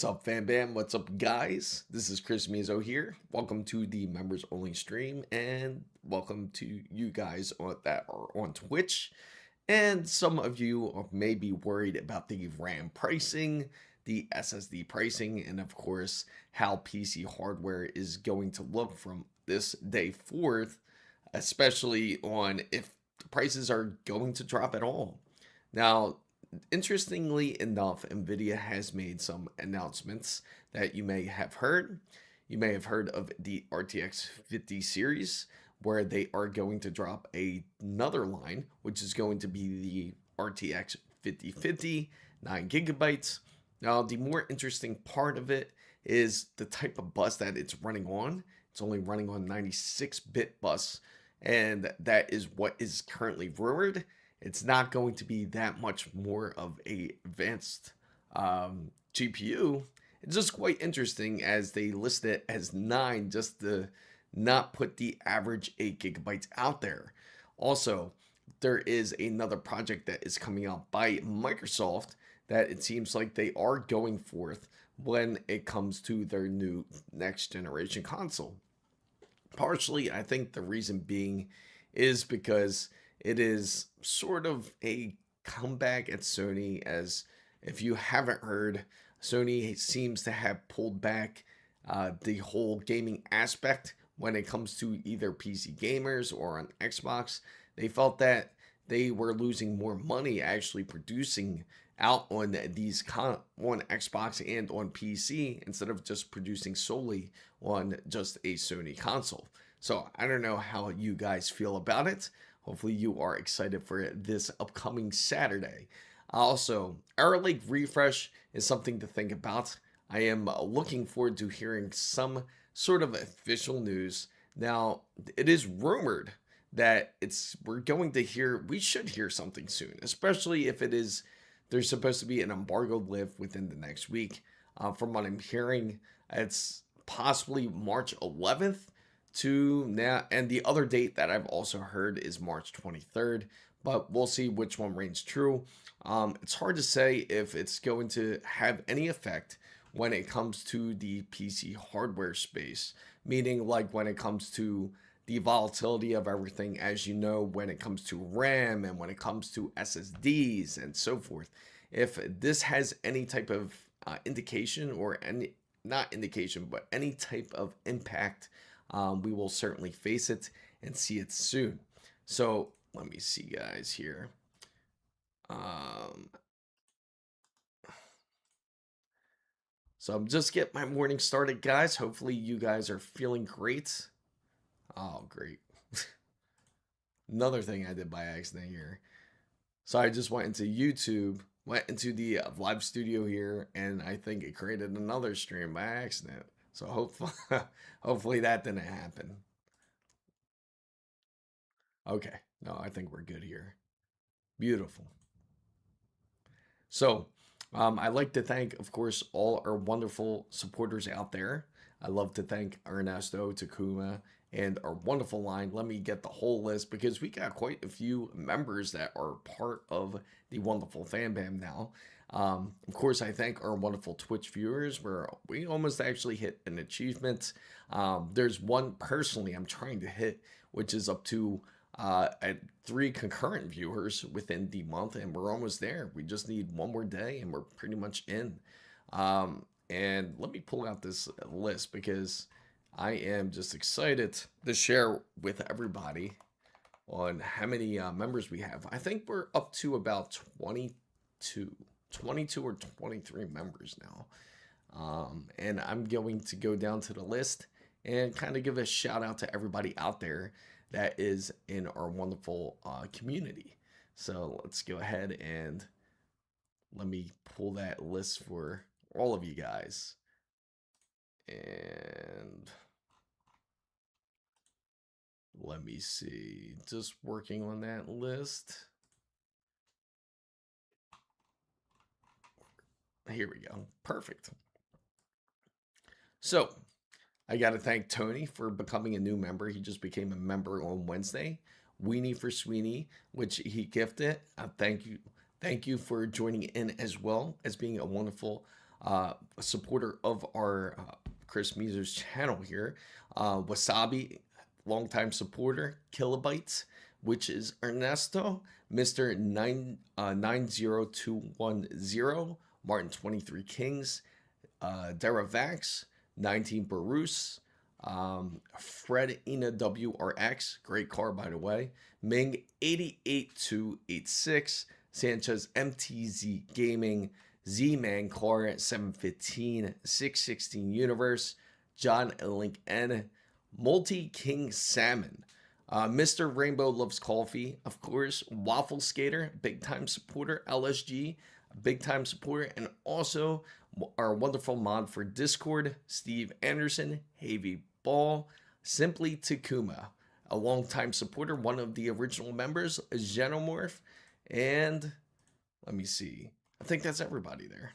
up, fam bam? What's up, guys? This is Chris Mizo here. Welcome to the members only stream, and welcome to you guys that are on Twitch. And some of you may be worried about the RAM pricing, the SSD pricing, and of course, how PC hardware is going to look from this day forth, especially on if the prices are going to drop at all. Now, interestingly enough, Nvidia has made some announcements that you may have heard. You may have heard of the RTX 50 series, where they are going to drop another line, which is going to be the RTX 5050, 9 gigabytes. Now, the more interesting part of it is the type of bus that it's running on. It's only running on 96-bit bus, and that is what is currently rumored. It's not going to be that much more of a advanced GPU. It's just quite interesting as they list it as 9 just to not put the average 8 gigabytes out there. Also, there is another project that is coming out by Microsoft that it seems like they are going forth when it comes to their new next generation console. Partially, I think the reason being is because it is sort of a comeback at Sony, as if you haven't heard, Sony seems to have pulled back the whole gaming aspect when it comes to either PC gamers or on Xbox. They felt that they were losing more money actually producing out on these on Xbox and on PC instead of just producing solely on just a Sony console. So I don't know how you guys feel about it. Hopefully you are excited for this upcoming Saturday. Also, Arrow Lake refresh is something to think about. I am looking forward to hearing some sort of official news. Now, it is rumored that we should hear something soon, especially if there's supposed to be an embargo lift within the next week. From what I'm hearing, it's possibly March 11th to now, and the other date that I've also heard is March 23rd, but we'll see which one reigns true. It's hard to say if it's going to have any effect when it comes to the PC hardware space, meaning like when it comes to the volatility of everything, as you know, when it comes to RAM and when it comes to SSDs and so forth. If this has any type of indication, or any, not indication, but any type of impact, we will certainly face it and see it soon. So let me see, guys, here. So I'm just getting my morning started, guys. Hopefully you guys are feeling great. Oh, great. Another thing I did by accident here. So I just went into YouTube, went into the live studio here, and I think it created another stream by accident. So hopefully that didn't happen. Okay, no, I think we're good here. Beautiful. So I'd like to thank, of course, all our wonderful supporters out there. I love to thank Ernesto, Takuma, and our wonderful line. Let me get the whole list because we got quite a few members that are part of the wonderful fan bam now. Of course, I thank our wonderful Twitch viewers where we almost actually hit an achievement. There's one personally I'm trying to hit, which is up to at 3 concurrent viewers within the month, and we're almost there. We just need one more day and we're pretty much in. And let me pull out this list because I am just excited to share with everybody on how many members we have. I think we're up to about 22 or 23 members now. And I'm going to go down to the list and kind of give a shout out to everybody out there that is in our wonderful community. So let's go ahead and let me pull that list for all of you guys. And let me see, just working on that list. Here we go. Perfect. So I got to thank Tony for becoming a new member. He just became a member on Wednesday. Weenie for Sweeney, which he gifted. Thank you for joining in as well as being a wonderful a supporter of our Chris Measer's channel here. Wasabi, longtime supporter. Kilobytes, which is Ernesto, Mr. 90210, Martin 23 Kings, Deravax, 19 Bruce, Fred Ina WRX, great car by the way, Ming 88286, Sanchez MTZ Gaming, Z-Man Car 715, 616 Universe, John Link N, Multi King Salmon, Mr. Rainbow Loves Coffee, of course, Waffle Skater, big time supporter, LSG, big time supporter, and also our wonderful mod for Discord, Steve Anderson, Havy Ball, Simply Takuma, a longtime supporter, one of the original members, Xenomorph, and let me see. I think that's everybody there.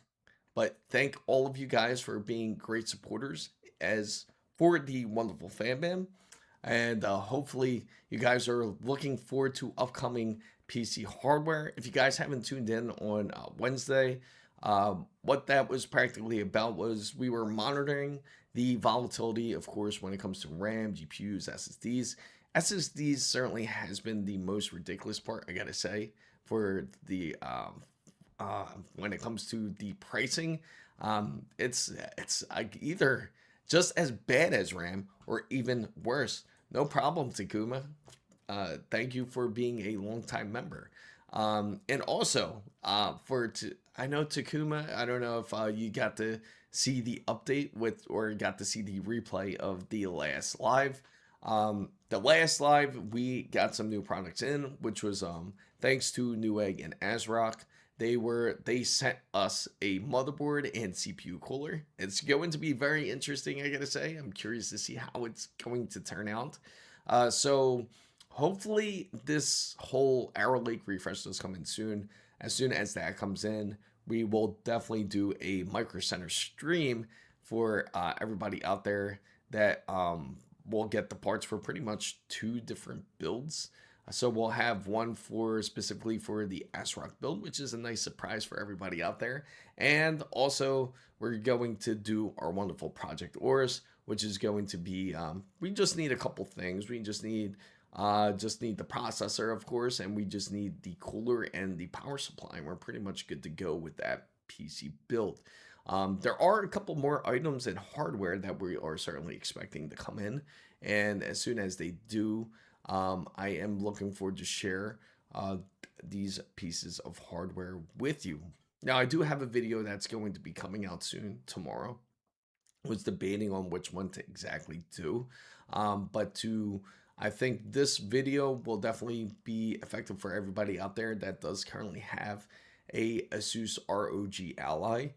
But thank all of you guys for being great supporters as for the wonderful fan bam. And hopefully you guys are looking forward to upcoming PC hardware. If you guys haven't tuned in on Wednesday, what that was practically about was we were monitoring the volatility, of course, when it comes to RAM, GPUs, SSDs. SSDs certainly has been the most ridiculous part, I gotta say, for the when it comes to the pricing. It's either just as bad as RAM or even worse. No problem, Takuma. Thank you for being a longtime member. And also, I know Takuma, I don't know if you got to see the update with or got to see the replay of the last live. The last live, we got some new products in, which was thanks to Newegg and ASRock. They sent us a motherboard and CPU cooler. It's going to be very interesting, I gotta say. I'm curious to see how it's going to turn out. So hopefully this whole Arrow Lake refresh does come in soon. As soon as that comes in, we will definitely do a Micro Center stream for everybody out there that will get the parts for pretty much 2 different builds. So we'll have one for specifically for the ASRock build, which is a nice surprise for everybody out there. And also we're going to do our wonderful Project Ors, which is going to be, we just need a couple things. We just need the processor, of course, and we just need the cooler and the power supply. And we're pretty much good to go with that PC build. There are a couple more items and hardware that we are certainly expecting to come in. And as soon as they do, I am looking forward to share these pieces of hardware with you. Now, I do have a video that's going to be coming out soon, tomorrow. I was debating on which one to exactly do. I think this video will definitely be effective for everybody out there that does currently have a Asus ROG Ally.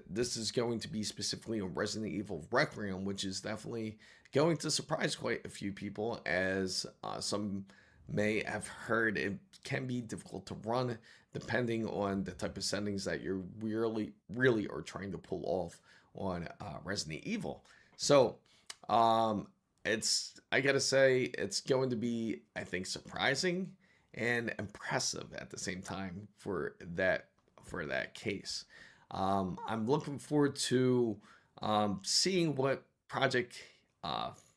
This is going to be specifically on Resident Evil Requiem, which is definitely going to surprise quite a few people, as some may have heard it can be difficult to run depending on the type of settings that you're really are trying to pull off on Resident Evil. So I gotta say, it's going to be, I think, surprising and impressive at the same time for that case. I'm looking forward to seeing what Project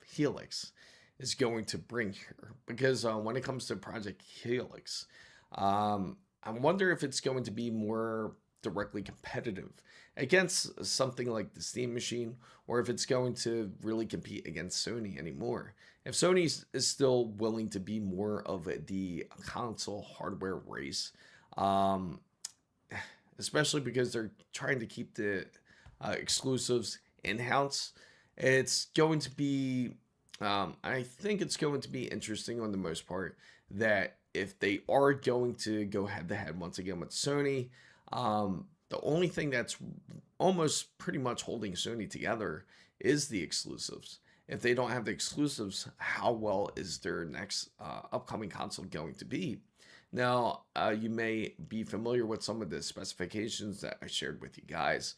Helix is going to bring here, because when it comes to Project Helix, I wonder if it's going to be more directly competitive against something like the Steam Machine, or if it's going to really compete against Sony anymore. If Sony is still willing to be more of the console hardware race, especially because they're trying to keep the exclusives in-house, it's going to be, I think it's going to be interesting on the most part, that if they are going to go head-to-head once again with Sony, the only thing that's almost pretty much holding Sony together is the exclusives. If they don't have the exclusives, how well is their next upcoming console going to be? Now, you may be familiar with some of the specifications that I shared with you guys.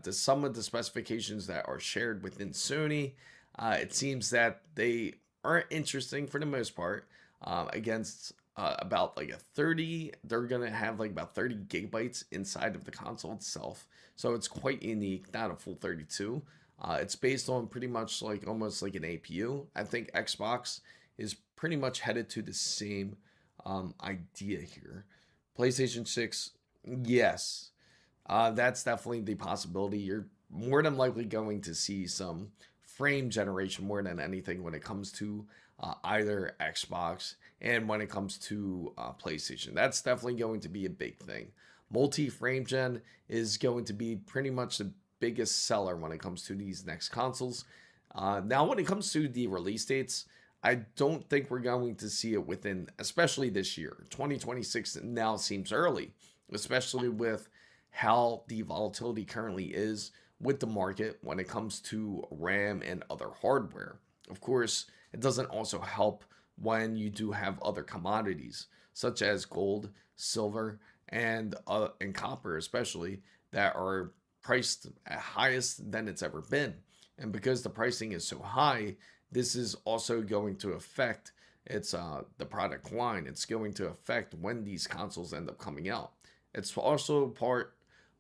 Some of the specifications that are shared within Sony, it seems that they are interesting for the most part, against about like a 30, they're gonna have like about 30 gigabytes inside of the console itself. So it's quite unique, not a full 32. It's based on pretty much like almost like an APU. I think Xbox is pretty much headed to the same idea here. PlayStation 6, yes, that's definitely the possibility. You're more than likely going to see some frame generation more than anything when it comes to either Xbox and when it comes to PlayStation. That's definitely going to be a big thing. Multi frame gen is going to be pretty much the biggest seller when it comes to these next consoles. Now, when it comes to the release dates, I don't think we're going to see it within, especially this year. 2026 now seems early, especially with how the volatility currently is with the market when it comes to RAM and other hardware. Of course, it doesn't also help when you do have other commodities such as gold, silver, and copper, especially that are priced at highest than it's ever been. And because the pricing is so high, this is also going to affect the product line. It's going to affect when these consoles end up coming out. It's also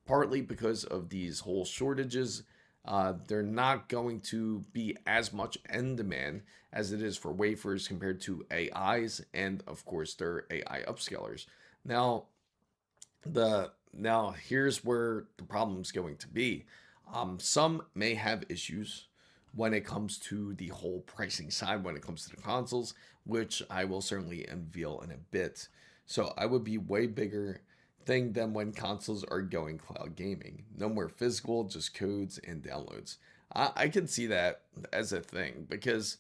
partly because of these whole shortages. They're not going to be as much in demand as it is for wafers compared to AIs, and of course their AI upscalers. Now, here's where the problem's going to be. Some may have issues when it comes to the whole pricing side when it comes to the consoles, which I will certainly unveil in a bit. So I would be way bigger thing than when consoles are going cloud gaming. No more physical, just codes and downloads. I can see that as a thing because,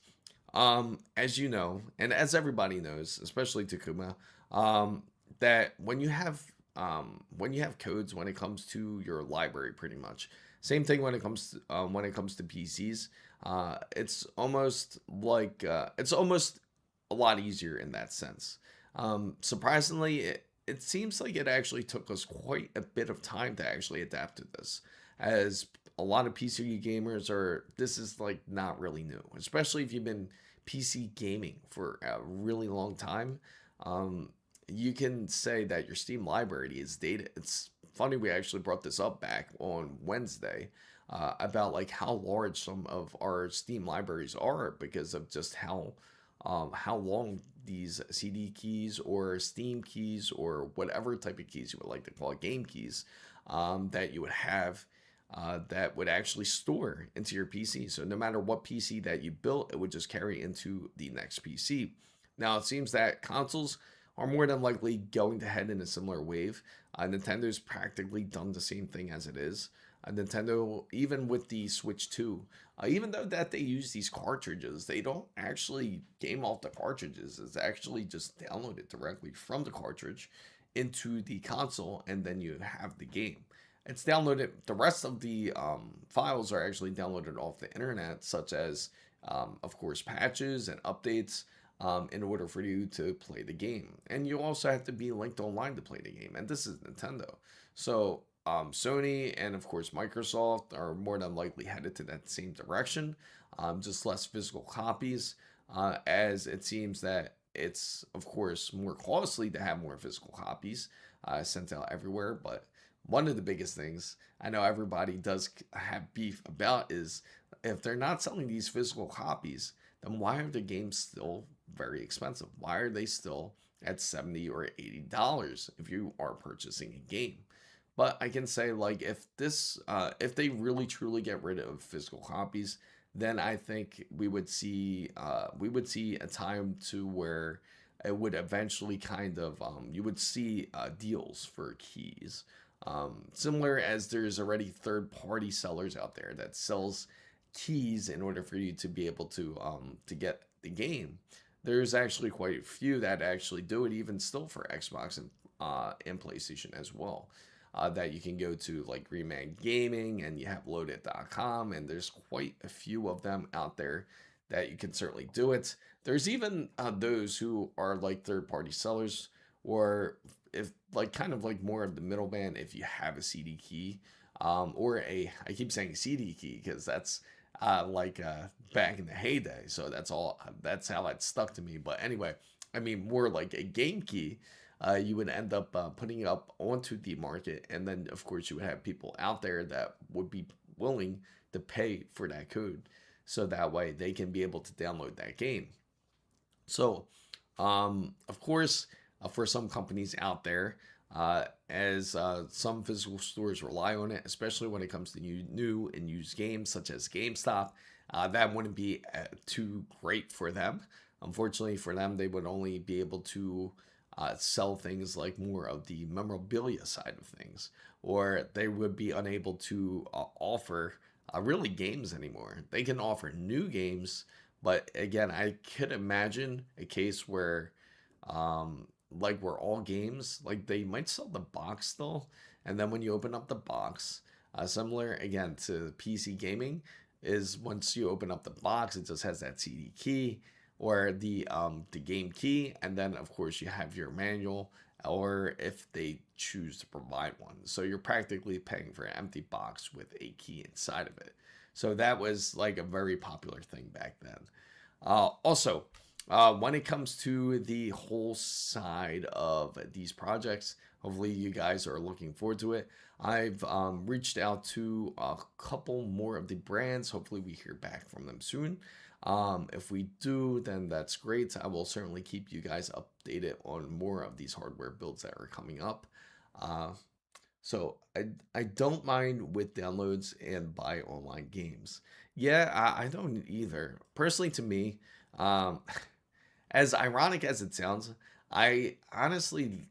as you know, and as everybody knows, especially Takuma, that when you have codes when it comes to your library, pretty much same thing when it comes to PCs. It's almost a lot easier in that sense. Surprisingly, it seems like it actually took us quite a bit of time to actually adapt to this, as a lot of PC gamers are. This is like not really new, especially if you've been PC gaming for a really long time. Um, you can say that your Steam library is dated. It's funny we actually brought this up back on Wednesday about like how large some of our Steam libraries are because of just how long these CD keys or Steam keys or whatever type of keys you would like to call it, game keys, that you would have that would actually store into your PC. So no matter what PC that you built, it would just carry into the next PC. Now it seems that consoles are more than likely going to head in a similar wave. Nintendo's practically done the same thing as it is. Nintendo, even with the Switch 2, even though that they use these cartridges, they don't actually game off the cartridges. It's actually just downloaded directly from the cartridge into the console, and then you have the game. It's downloaded. The rest of the files are actually downloaded off the internet, such as, of course, patches and updates. In order for you to play the game, and you also have to be linked online to play the game. And this is Nintendo, so Sony and of course Microsoft are more than likely headed to that same direction. Just less physical copies, as it seems that it's of course more costly to have more physical copies sent out everywhere. But one of the biggest things I know everybody does have beef about is if they're not selling these physical copies, then why are the games still very expensive? Why are they still at $70 or $80 if you are purchasing a game? But I can say, like, if they really truly get rid of physical copies, then I think we would see a time to where it would eventually kind of you would see deals for keys, similar as there's already third party sellers out there that sells keys in order for you to be able to get the game. There's actually quite a few that actually do it, even still for Xbox and PlayStation as well. That you can go to like Green Man Gaming and you have loadit.com, and there's quite a few of them out there that you can certainly do it. There's even those who are like third party sellers, or if like kind of like more of the middleman if you have a CD key, or I keep saying CD key because that's back in the heyday. So that's how it stuck to me. But anyway, I mean, more like a game key, you would end up putting up onto the market. And then, of course, you would have people out there that would be willing to pay for that code. So that way they can be able to download that game. So, of course, for some companies out there, as some physical stores rely on it, especially when it comes to new and used games such as GameStop, that wouldn't be too great for them. Unfortunately for them, they would only be able to sell things like more of the memorabilia side of things, or they would be unable to offer really games anymore. They can offer new games, but again, I could imagine a case where, like where all games, like they might sell the box still, and then when you open up the box, similar again to PC gaming, is once you open up the box, it just has that CD key or the game key, and then of course you have your manual, or if they choose to provide one. So you're practically paying for an empty box with a key inside of it. So that was like a very popular thing back then. Also, when it comes to the whole side of these projects, hopefully you guys are looking forward to it. I've reached out to a couple more of the brands. Hopefully we hear back from them soon. If we do, then that's great. I will certainly keep you guys updated on more of these hardware builds that are coming up. Uh, so I don't mind with downloads and buy online games. Yeah, I don't either. Personally, to me, um, as ironic as it sounds, I honestly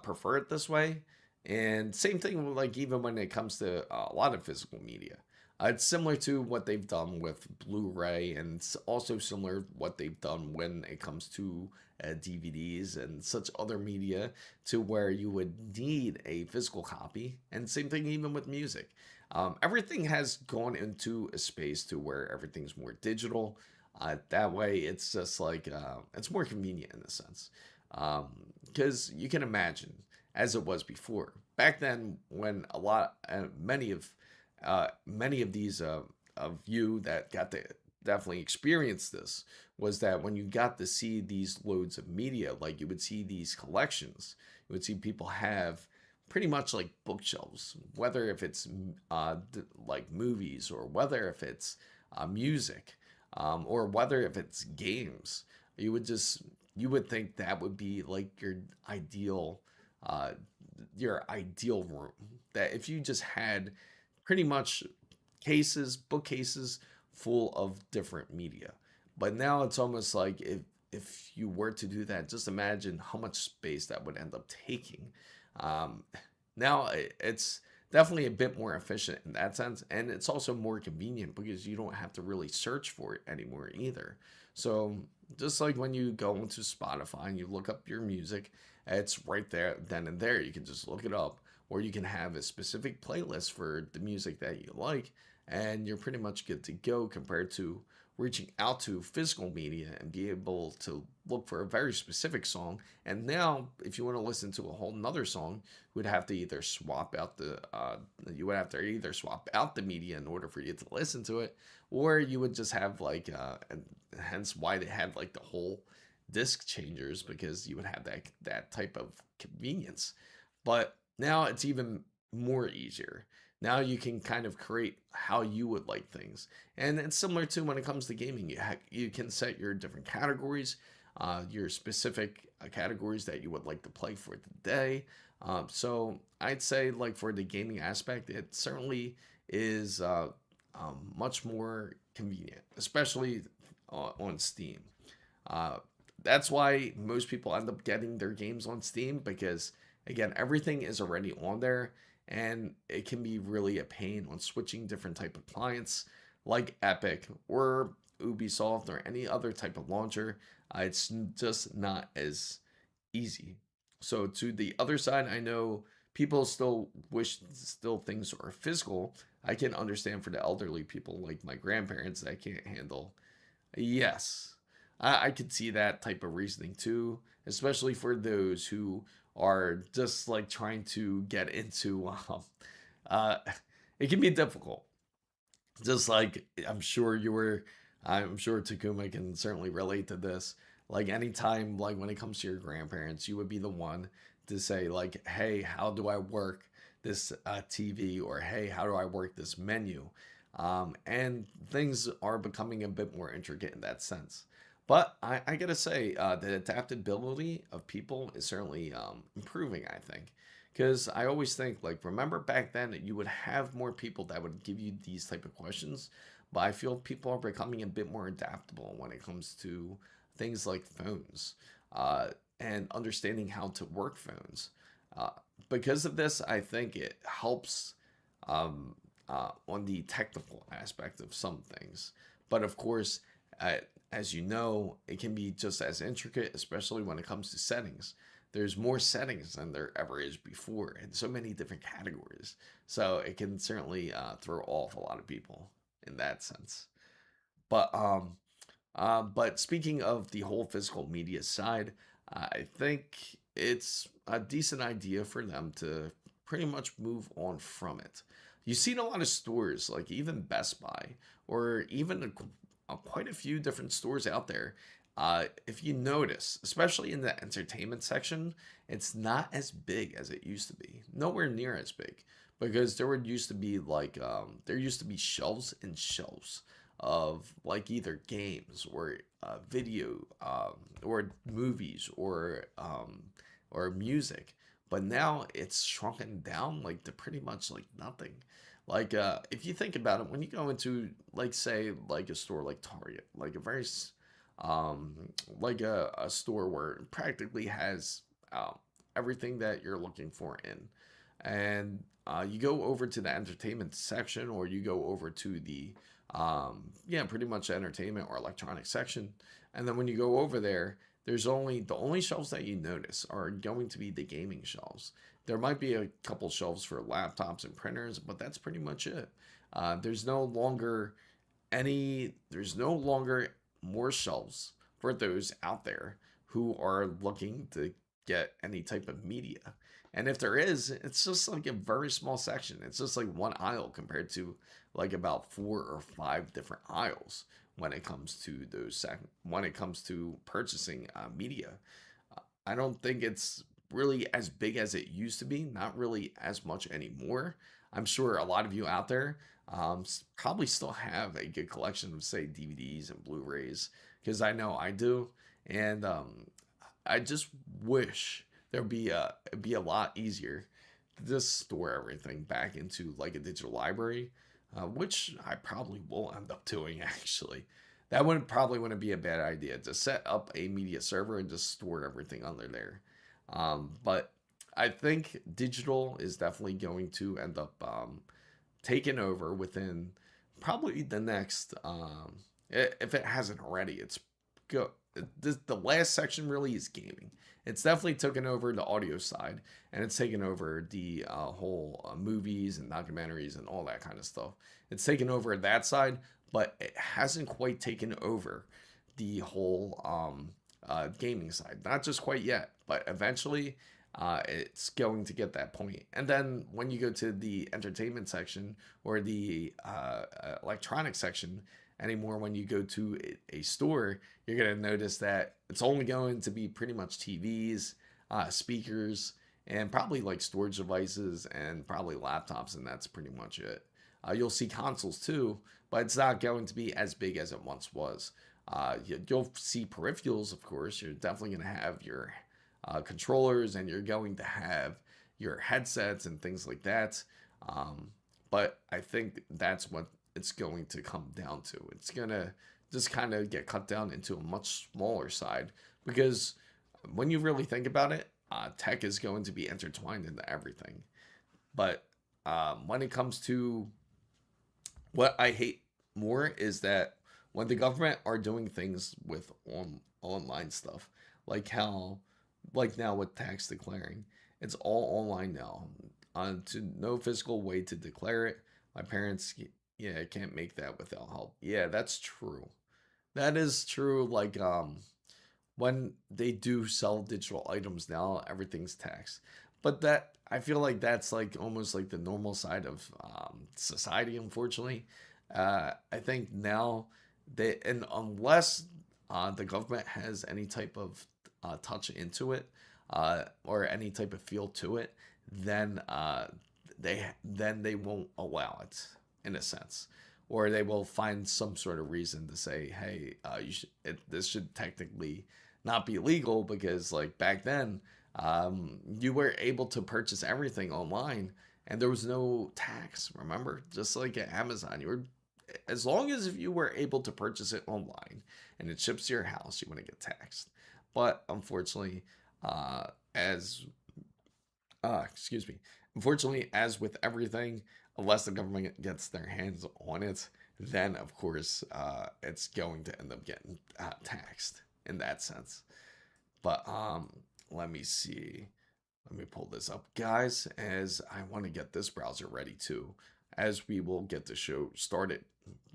prefer it this way. And same thing with, like, even when it comes to a lot of physical media. It's similar to what they've done with Blu-ray, and it's also similar what they've done when it comes to DVDs and such other media, to where you would need a physical copy. And same thing even with music. Everything has gone into a space to where everything's more digital. That way, it's just like it's more convenient in a sense, because you can imagine as it was before. Back then, when many of these of you that got to definitely experience this, was that when you got to see these loads of media, like you would see these collections, you would see people have pretty much like bookshelves, whether if it's like movies, or whether if it's music, or whether if it's games. You would just you would think that would be like uh, your ideal room. That if you just had pretty much bookcases full of different media. But now it's almost like if you were to do that, just imagine how much space that would end up taking. Um, Now it's definitely a bit more efficient in that sense, and it's also more convenient because you don't have to really search for it anymore either. So just like when you go into Spotify and you look up your music, it's right there then and there. You can just look it up, or you can have a specific playlist for the music that you like, and you're pretty much good to go compared to reaching out to physical media and be able to look for a very specific song. And now, if you want to listen to a whole nother song, you would have to either swap out the media in order for you to listen to it, or you would just have like, and hence why they had like the whole disc changers, because you would have that type of convenience. But now it's even more easier. Now you can kind of create how you would like things, and it's similar to when it comes to gaming. You can set your different categories, your specific categories that you would like to play for the day. So I'd say, like, for the gaming aspect, it certainly is much more convenient, especially on Steam. Uh, that's why most people end up getting their games on Steam, because again, everything is already on there, and it can be really a pain on switching different type of clients like Epic or Ubisoft or any other type of launcher. It's just not as easy. So to the other side, I know people still things are physical. I can understand for the elderly people like my grandparents that can't handle. Yes, I could see that type of reasoning too, especially for those who are just like trying to get into. Uh, it can be difficult. Just like I'm sure Takuma can certainly relate to this. Like anytime, like when it comes to your grandparents, you would be the one to say like, "Hey, how do I work this TV?" or "Hey, how do I work this menu?" And things are becoming a bit more intricate in that sense. But I gotta say, the adaptability of people is certainly improving, I think. Because I always think, like, remember back then that you would have more people that would give you these type of questions, but I feel people are becoming a bit more adaptable when it comes to things like phones uh, and understanding how to work phones. Uh, because of this, I think it helps um, on the technical aspect of some things. But of course, uh, as you know, it can be just as intricate, especially when it comes to settings. There's more settings than there ever is before, and so many different categories. So it can certainly throw off a lot of people in that sense. But speaking of the whole physical media side, I think it's a decent idea for them to pretty much move on from it. You've seen a lot of stores, like even Best Buy, or even quite a few different stores out there. If you notice, especially in the entertainment section, it's not as big as it used to be. Nowhere near as big, because there used to be shelves and shelves of like either games or video or movies or music, but now it's shrunken down like to pretty much like nothing. Like if you think about it, when you go into like say like a store like Target, like a um like a store where it practically has everything that you're looking for in, and you go over to the entertainment section or you go over to the yeah, pretty much entertainment or electronic section. And then when you go over there, there's only the only shelves that you notice are going to be the gaming shelves. There might be a couple shelves for laptops and printers, but that's pretty much it. There's no longer more shelves for those out there who are looking to get any type of media. And if there is, it's just like a very small section. It's just like one aisle compared to like about 4 or 5 different aisles when it comes to when it comes to purchasing media. I don't think it's really as big as it used to be. Not really as much anymore. I'm sure a lot of you out there probably still have a good collection of say DVDs and Blu-rays, because I know I do, and I just wish it'd be a lot easier to just store everything back into like a digital library, which I probably will end up doing actually. That would probably wouldn't be a bad idea to set up a media server and just store everything under there. But I think digital is definitely going to end up taking over within probably the next, if it hasn't already. It's go. The last section really is gaming. It's definitely taken over the audio side, and it's taken over the whole movies and documentaries and all that kind of stuff. It's taken over that side, but it hasn't quite taken over the whole gaming side. Not just quite yet, but eventually it's going to get that point. And then when you go to the entertainment section or the electronic section anymore, when you go to a store, you're going to notice that it's only going to be pretty much TVs, speakers, and probably like storage devices and probably laptops, and that's pretty much it. You'll see consoles too, but it's not going to be as big as it once was. You'll see peripherals, of course. You're definitely going to have your controllers, and you're going to have your headsets and things like that. But I think that's what it's going to come down to. It's going to just kind of get cut down into a much smaller side, because when you really think about it, tech is going to be intertwined into everything. But when it comes to what I hate more is that when the government are doing things with online stuff, like how, like now with tax declaring, it's all online now. To no physical way to declare it. My parents, yeah, can't make that without help. Yeah, that's true. That is true. Like when they do sell digital items now, everything's taxed. But that I feel like that's like almost like the normal side of society, unfortunately. I think now and unless the government has any type of touch into it, or any type of feel to it, then they won't allow it in a sense, or they will find some sort of reason to say, hey, this should technically not be legal because like back then, you were able to purchase everything online and there was no tax. Remember, just like at Amazon, you were, as long as if you were able to purchase it online and it ships to your house, you wouldn't get taxed. But unfortunately, as excuse me, unfortunately, as with everything, unless the government gets their hands on it, then of course it's going to end up getting taxed in that sense. But let me see. Let me pull this up, guys, as I want to get this browser ready too, as we will get the show started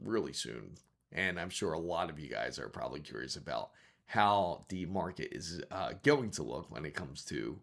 really soon. And I'm sure a lot of you guys are probably curious about how the market is going to look when it comes to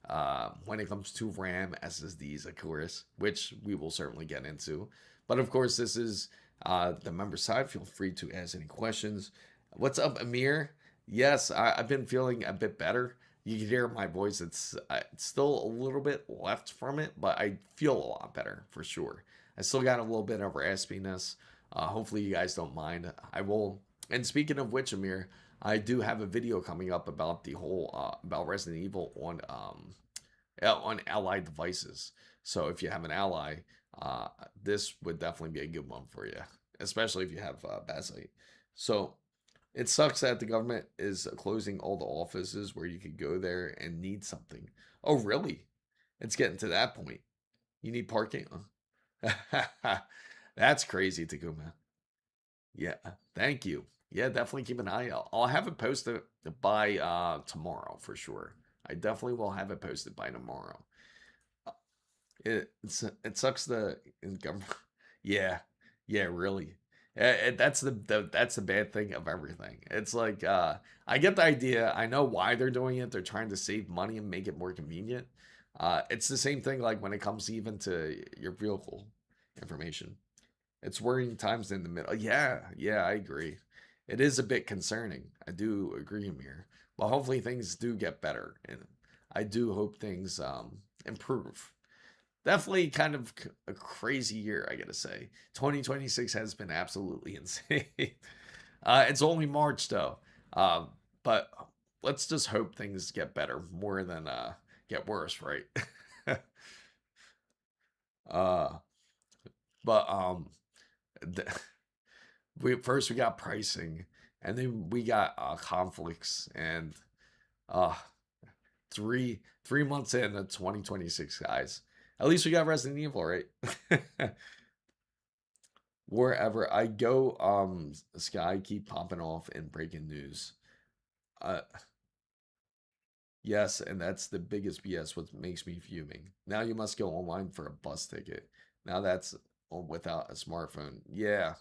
RAM, SSDs, of course, which we will certainly get into. But of course, this is the member side. Feel free to ask any questions. What's up, Amir? Yes, I've been feeling a bit better. You can hear my voice. It's still a little bit left from it, but I feel a lot better for sure. I still got a little bit of raspiness. Hopefully you guys don't mind. I will. And speaking of which, Amir, I do have a video coming up about the whole about Resident Evil on Allied devices. So if you have an Ally, this would definitely be a good one for you, especially if you have Basite. So it sucks that the government is closing all the offices where you could go there and need something. Oh, really? It's getting to that point. You need parking? That's crazy, Takuma. Yeah, thank you. Yeah, definitely keep an eye out. I'll have it posted by tomorrow for sure. I definitely will have it posted by tomorrow. It sucks the government. Yeah, yeah, really. That's that's the bad thing of everything. It's like I get the idea. I know why they're doing it. They're trying to save money and make it more convenient. It's the same thing like when it comes even to your vehicle information. It's worrying times in the middle. Yeah, yeah, I agree. It is a bit concerning. I do agree, Amir. But hopefully things do get better, and I do hope things improve. Definitely kind of a crazy year, I gotta say. 2026 has been absolutely insane. It's only March though, but let's just hope things get better more than get worse, right? uh, but we got pricing, and then we got conflicts, and uh, three months into 2026, guys. At least we got Resident Evil, right? Wherever I go, Sky keep popping off in breaking news. Uh, yes, and that's the biggest BS. What makes me fuming. Now you must go online for a bus ticket. Now that's without a smartphone. Yeah,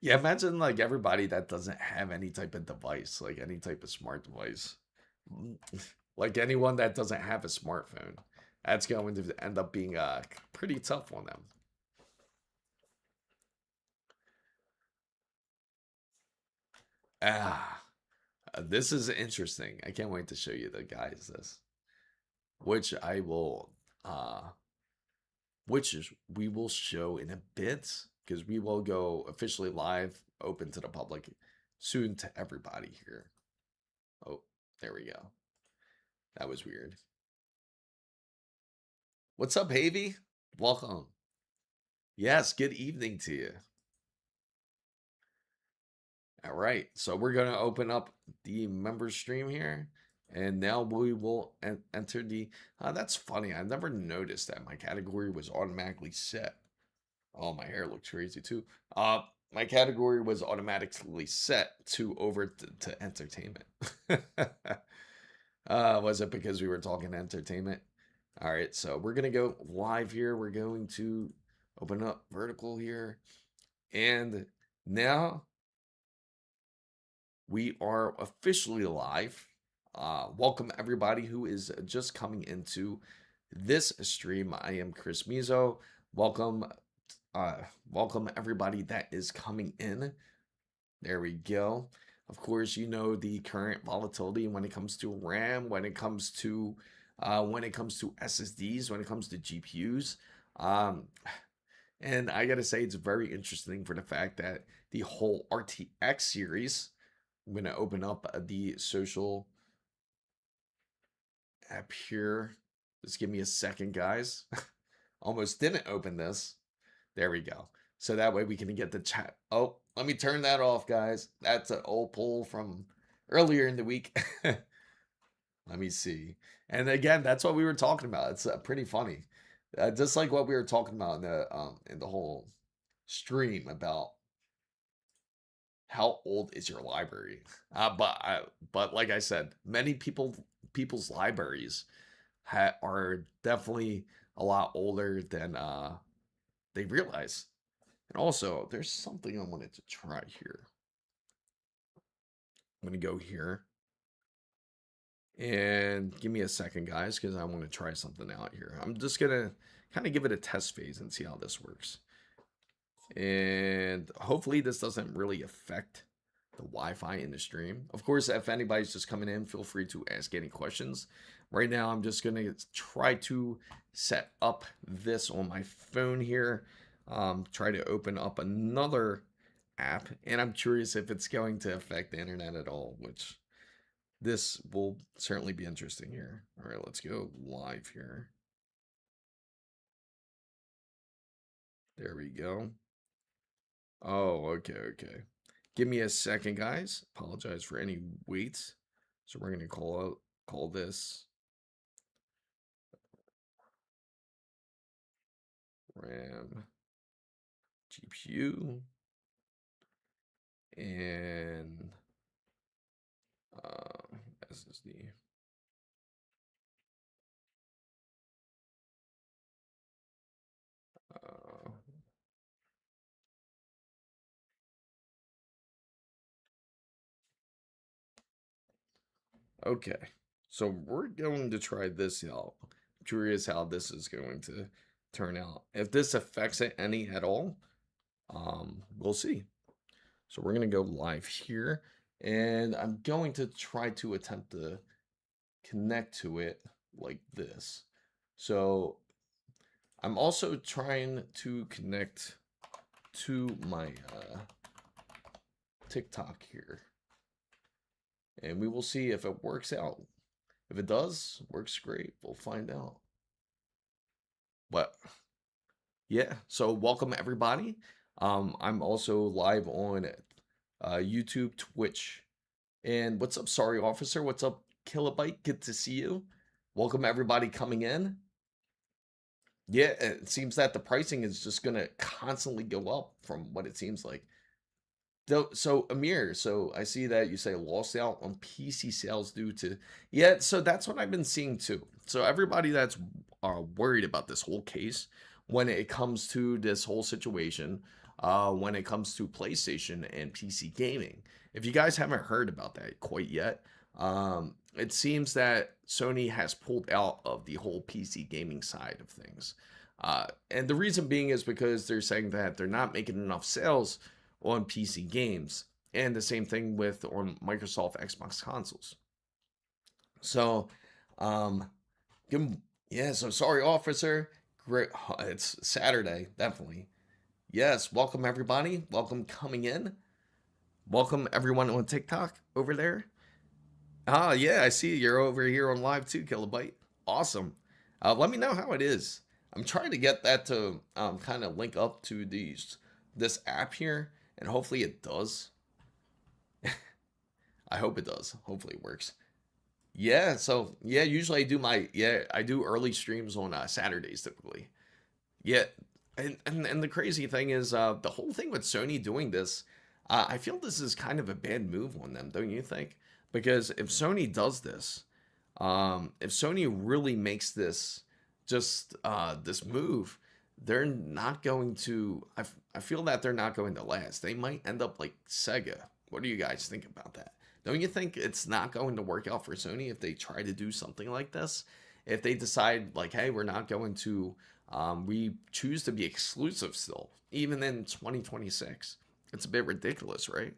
yeah. Imagine like everybody that doesn't have any type of device, like any type of smart device, like anyone that doesn't have a smartphone. That's going to end up being pretty tough on them. Ah, this is interesting. I can't wait to show you the guys this, which I will, which is we will show in a bit because we will go officially live, open to the public soon to everybody here. Oh, there we go. That was weird. What's up, Havy? Welcome. Yes, good evening to you. All right, so we're going to open up the member stream here, and now we will enter the. That's funny. I never noticed that my category was automatically set. Oh, my hair looks crazy too. My category was automatically set to over to entertainment. Was it because we were talking entertainment? All right, so we're gonna go live here. We're going to open up vertical here, and now we are officially live. Welcome everybody who is just coming into this stream. I am Chris Mizo. Welcome, welcome everybody that is coming in. There we go. Of course, you know the current volatility when it comes to RAM, when it comes to SSDs, when it comes to GPUs. Um, and I gotta say, it's very interesting for the fact that the whole RTX series. I'm gonna open up the social app here. Just give me a second, guys. Almost didn't open this. There we go. So that way we can get the chat. Oh, let me turn that off, guys. That's an old poll from earlier in the week. Let me see. And again, that's what we were talking about. It's pretty funny. Just like what we were talking about in the whole stream about how old is your library. But like I said, many people's libraries are definitely a lot older than they realize. And also, there's something I wanted to try here. I'm gonna go here and give me a second, guys, because I want to try something out here. I'm just gonna kind of give it a test phase and see how this works. And hopefully this doesn't really affect the Wi-Fi in the stream. Of course, if anybody's just coming in, feel free to ask any questions. Right now, I'm just going to try to set up this on my phone here. Try to open up another app, and I'm curious if it's going to affect the internet at all, which this will certainly be interesting here. All right, let's go live here. There we go. Oh, okay. Give me a second, guys. Apologize for any waits. So we're gonna call this RAM GPU and SSD. Okay, so we're going to try this out. I'm curious how this is going to turn out. If this affects it any at all, we'll see. So we're gonna go live here, and I'm going to try to attempt to connect to it like this. So I'm also trying to connect to my TikTok here, and we will see if it works out. If it does, works great. We'll find out. But yeah, so welcome everybody. I'm also live on YouTube, Twitch, and what's up, sorry officer? What's up, Kilobyte? Good to see you. Welcome everybody coming in. Yeah, it seems that the pricing is just gonna constantly go up from what it seems like. So Amir, so I see that you say lost out on PC sales due to yeah. So that's what I've been seeing too. So everybody that's worried about this whole case when it comes to this whole situation, when it comes to PlayStation and PC gaming. If you guys haven't heard about that quite yet, it seems that Sony has pulled out of the whole PC gaming side of things. And the reason being is because they're saying that they're not making enough sales on PC games, and the same thing with on Microsoft Xbox consoles. So, yeah. So sorry, officer. Great. It's Saturday, definitely. Yes. Welcome everybody. Welcome coming in. Welcome everyone on TikTok over there. Ah, yeah. I see you're over here on live too, Kilobyte. Awesome. Let me know how it is. I'm trying to get that to kind of link up to this app here, and hopefully it does. I hope it does. Hopefully it works. Yeah, so yeah, usually I do early streams on Saturdays typically. Yeah, and the crazy thing is the whole thing with Sony doing this, I feel this is kind of a bad move on them, don't you think? Because if Sony does this, if Sony really makes this just this move, they're not going to. I feel that they're not going to last. They might end up like Sega. What do you guys think about that? Don't you think it's not going to work out for Sony if they try to do something like this? If they decide like, hey, we're not going to, we choose to be exclusive still, even in 2026. It's a bit ridiculous, right?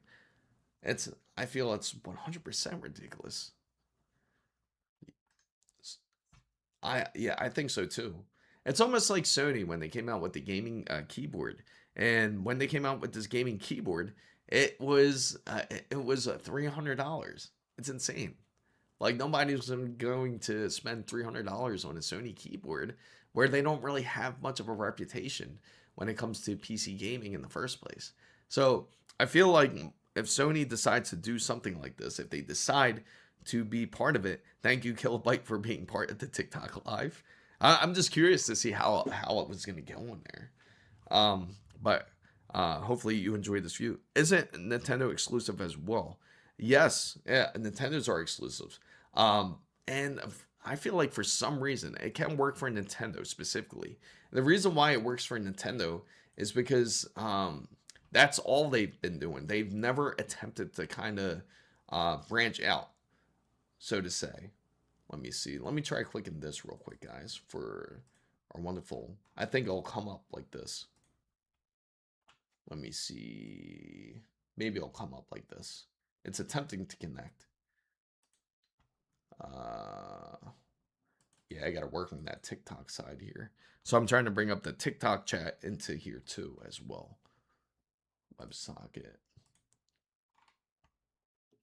It's I feel it's 100% ridiculous. I think so too. It's almost like Sony when they came out with the gaming keyboard, and when they came out with this gaming keyboard, it was $300. It's insane. Like nobody's going to spend $300 on a Sony keyboard where they don't really have much of a reputation when it comes to PC gaming in the first place. So I feel like if Sony decides to do something like this, if they decide to be part of it, thank you Kilobyte for being part of the TikTok Live. I'm just curious to see how it was going to go on there. But hopefully you enjoyed this view. Isn't Nintendo exclusive as well? Yes, yeah, Nintendo's are exclusives. And I feel like for some reason it can work for Nintendo specifically. The reason why it works for Nintendo is because that's all they've been doing. They've never attempted to kind of branch out, so to say. Let me see. Let me try clicking this real quick, guys, for our wonderful. I think it'll come up like this. Let me see. Maybe it'll come up like this. It's attempting to connect. Yeah, I got to work on that TikTok side here. So I'm trying to bring up the TikTok chat into here too as well. WebSocket.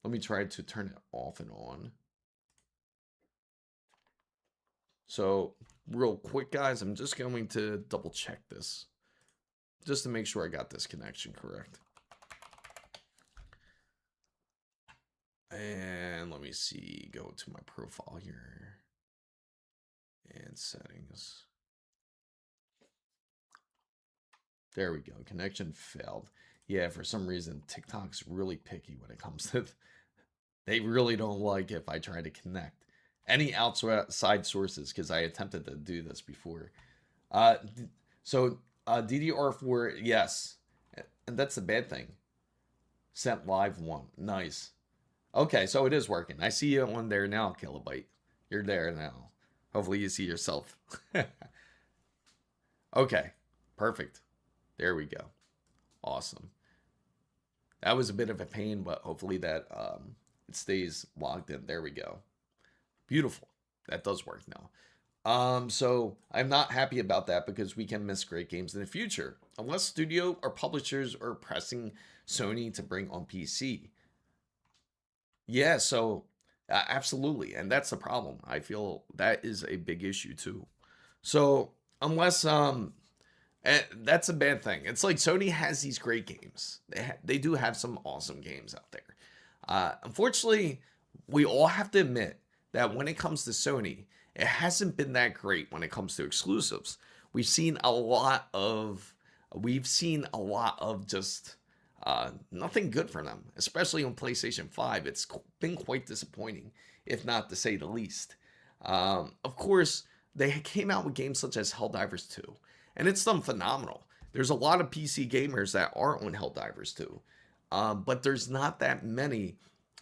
Let me try to turn it off and on. So real quick, guys, I'm just going to double check this just to make sure I got this connection correct. And let me see, go to my profile here and settings. There we go. Connection failed. Yeah, for some reason, TikTok's really picky when it comes to, they really don't like if I try to connect any outside sources, because I attempted to do this before. So DDR4, yes. And that's the bad thing. Sent live one. Nice. Okay, so it is working. I see you on there now, Kilobyte. You're there now. Hopefully you see yourself. Okay, perfect. There we go. Awesome. That was a bit of a pain, but hopefully that it stays logged in. There we go. Beautiful. That does work now. So I'm not happy about that because we can miss great games in the future unless studio or publishers are pressing Sony to bring on PC. Yeah, so absolutely, and that's the problem. I feel that is a big issue too. So unless that's a bad thing. It's like Sony has these great games. They do have some awesome games out there. Unfortunately, we all have to admit that when it comes to Sony, it hasn't been that great when it comes to exclusives. We've seen a lot of just nothing good for them, especially on PlayStation 5. It's been quite disappointing, if not to say the least. Of course, they came out with games such as Helldivers 2, and it's done phenomenal. There's a lot of PC gamers that are on Helldivers 2, but there's not that many.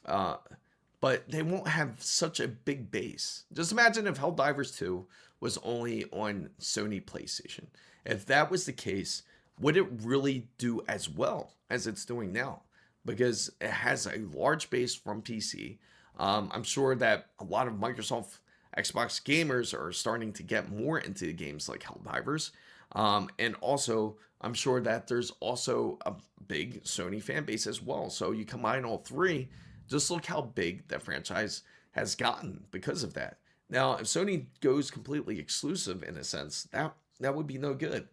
But they won't have such a big base. Just imagine if Helldivers 2 was only on Sony PlayStation. If that was the case, would it really do as well as it's doing now? Because it has a large base from PC. I'm sure that a lot of Microsoft Xbox gamers are starting to get more into games like Helldivers. And also, I'm sure that there's also a big Sony fan base as well. So you combine all three, just look how big that franchise has gotten because of that. Now, if Sony goes completely exclusive in a sense, that would be no good.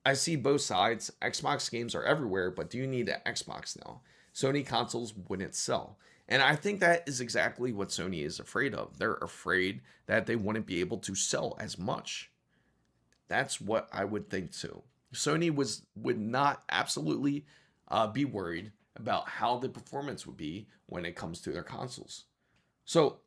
I see both sides. Xbox games are everywhere, but do you need an Xbox now? Sony consoles wouldn't sell. And I think that is exactly what Sony is afraid of. They're afraid that they wouldn't be able to sell as much. That's what I would think too. Sony would not absolutely be worried about how the performance would be when it comes to their consoles. So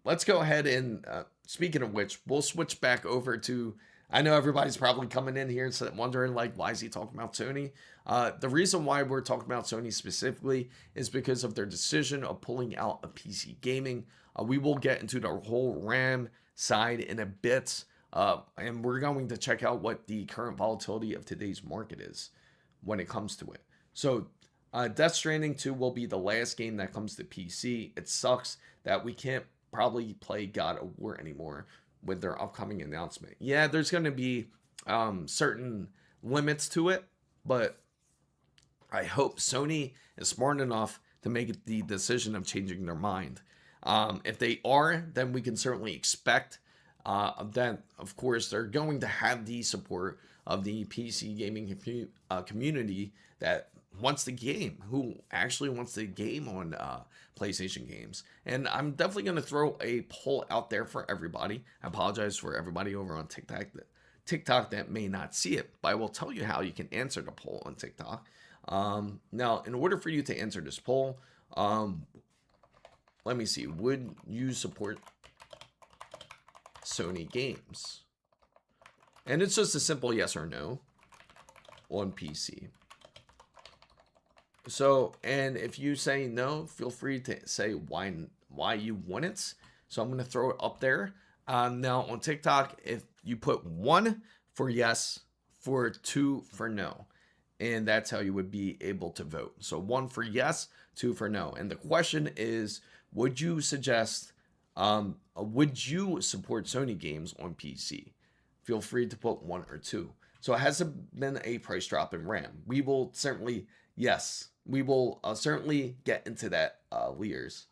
let's go ahead and speaking of which, we'll switch back over to, I know everybody's probably coming in here and wondering like, why is he talking about Sony? The reason why we're talking about Sony specifically is because of their decision of pulling out of PC gaming. We will get into the whole RAM side in a bit. And we're going to check out what the current volatility of today's market is when it comes to it. So Death Stranding 2 will be the last game that comes to PC. It sucks that we can't probably play God of War anymore with their upcoming announcement. Yeah, there's going to be certain limits to it, but I hope Sony is smart enough to make the decision of changing their mind. If they are, then we can certainly expect that, of course, they're going to have the support of the PC gaming community that wants the game, who actually wants the game on PlayStation games. And I'm definitely going to throw a poll out there for everybody. I apologize for everybody over on TikTok that may not see it, but I will tell you how you can answer the poll on TikTok. Now, in order for you to answer this poll, let me see. Would you support Sony games? And it's just a simple yes or no on PC. So, and if you say no, feel free to say why you want it. So I'm going to throw it up there. Now on TikTok, if you put 1 for yes, for 2 for no, and that's how you would be able to vote. So 1 for yes, 2 for no. And the question is, would you support Sony games on PC? Feel free to put 1 or 2. So has there been a price drop in RAM? We will certainly, yes, we will certainly get into that, Lears.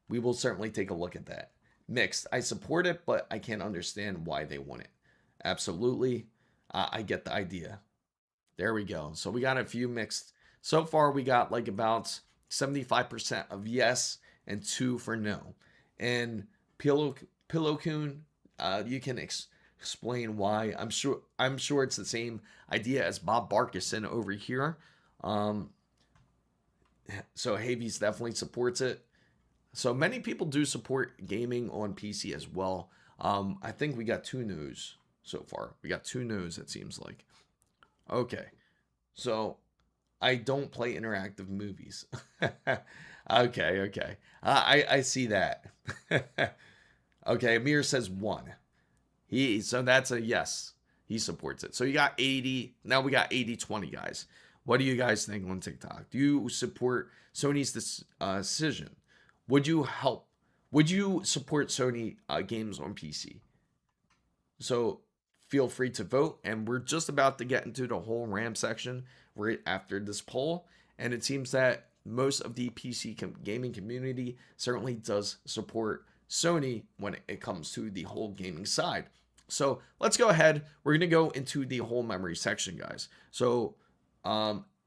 We will certainly take a look at that. Mixed, I support it, but I can't understand why they want it. Absolutely, I get the idea. There we go. So we got a few mixed. So far, we got like about 75% of yes and 2 for no. And Pillowcoon, you can explain why. I'm sure it's the same idea as Bob Barkison over here. So Havies definitely supports it. So many people do support gaming on PC as well. I think we got 2 no's so far. We got 2 no's, it seems like. Okay. So I don't play interactive movies. Okay. I see that. Okay, Amir says 1. So that's a yes. He supports it. So you got 80. Now we got 80-20, guys. What do you guys think on TikTok? Do you support Sony's decision? Would you support Sony games on PC? So feel free to vote. And we're just about to get into the whole RAM section right after this poll. And it seems that most of the PC gaming community certainly does support Sony when it comes to the whole gaming side. So let's go ahead. We're going to go into the whole memory section, guys. So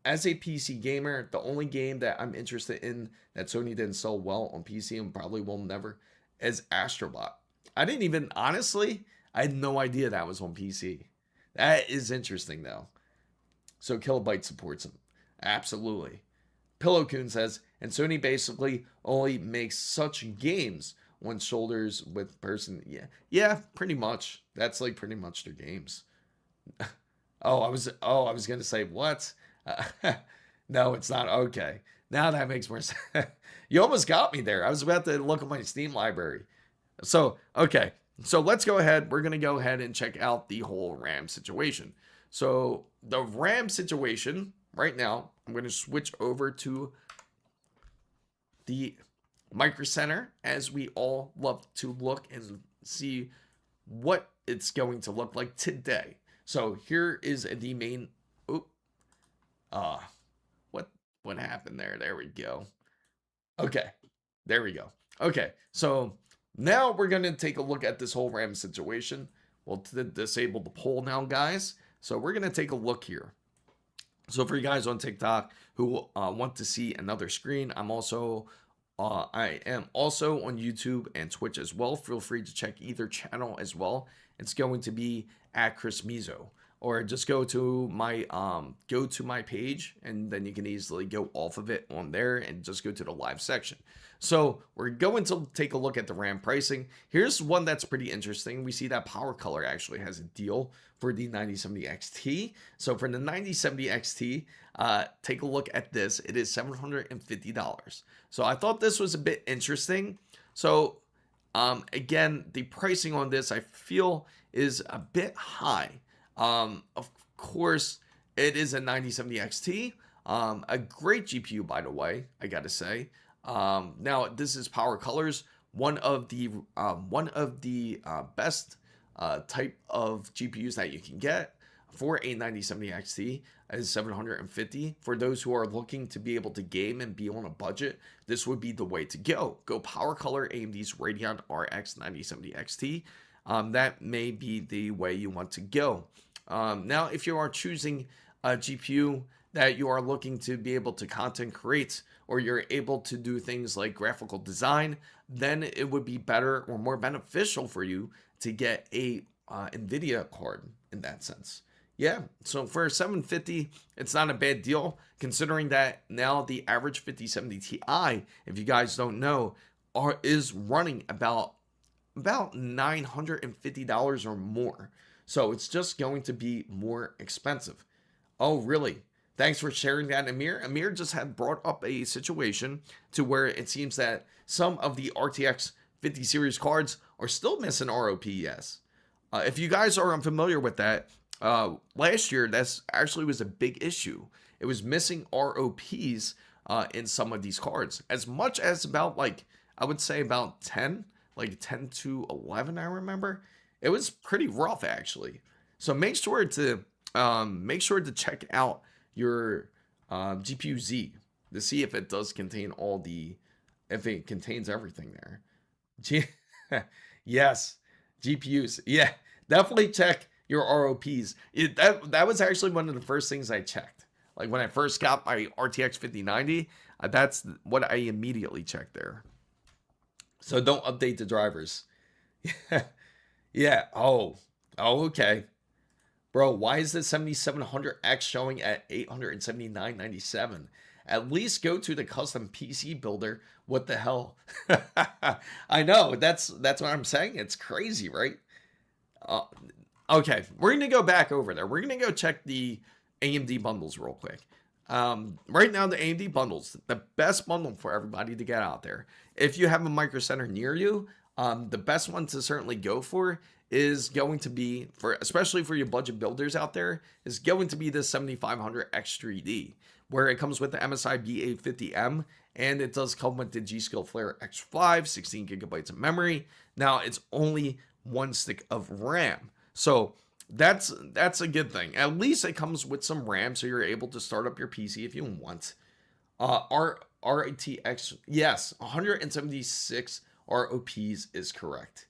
as a PC gamer, the only game that I'm interested in that Sony didn't sell well on PC and probably will never is Astrobot. Honestly, I had no idea that was on PC. That is interesting, though. So Kilobyte supports him. Absolutely. Pillowcoon says, and Sony basically only makes such games on shoulders with person. Yeah, pretty much. That's like pretty much their games. I was gonna say what? No, it's not. Okay, now that makes more sense. You almost got me there. I was about to look at my Steam library. So okay, so let's go ahead. We're gonna go ahead and check out the whole RAM situation. So the RAM situation right now, I'm gonna switch over to the Micro Center, as we all love to look and see what it's going to look like today. So here is the main. What happened there? There we go. Okay, there we go. Okay, so now we're gonna take a look at this whole RAM situation. We'll disable the poll now, guys. So we're gonna take a look here. So for you guys on TikTok who want to see another screen, I am also on YouTube and Twitch as well. Feel free to check either channel as well. It's going to be at Chris Mizo, or just go to my page, and then you can easily go off of it on there and just go to the live section. So we're going to take a look at the RAM pricing. Here's one that's pretty interesting. We see that Power Color actually has a deal for the 9070 XT. So for the 9070 XT, take a look at this. It is $750. So I thought this was a bit interesting. So again, the pricing on this I feel is a bit high. Of course, it is a 9070 XT. A great GPU, by the way, I gotta say. Now this is Power Colors, one of the best type of GPUs that you can get for a 9070 XT is 750. For those who are looking to be able to game and be on a budget, this would be the way to go. Go Power Color AMD's Radeon RX 9070 XT. That may be the way you want to go. Now, if you are choosing a GPU that you are looking to be able to content create, or you're able to do things like graphical design, then it would be better or more beneficial for you to get a NVIDIA card in that sense. Yeah, so for 750, it's not a bad deal, considering that now the average 5070 Ti, if you guys don't know, is running about $950 or more. So it's just going to be more expensive. Oh, really? Thanks for sharing that, Amir. Amir just had brought up a situation to where it seems that some of the RTX 50 series cards are still missing ROPS. If you guys are unfamiliar with that, last year that's actually was a big issue. It was missing ROPs in some of these cards, as much as about, like, I would say about 10, like 10 to 11. I remember it was pretty rough actually. So make sure to check out your GPU Z to see if it does contain if it contains everything there. Yes, GPUs. Yeah, definitely check your ROPs. That was actually one of the first things I checked. Like when I first got my RTX 5090, that's what I immediately checked there. So don't update the drivers. Yeah. Oh, okay. Bro, why is the 7700X showing at $879.97? At least go to the custom PC builder. What the hell? I know. That's what I'm saying. It's crazy, right? Okay, we're gonna go back over there. We're gonna go check the AMD bundles real quick. Right now, the AMD bundles, the best bundle for everybody to get out there. If you have a Micro Center near you, the best one to certainly go for is going to be, especially for your budget builders out there, is going to be the 7500X3D, where it comes with the MSI B850M, and it does come with the G-Skill Flare X5, 16 gigabytes of memory. Now, it's only one stick of RAM. So that's a good thing. At least it comes with some RAM, so you're able to start up your PC if you want. RTX, yes, 176 ROPs is correct.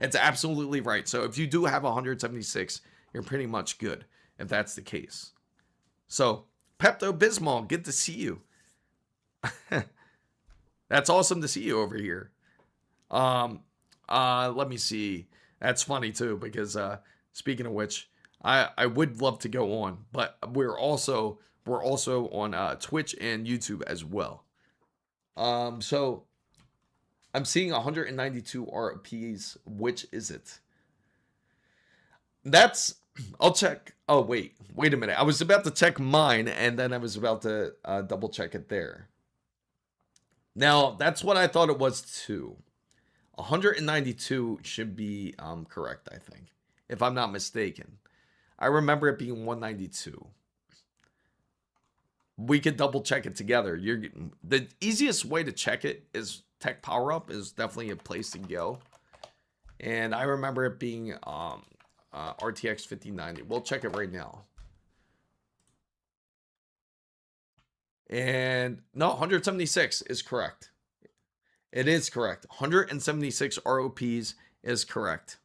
It's absolutely right. So if you do have 176, you're pretty much good if that's the case. So Pepto-Bismol, good to see you. That's awesome to see you over here. Let me see. That's funny too, because speaking of which, I would love to go on, but we're also on Twitch and YouTube as well. So I'm seeing 192 RPs. Which is it? I'll check. Oh, wait a minute. I was about to check mine, and then I was about to double check it there. Now, that's what I thought it was too. 192 should be correct, I think, if I'm not mistaken. I remember it being 192. We could double check it together. The easiest way to check it is Tech Power Up is definitely a place to go. And I remember it being RTX 5090. We'll check it right now. And no, 176 is correct. It is correct. 176 ROPs is correct.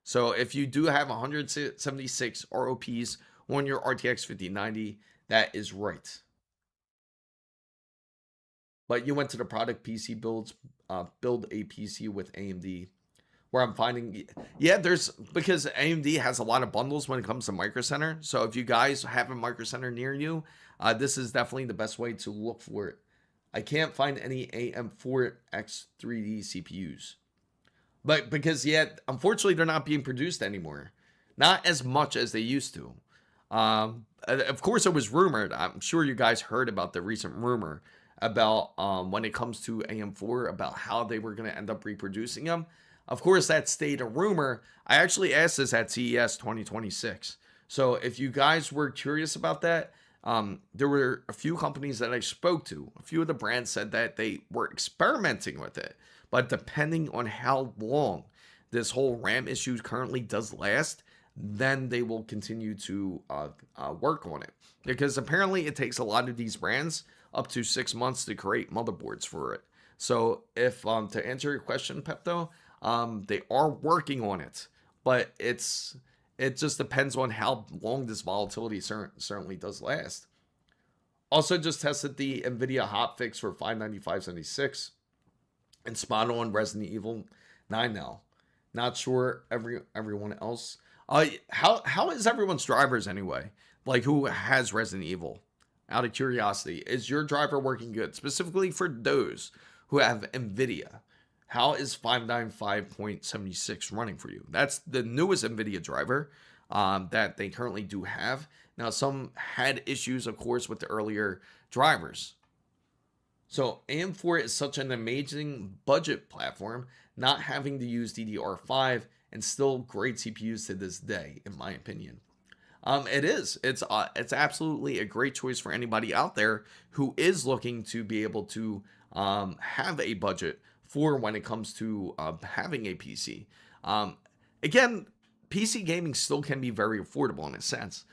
So if you do have 176 ROPs on your RTX 5090, that is right. But you went to the product PC builds, build a PC with AMD, where I'm finding, yeah, because AMD has a lot of bundles when it comes to Micro Center. So if you guys have a Micro Center near you, this is definitely the best way to look for it. I can't find any AM5 X3D CPUs. But because, unfortunately, they're not being produced anymore. Not as much as they used to. Of course, it was rumored. I'm sure you guys heard about the recent rumor about when it comes to AM4, about how they were going to end up reproducing them. Of course, that stayed a rumor. I actually asked this at CES 2026. So if you guys were curious about that, there were a few companies that I spoke to. A few of the brands said that they were experimenting with it, but depending on how long this whole RAM issue currently does last, then they will continue to work on it. Because apparently it takes a lot of these brands up to 6 months to create motherboards for it. So if to answer your question, Pepto, they are working on it, but it just depends on how long this volatility certainly does last. Also, just tested the NVIDIA hotfix for 595.76 and spot on Resident Evil 9 now. Not sure everyone else. How is everyone's drivers anyway? Like, who has Resident Evil? Out of curiosity, is your driver working good? Specifically for those who have NVIDIA. How is 595.76 running for you? That's the newest NVIDIA driver that they currently do have. Now, some had issues, of course, with the earlier drivers. So AM4 is such an amazing budget platform, not having to use DDR5 and still great CPUs to this day, in my opinion. It is. It's absolutely a great choice for anybody out there who is looking to be able to have a budget for when it comes to having a PC. Again, PC gaming still can be very affordable in a sense.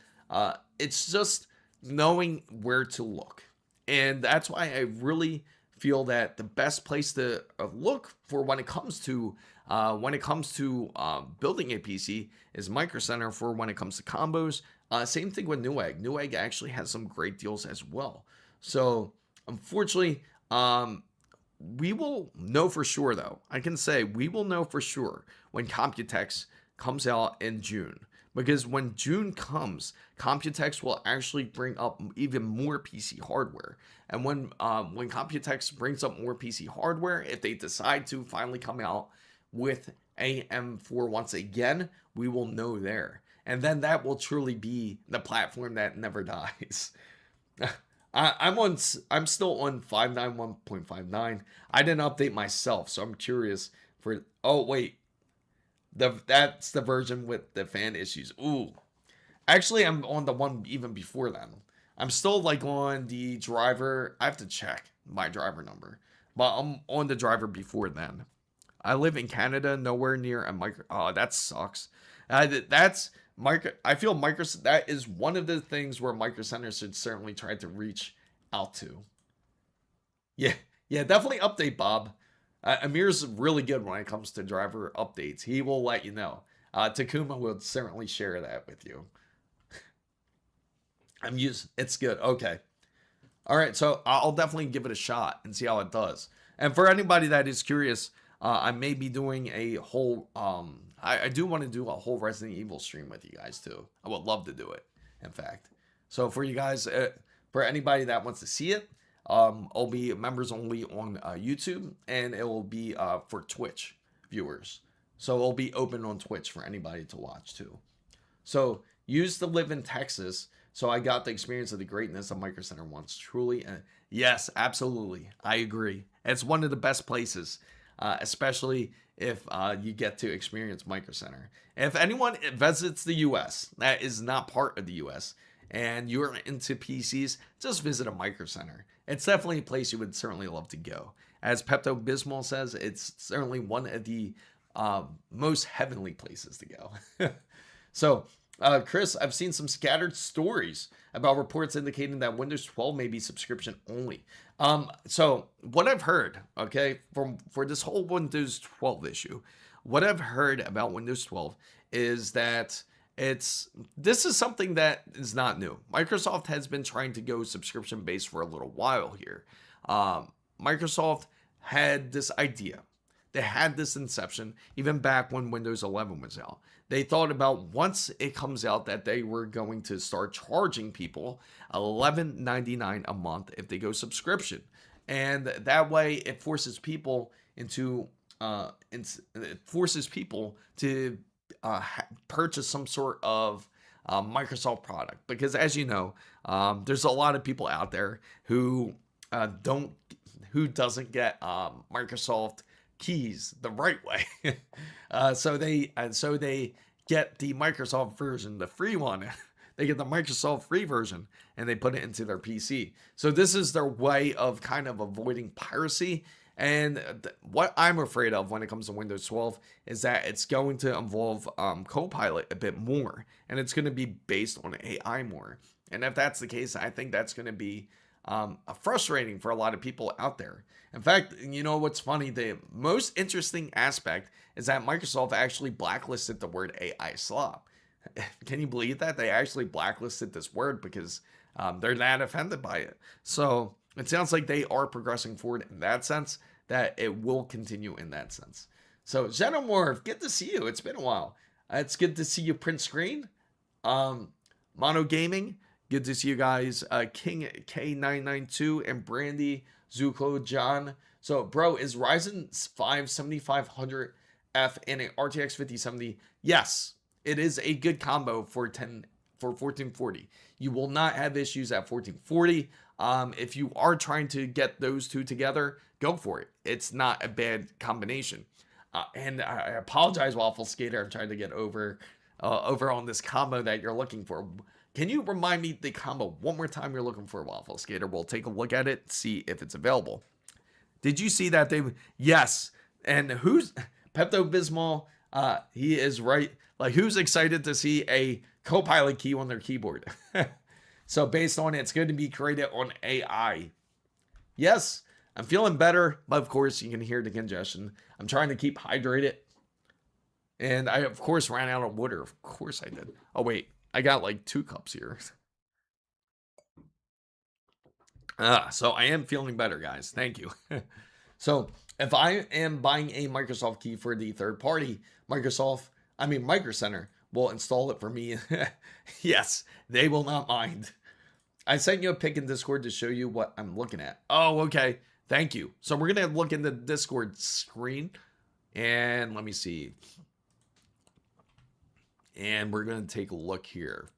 It's just knowing where to look. And that's why I really feel that the best place to look for when it comes to building a PC is Micro Center for when it comes to combos. Same thing with Newegg. Newegg actually has some great deals as well. So unfortunately, we will know for sure though. I can say we will know for sure when Computex comes out in June. Because when June comes, Computex will actually bring up even more PC hardware. And when Computex brings up more PC hardware, if they decide to finally come out with AM4 once again, we will know there. And then that will truly be the platform that never dies. I'm still on 591.59. I didn't update myself, so I'm curious for. Oh wait. That's the version with the fan issues. Ooh. Actually, I'm on the one even before then. I'm still like on the driver. I have to check my driver number. But I'm on the driver before then. I live in Canada, nowhere near a micro. Oh, that sucks. That's micro. I feel micro. That is one of the things where Micro Center should certainly try to reach out to. Yeah, definitely update Bob. Amir's really good when it comes to driver updates. He will let you know. Takuma will certainly share that with you. It's good. Okay. All right. So I'll definitely give it a shot and see how it does. And for anybody that is curious, I may be doing a whole, I do want to do a whole Resident Evil stream with you guys too. I would love to do it, in fact. So for you guys, for anybody that wants to see it, it'll be members only on YouTube, and it will be for Twitch viewers. So it'll be open on Twitch for anybody to watch too. So used to live in Texas, so I got the experience of the greatness of Micro Center once. Truly, yes, absolutely, I agree. It's one of the best places, especially if you get to experience Micro Center. If anyone visits the U.S. that is not part of the U.S. and you're into PCs, just visit a Micro Center. It's definitely a place you would certainly love to go. As Pepto Bismol says, it's certainly one of the most heavenly places to go. So, Chris, I've seen some scattered stories about reports indicating that Windows 12 may be subscription only. So what I've heard, okay, for this whole Windows 12 issue, what I've heard about Windows 12 is that this is something that is not new. Microsoft has been trying to go subscription based for a little while here. Microsoft had this idea. They had this inception even back when Windows 11 was out. They thought about once it comes out that they were going to start charging people $11.99 a month if they go subscription. And that way it forces people to purchase some sort of Microsoft product, because as you know, there's a lot of people out there who doesn't get Microsoft keys the right way. So they get the Microsoft version, the free one, they get the Microsoft free version and they put it into their PC. So this is their way of kind of avoiding piracy. And what I'm afraid of when it comes to Windows 12 is that it's going to involve Copilot a bit more, and it's going to be based on AI more. And if that's the case, I think that's going to be frustrating for a lot of people out there. In fact, you know what's funny? The most interesting aspect is that Microsoft actually blacklisted the word AI slop. Can you believe that? They actually blacklisted this word because they're not offended by it. So it sounds like they are progressing forward in that sense, that it will continue in that sense. So Xenomorph, good to see you. It's been a while. It's good to see you, Print Screen. Mono Gaming, good to see you guys. King K992 and Brandy, Zuko, John. So, bro, is Ryzen 5 7500F and an RTX 5070? Yes, it is a good combo for 1440. You will not have issues at 1440. If you are trying to get those two together, go for it. It's not a bad combination. And I apologize, Waffle Skater. I'm trying to get over on this combo that you're looking for. Can you remind me the combo one more time you're looking for, Waffle Skater? We'll take a look at it, see if it's available. Did you see that they? Yes. And who's Pepto Bismol? He is right. Like, who's excited to see a Copilot key on their keyboard? So based on it's going to be created on AI. Yes, I'm feeling better, but of course you can hear the congestion. I'm trying to keep hydrated. And I, of course, ran out of water. Of course I did. Oh, wait. I got like 2 cups here. So I am feeling better, guys. Thank you. So if I am buying a Microsoft key for the third party, Micro Center will install it for me. Yes, they will not mind. I sent you a pic in Discord to show you what I'm looking at. Oh, okay. Thank you. So we're going to look in the Discord screen. And let me see. And we're going to take a look here.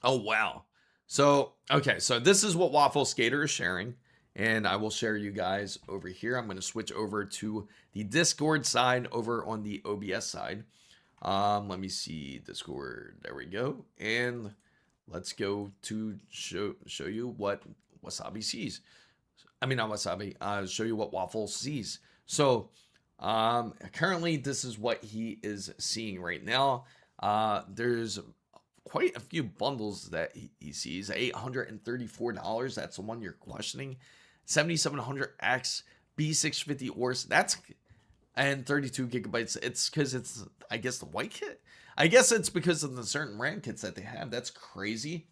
Oh, wow. So, okay. So this is what Waffle Skater is sharing. And I will share you guys over here. I'm going to switch over to the Discord side over on the OBS side. Let me see Discord. There we go. And let's go to show you what Wasabi sees. I mean, not Wasabi. Show you what Waffle sees. So currently, this is what he is seeing right now. There's quite a few bundles that he sees. $834. That's the one you're questioning. 7700X B650 ors. That's and 32 gigabytes. It's because it's, I guess, the white kit. I guess it's because of the certain RAM kits that they have. That's crazy.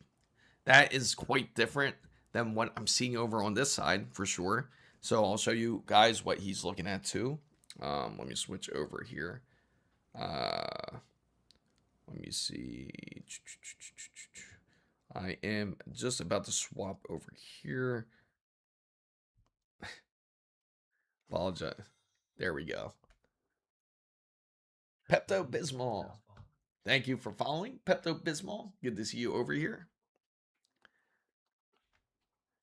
That is quite different than what I'm seeing over on this side for sure. So I'll show you guys what he's looking at too. Let me switch over here. Let me see. I am just about to swap over here. Apologize. There we go. Pepto Bismol. Thank you for following, Pepto Bismol. Good to see you over here.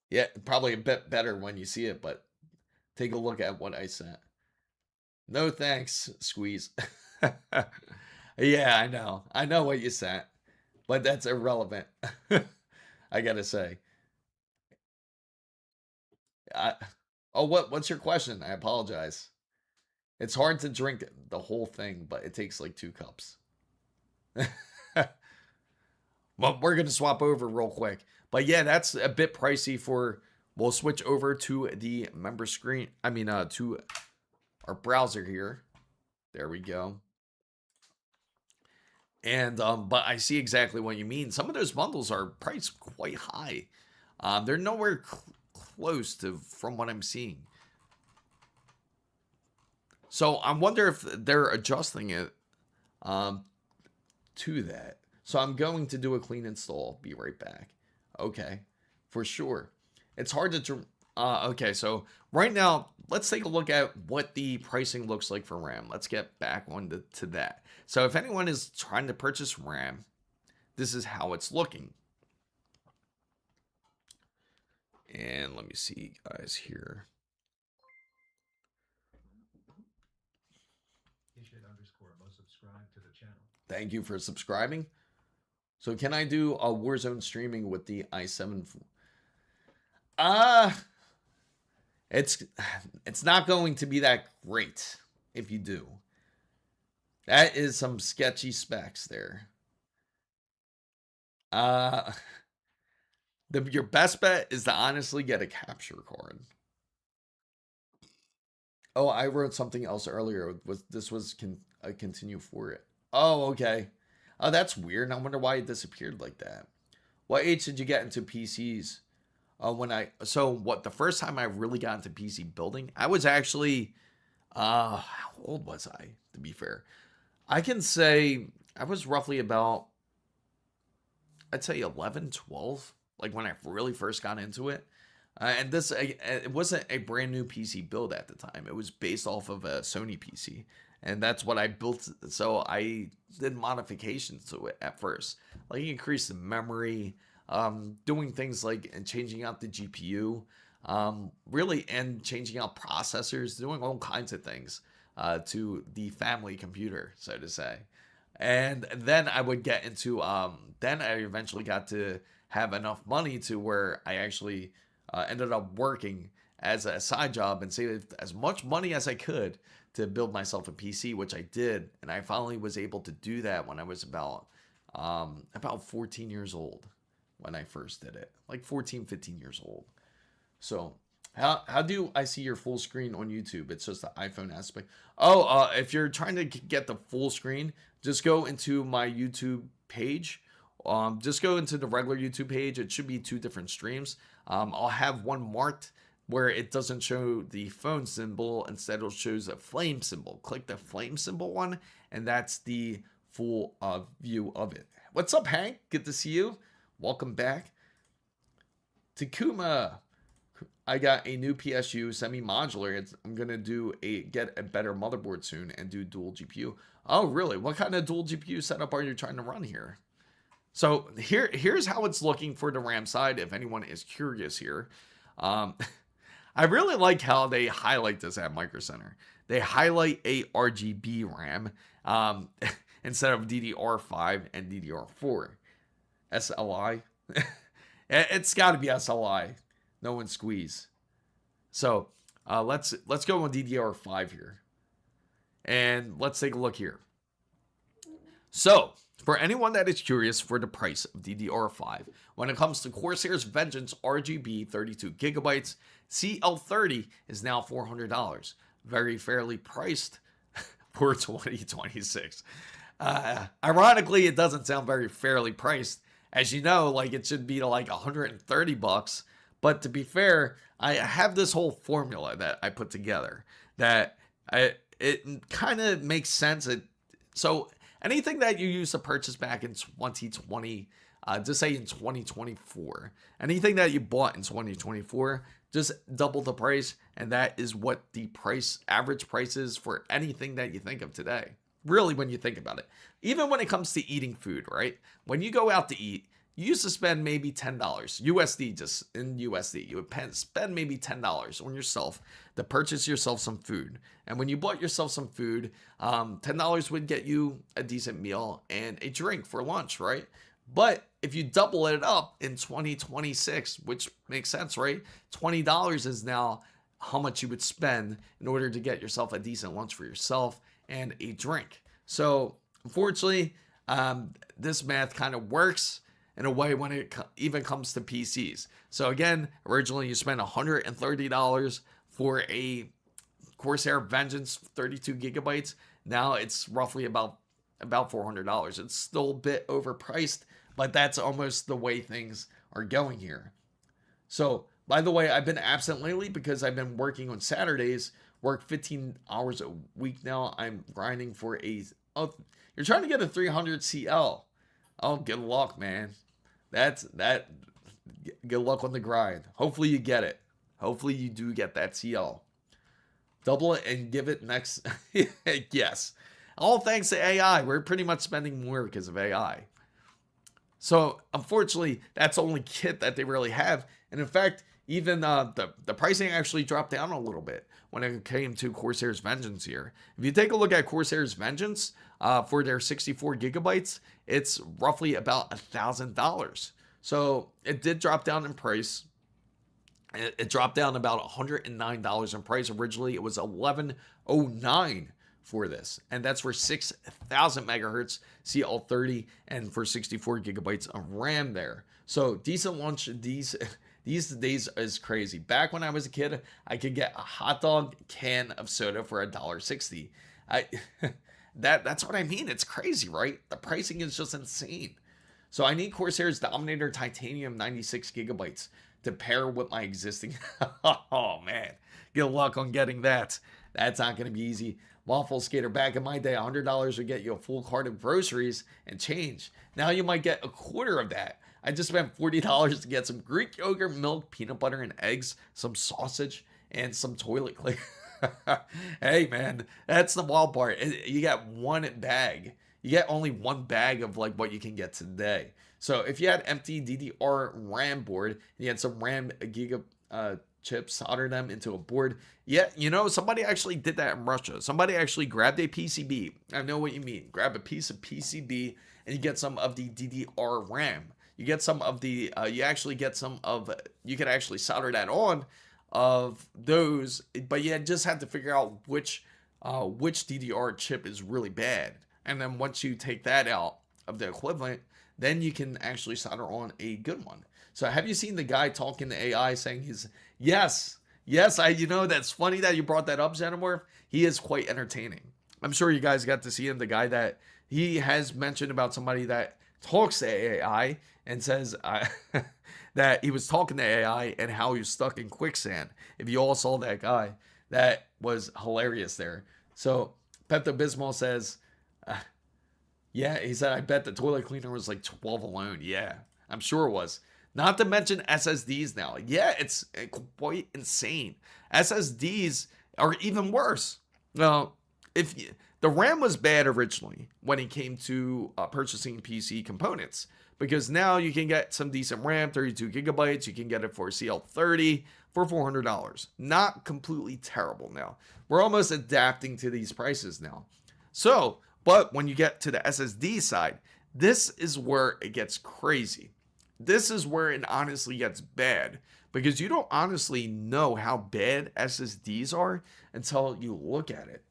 Yeah, probably a bit better when you see it, but take a look at what I sent. No thanks, Squeeze. Yeah, I know. I know what you sent, but that's irrelevant. I gotta say. Oh, what's your question? I apologize. It's hard to drink the whole thing, but it takes like 2 cups. Well, we're going to swap over real quick. But yeah, that's a bit pricey for... We'll switch over to the member screen. I mean, to our browser here. There we go. And, but I see exactly what you mean. Some of those bundles are priced quite high. They're nowhere close to from what I'm seeing. So I wonder if they're adjusting it to that. So I'm going to do a clean install. Be right back. Okay, for sure. It's hard to... okay, so right now, let's take a look at what the pricing looks like for RAM. Let's get back on to that. So if anyone is trying to purchase RAM, this is how it's looking. And let me see, guys, here. Thank you for subscribing. So can I do a Warzone streaming with the i7? Uh, it's not going to be that great if you do. That is some sketchy specs there. Your best bet is to honestly get a capture card. Oh, I wrote something else earlier. This was a continue for it? Oh, okay. Oh, that's weird. I wonder why it disappeared like that. What age did you get into PCs? The first time I really got into PC building, I was actually, how old was I, to be fair? I can say I was roughly about, I'd say 11, 12, like when I really first got into it. And this, it wasn't a brand new PC build at the time. It was based off of a Sony PC. And that's what I built. So I did modifications to it at first, like increase the memory, doing things like and changing out the GPU, really, and changing out processors, doing all kinds of things to the family computer, so to say. And then I would get into, then I eventually got to have enough money to where I actually ended up working as a side job and saved as much money as I could to build myself a PC, which I did. And I finally was able to do that when I was about 14 years old when I first did it, like 14, 15 years old. So how do I see your full screen on YouTube? It's just the iPhone aspect. Oh, if you're trying to get the full screen, just go into my YouTube page. Just go into the regular YouTube page. It should be 2 different streams. I'll have one marked where it doesn't show the phone symbol. Instead, it shows a flame symbol. Click the flame symbol one, and that's the full view of it. What's up, Hank? Good to see you. Welcome back. Takuma, I got a new PSU semi-modular. I'm gonna get a better motherboard soon and do dual GPU. Oh, really? What kind of dual GPU setup are you trying to run here? So here's how it's looking for the RAM side, if anyone is curious here. I really like how they highlight this at Micro Center. They highlight a RGB RAM instead of DDR5 and DDR4. SLI. It's got to be SLI. No one squeeze. So let's go on DDR5 here, and let's take a look here. So for anyone that is curious for the price of DDR5, when it comes to Corsair's Vengeance RGB 32 gigabytes, CL30 is now $400. Very fairly priced for 2026. Ironically, it doesn't sound very fairly priced. As you know, like it should be like $130. But to be fair, I have this whole formula that I put together that it kind of makes sense. So anything that you used to purchase back in 2020, just say in 2024, anything that you bought in 2024, just double the price. And that is what the average price is for anything that you think of today. Really, when you think about it, even when it comes to eating food, right? When you go out to eat, you used to spend maybe $10 USD, just in USD. You would spend maybe $10 on yourself to purchase yourself some food. And when you bought yourself some food, $10 would get you a decent meal and a drink for lunch, right? But if you double it up in 2026, which makes sense, right? $20 is now how much you would spend in order to get yourself a decent lunch for yourself and a drink. So unfortunately, this math kind of works in a way when it even comes to PCs. So again, originally you spent $130 for a Corsair Vengeance 32 gigabytes. Now it's roughly about $400. It's still a bit overpriced, but that's almost the way things are going here. So by the way, I've been absent lately because I've been working on Saturdays, work 15 hours a week now. I'm grinding for you're trying to get a 300 CL. Oh, good luck, man. That. Good luck on the grind. Hopefully you get it. Hopefully you do get that CL. Double it and give it next. Yes. All thanks to AI. We're pretty much spending more because of AI. So unfortunately, that's the only kit that they really have. And in fact, even the pricing actually dropped down a little bit. when it came to Corsair's Vengeance here. If you take a look at Corsair's Vengeance for their 64 gigabytes, it's roughly about $1,000. So it did drop down in price. It dropped down about $109 in price. Originally, it was $1,109 for this, and that's for 6,000 megahertz CL30 and for 64 gigabytes of RAM there. So decent launch. These days is crazy. Back when I was a kid, I could get a hot dog can of soda for $1.60. That's what I mean. It's crazy, right? The pricing is just insane. So I need Corsair's Dominator Titanium 96 gigabytes to pair with my existing. Oh man, good luck on getting that. That's not going to be easy. Waffle Skater, back in my day, $100 would get you a full cart of groceries and change. Now you might get a quarter of that. I just spent $40 to get some Greek yogurt, milk, peanut butter, and eggs, some sausage, and some toilet cleaner. Hey man, that's the wild part. You got one bag. You get only one bag of like what you can get today. So if you had empty DDR RAM board, and you had some RAM giga chips, solder them into a board. Yeah, you know, somebody actually did that in Russia. Somebody actually grabbed a PCB. I know what you mean. Grab a piece of PCB and you get some of the DDR RAM. You get some of the, you could actually solder that on of those, but you just have to figure out which DDR chip is really bad. And then once you take that out of the equivalent, then you can actually solder on a good one. So have you seen the guy talking to AI saying yes, that's funny that you brought that up, Xenomorph. He is quite entertaining. I'm sure you guys got to see him, the guy that he has mentioned about somebody that talks to AI and says that he was talking to AI and how he was stuck in quicksand. If you all saw that guy, that was hilarious there. So Pepto Bismol says, yeah, he said, I bet the toilet cleaner was like 12 alone. Yeah, I'm sure it was. Not to mention SSDs now. Yeah, it's quite insane. SSDs are even worse. Now, the RAM was bad originally when it came to purchasing PC components, because now you can get some decent RAM, 32 gigabytes. You can get it for CL30 for $400. Not completely terrible now. We're almost adapting to these prices now. So, but when you get to the SSD side, this is where it gets crazy. This is where it honestly gets bad, because you don't honestly know how bad SSDs are until you look at it.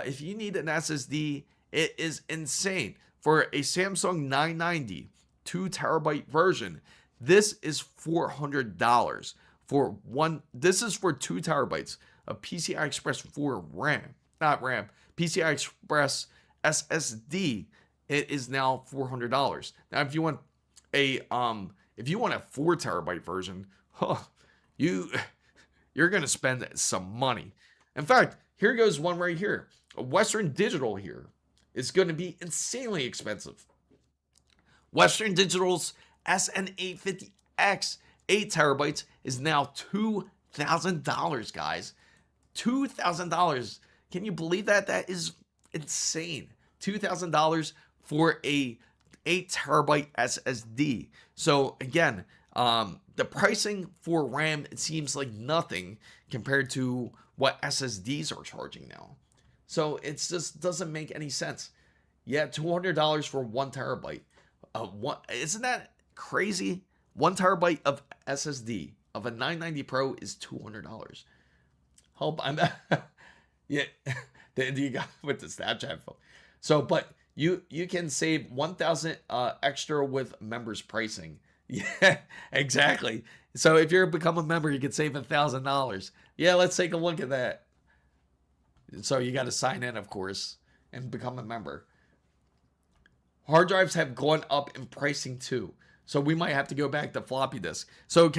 If you need an SSD, it is insane. For a Samsung 990 2 terabyte version, this is $400 for one. This is for 2 terabytes of PCI Express 4 RAM, not RAM, PCI Express SSD. It is now $400. Now, if you want a 4 terabyte version, you're gonna spend some money. In fact, here goes one right here. Western Digital here is going to be insanely expensive. Western Digital's SN850X 8 terabytes is now $2,000, guys. $2,000. Can you believe that? That is insane. $2,000 for a 8 terabyte SSD. So again, the pricing for RAM, it seems like nothing compared to what SSDs are charging now. So it just doesn't make any sense. Yeah, $200 for 1 terabyte. Isn't that crazy? 1 terabyte of SSD of a 990 Pro is $200. Hope I'm yeah. You got with the Snapchat phone. So, but you can save 1,000 extra with members pricing. Yeah, exactly. So if you're become a member, you can save $1,000. Yeah, let's take a look at that. So you got to sign in, of course, and become a member. Hard drives have gone up in pricing too. So we might have to go back to floppy disk. So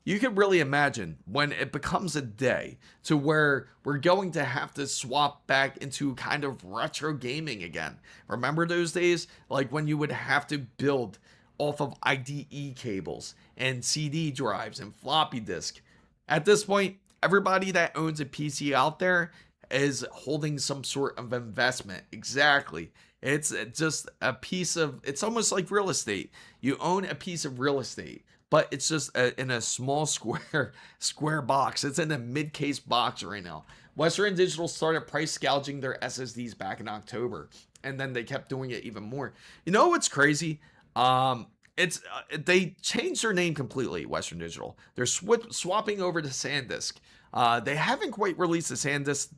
you can really imagine when it becomes a day to where we're going to have to swap back into kind of retro gaming again. Remember those days? Like when you would have to build off of IDE cables and CD drives and floppy disk. At this point, everybody that owns a PC out there is holding some sort of investment. Exactly. It's just a piece of, it's almost like real estate. You own a piece of real estate, but it's just in a small square box. It's in a mid-case box right now. Western Digital started price gouging their SSDs back in October, and then they kept doing it even more. You know what's crazy? It's they changed their name completely. Western Digital. They're swapping over to SanDisk. They haven't quite released the SanDisk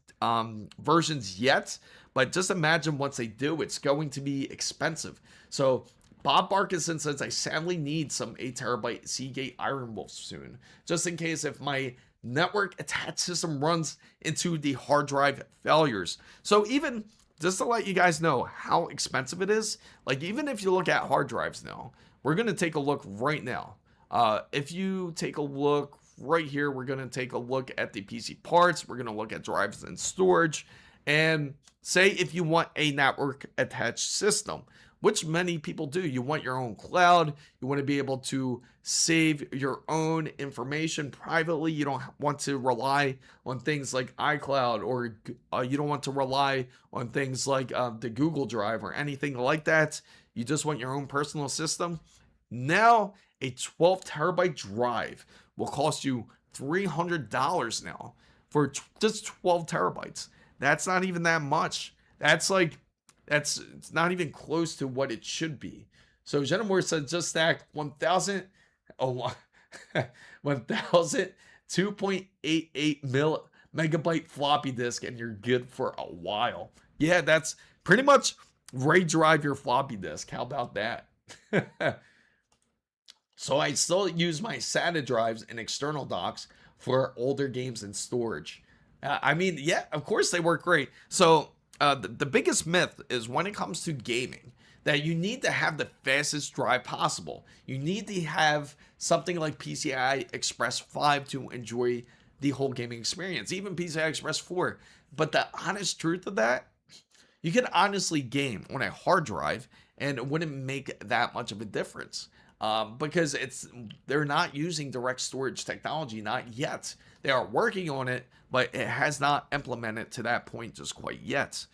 versions yet, but just imagine once they do, it's going to be expensive. So Bob Barkinson says, I sadly need some 8 terabyte Seagate Iron Wolf soon, just in case if my network attached system runs into the hard drive failures. So even just to let you guys know how expensive it is, like even if you look at hard drives now, we're going to take a look right now. If you take a look right here, we're going to take a look at the PC parts. We're going to look at drives and storage, and say if you want a network attached system, which many people do. You want your own cloud. You want to be able to save your own information privately. You don't want to rely on things like iCloud, or you don't want to rely on things like the Google Drive or anything like that. You just want your own personal system. Now, a 12 terabyte drive will cost you $300 now for just 12 terabytes. That's not even that much. It's not even close to what it should be. So Jennifer said just stack 1,000, oh, 1,000 2.88 megabyte floppy disk and you're good for a while. Yeah, that's pretty much RAID drive your floppy disk. How about that? So I still use my SATA drives and external docks for older games and storage. I mean, yeah, of course they work great. So the biggest myth is when it comes to gaming that you need to have the fastest drive possible. You need to have something like PCI Express 5 to enjoy the whole gaming experience, even PCI Express 4. But the honest truth of that, you can honestly game on a hard drive and it wouldn't make that much of a difference. Because they're not using direct storage technology, not yet. They are working on it, but it has not implemented to that point just quite yet.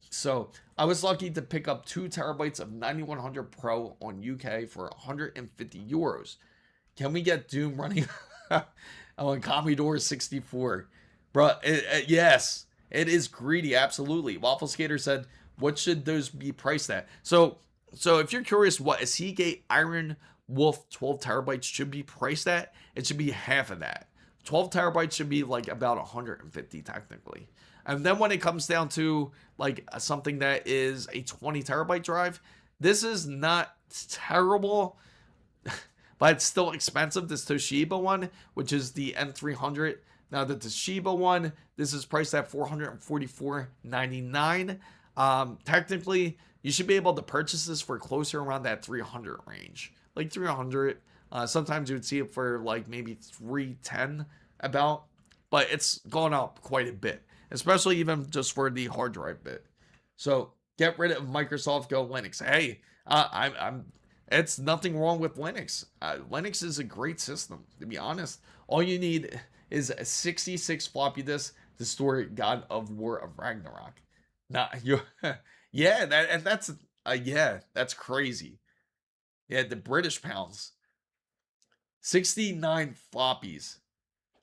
So I was lucky to pick up 2 terabytes of 9100 Pro on UK for 150 euros. Can we get Doom running on Commodore 64? Bro, yes, it is greedy, absolutely. Waffle Skater said, what should those be priced at? So if you're curious what a Seagate Iron Wolf 12 terabytes should be priced at, it should be half of that. 12 terabytes should be like about 150 technically. And then when it comes down to like something that is a 20 terabyte drive, this is not terrible, but it's still expensive. This Toshiba one, which is the N300. Now the Toshiba one, this is priced at $444.99. Technically, you should be able to purchase this for closer around that 300 range, like 300. Sometimes you would see it for like maybe 310 about, but it's gone up quite a bit, especially even just for the hard drive bit. So get rid of Microsoft Go Linux. Hey, it's nothing wrong with Linux. Linux is a great system, to be honest. All you need is a 66 floppy disk to store God of War of Ragnarok. Not you. Yeah, that's crazy. Yeah, the British pounds. 69 floppies.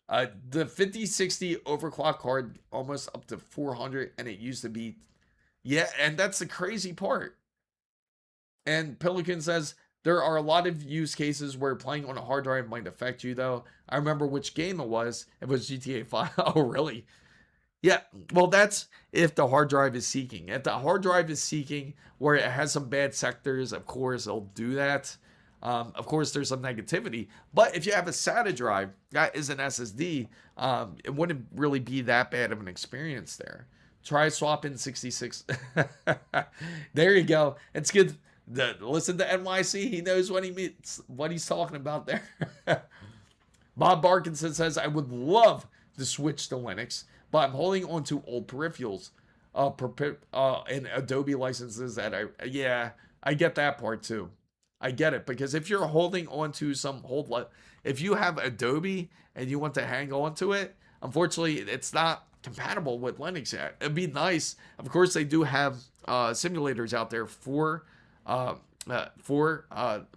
The 5060 overclock card almost up to 400, and it used to be. Yeah, and that's the crazy part. And Pelican says there are a lot of use cases where playing on a hard drive might affect you, though. I remember which game it was. It was GTA 5. Oh, really? Yeah, well, that's if the hard drive is seeking. If the hard drive is seeking where it has some bad sectors, of course, it'll do that. Of course, there's some negativity. But if you have a SATA drive that is an SSD, it wouldn't really be that bad of an experience there. Try swapping 66. There you go. It's good. Listen to NYC. He knows what he's talking about there. Bob Barkinson says, I would love to switch to Linux, but I'm holding on to old peripherals and Adobe licenses that I get that part too. I get it, because if you're holding on to if you have Adobe and you want to hang on to it, unfortunately, it's not compatible with Linux yet. It'd be nice. Of course, they do have simulators out there for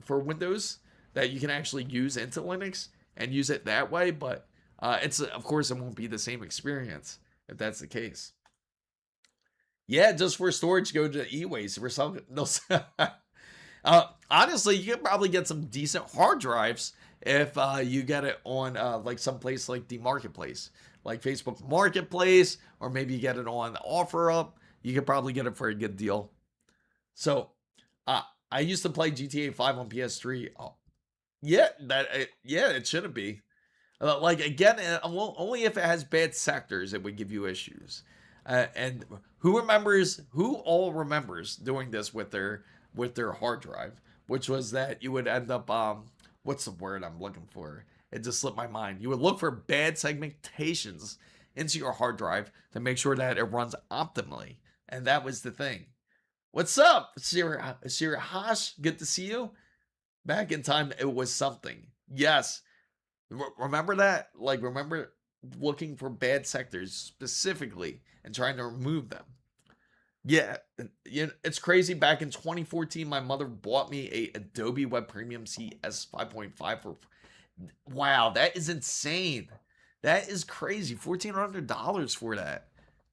Windows that you can actually use into Linux and use it that way, but of course, it won't be the same experience. if that's the case. Yeah, just for storage, go to eWays for some. Honestly, you can probably get some decent hard drives if you get it on like some place like the marketplace, like Facebook Marketplace, or maybe you get it on OfferUp. You could probably get it for a good deal. So, uh, I used to play GTA 5 on PS3. Oh, yeah, yeah, it shouldn't be. Like again, only if it has bad sectors it would give you issues. And who remembers? Who all remembers doing this with their hard drive, which was that you would end up what's the word I'm looking for? It just slipped my mind. You would look for bad segmentations into your hard drive to make sure that it runs optimally, and that was the thing. What's up, Siri Hash? Good to see you. Back in time, it was something. Yes, remember that? Like, remember looking for bad sectors specifically and trying to remove them. Yeah, it's crazy. Back in 2014, my mother bought me a Adobe Web Premium CS 5.5 for. Wow, that is insane. That is crazy. $1,400 for that,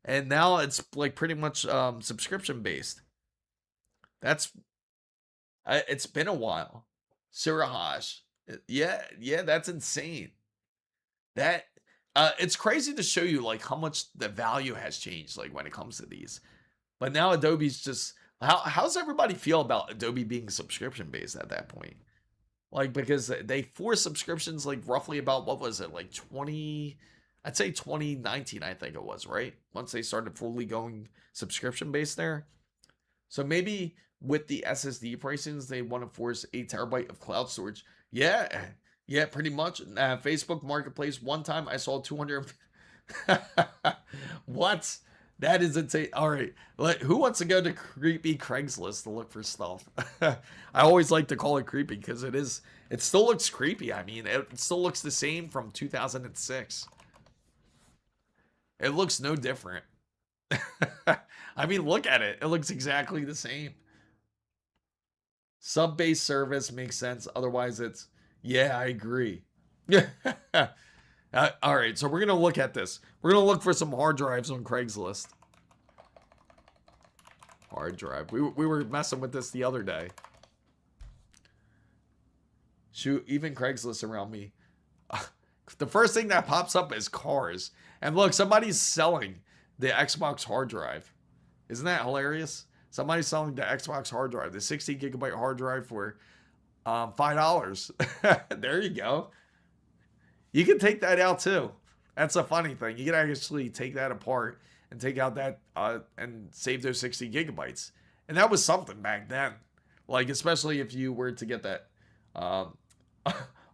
and now it's like pretty much subscription based. That's it's been a while. Sirahash. Yeah, that's insane. That it's crazy to show you like how much the value has changed like when it comes to these. But now Adobe's just how's everybody feel about Adobe being subscription based at that point? Like because they forced subscriptions like roughly about what was it like 20 I'd say 2019 I think it was, right? Once they started fully going subscription based there. So maybe with the SSD pricings they want to force 8 terabyte of cloud storage. Yeah, pretty much. Facebook Marketplace one time I saw 200 What? That is insane. All right. Who wants to go to creepy Craigslist to look for stuff? I always like to call it creepy because it still looks creepy. I mean, it still looks the same from 2006. It looks no different. I mean, look at it. It looks exactly the same. Sub-based service makes sense. Otherwise, yeah, I agree. All right, so we're going to look at this. We're going to look for some hard drives on Craigslist. Hard drive. We were messing with this the other day. Shoot, even Craigslist around me. The first thing that pops up is cars. And look, somebody's selling the Xbox hard drive. Isn't that hilarious? Somebody's selling the Xbox hard drive, the 60 gigabyte hard drive for $5. There you go. You can take that out too. That's a funny thing. You can actually take that apart and take out that and save those 60 gigabytes. And that was something back then. Like, especially if you were to get that. Oh,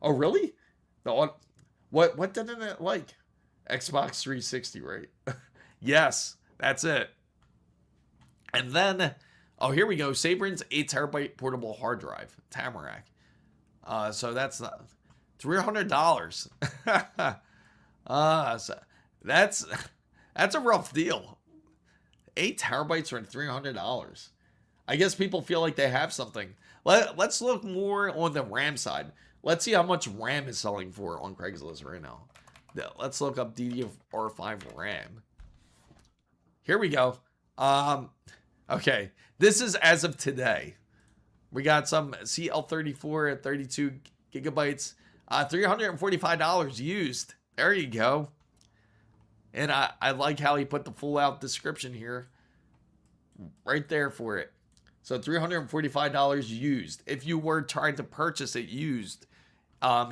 really? What didn't it like? Xbox 360, right? Yes, that's it. And then, oh, here we go. Sabrin's 8 terabyte portable hard drive, Tamarack. So that's $300. So that's a rough deal. 8 terabytes for $300. I guess people feel like they have something. Let's look more on the RAM side. Let's see how much RAM is selling for on Craigslist right now. Let's look up DDR5 RAM. Here we go. Okay, this is as of today. We got some CL34 at 32 gigabytes, $345 used. There you go. And I like how he put the full out description here, right there for it. So $345 used. If you were trying to purchase it used,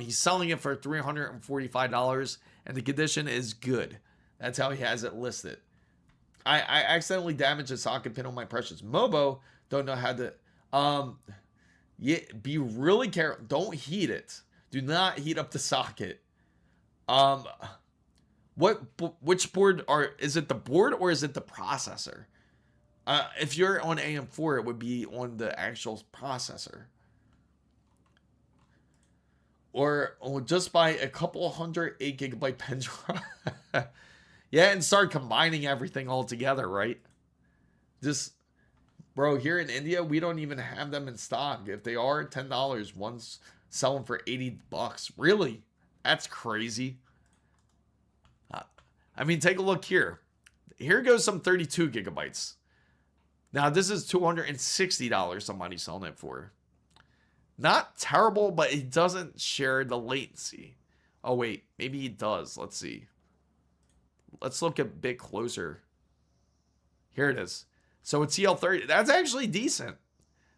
he's selling it for $345, and the condition is good. That's how he has it listed. I accidentally damaged a socket pin on my precious Mobo. Don't know how to. Yeah, be really careful. Don't heat it. Do not heat up the socket. Which board is it? The board or is it the processor? If you're on AM4, it would be on the actual processor. Or just buy a couple 108 gigabyte pen drive. Yeah, and start combining everything all together, right? Just, bro, here in India, we don't even have them in stock. If they are, $10. One's selling for $80. Really? That's crazy. I mean, take a look here. here goes some 32 gigabytes. Now, this is $260 somebody's selling it for. Not terrible, but it doesn't share the latency. Oh, wait. Maybe it does. Let's see. Let's look a bit closer. Here it is. So it's CL30. That's actually decent.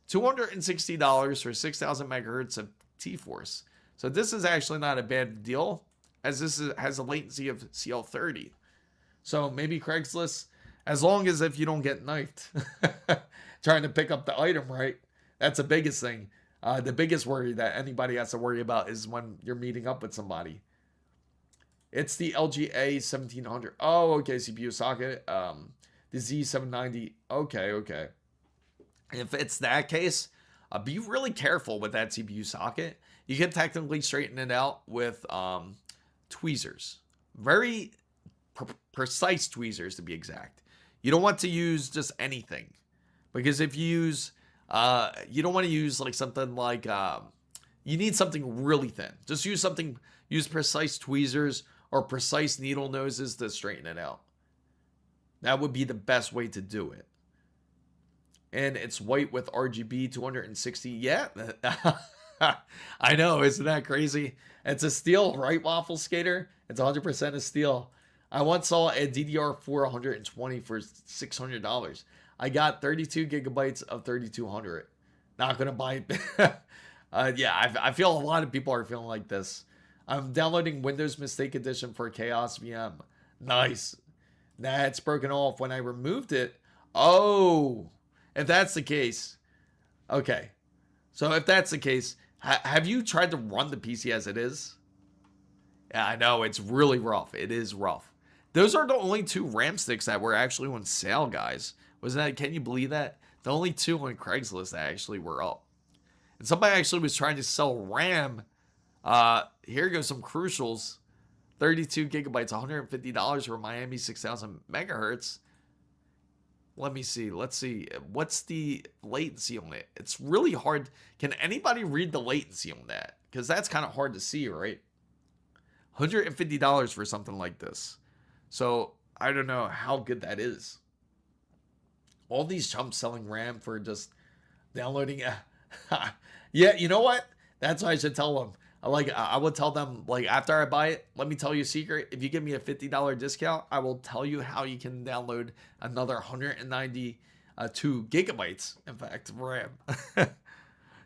$260 for 6,000 megahertz of T-Force. So this is actually not a bad deal, as this has a latency of CL30. So maybe Craigslist, as long as if you don't get knifed trying to pick up the item, right? That's the biggest thing. The biggest worry that anybody has to worry about is when you're meeting up with somebody. It's the LG A1700. Oh, okay, CPU socket. The Z790. Okay. If it's that case, be really careful with that CPU socket. You can technically straighten it out with tweezers. Very precise tweezers, to be exact. You don't want to use just anything, because if you use you don't want to use like something like you need something really thin. Just use precise tweezers or precise needle noses to straighten it out. That would be the best way to do it. And it's white with RGB 260. Yeah. I know, isn't that crazy? It's a steel, right, Waffle Skater? It's 100% a steel. I once saw a DDR4 120 for $600. I got 32 gigabytes of 3200. Not gonna buy it. Yeah, I feel a lot of people are feeling like this. I'm downloading Windows Mistake Edition for Chaos VM. Nice. Nah, it's broken off when I removed it. Oh, if that's the case. Okay. So if that's the case, have you tried to run the PC as it is? Yeah, I know, it's really rough. It is rough. Those are the only 2 RAM sticks that were actually on sale, guys. Can you believe that? The only 2 on Craigslist that actually were up. And somebody actually was trying to sell RAM. Here goes some crucials. 32 gigabytes, $150 for Miami 6,000 megahertz. Let me see. Let's see. What's the latency on it? It's really hard. Can anybody read the latency on that? Because that's kind of hard to see, right? $150 for something like this. So I don't know how good that is. All these chumps selling RAM for just downloading. Yeah, you know what? That's what I should tell them. I would tell them, like, after I buy it, let me tell you a secret. If you give me a $50 discount, I will tell you how you can download another 192 gigabytes, in fact, of RAM.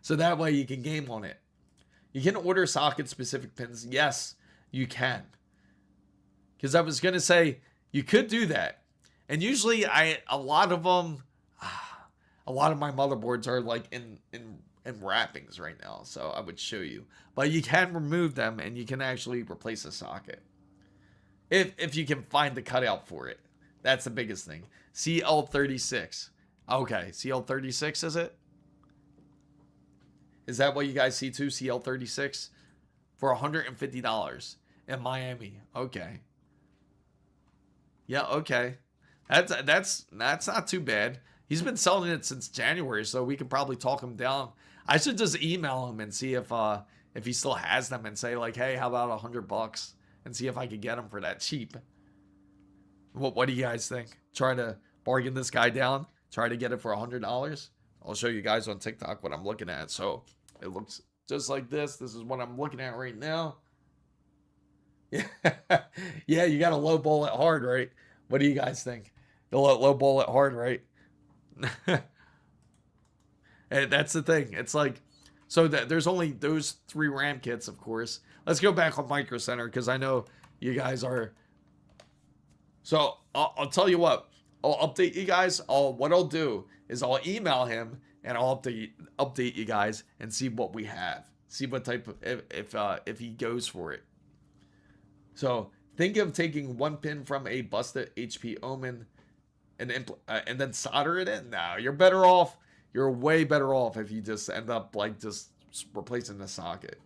So that way you can game on it. You can order socket-specific pins. Yes, you can. Because I was going to say, you could do that. And usually, a lot of my motherboards are like in wrappings right now, so I would show you. But you can remove them, and you can actually replace a socket if you can find the cutout for it. That's the biggest thing. CL36. Okay, CL36 is it? Is that what you guys see too? CL36 for $150 in Miami. Okay. Yeah. Okay. That's not too bad. He's been selling it since January, so we can probably talk him down. I should just email him and see if he still has them, and say like, hey, how about $100, and see if I could get them for that cheap. What do you guys think? Try to bargain this guy down. Try to get it for $100. I'll show you guys on TikTok what I'm looking at. So it looks just like this. This is what I'm looking at right now. Yeah, yeah, you got to lowball it hard, right? What do you guys think? The lowball it hard, right? And that's the thing. It's like, so that there's only those 3 RAM kits, of course. Let's go back on Micro Center, because I know you guys are. So I'll tell you what. I'll update you guys. What I'll do is I'll email him, and I'll update you guys and see what we have. See what type of if he goes for it. So think of taking 1 pin from a busted HP Omen and then solder it in. No, you're better off. You're way better off if you just end up like just replacing the socket.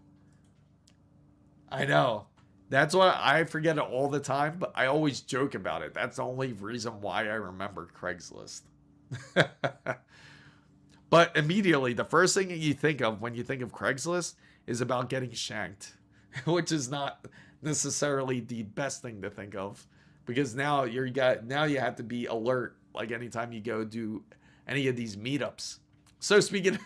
I know. That's why I forget it all the time, but I always joke about it. That's the only reason why I remember Craigslist. But immediately, the first thing you think of when you think of Craigslist is about getting shanked, which is not necessarily the best thing to think of. because now you have to be alert like anytime you go do any of these meetups. So speaking of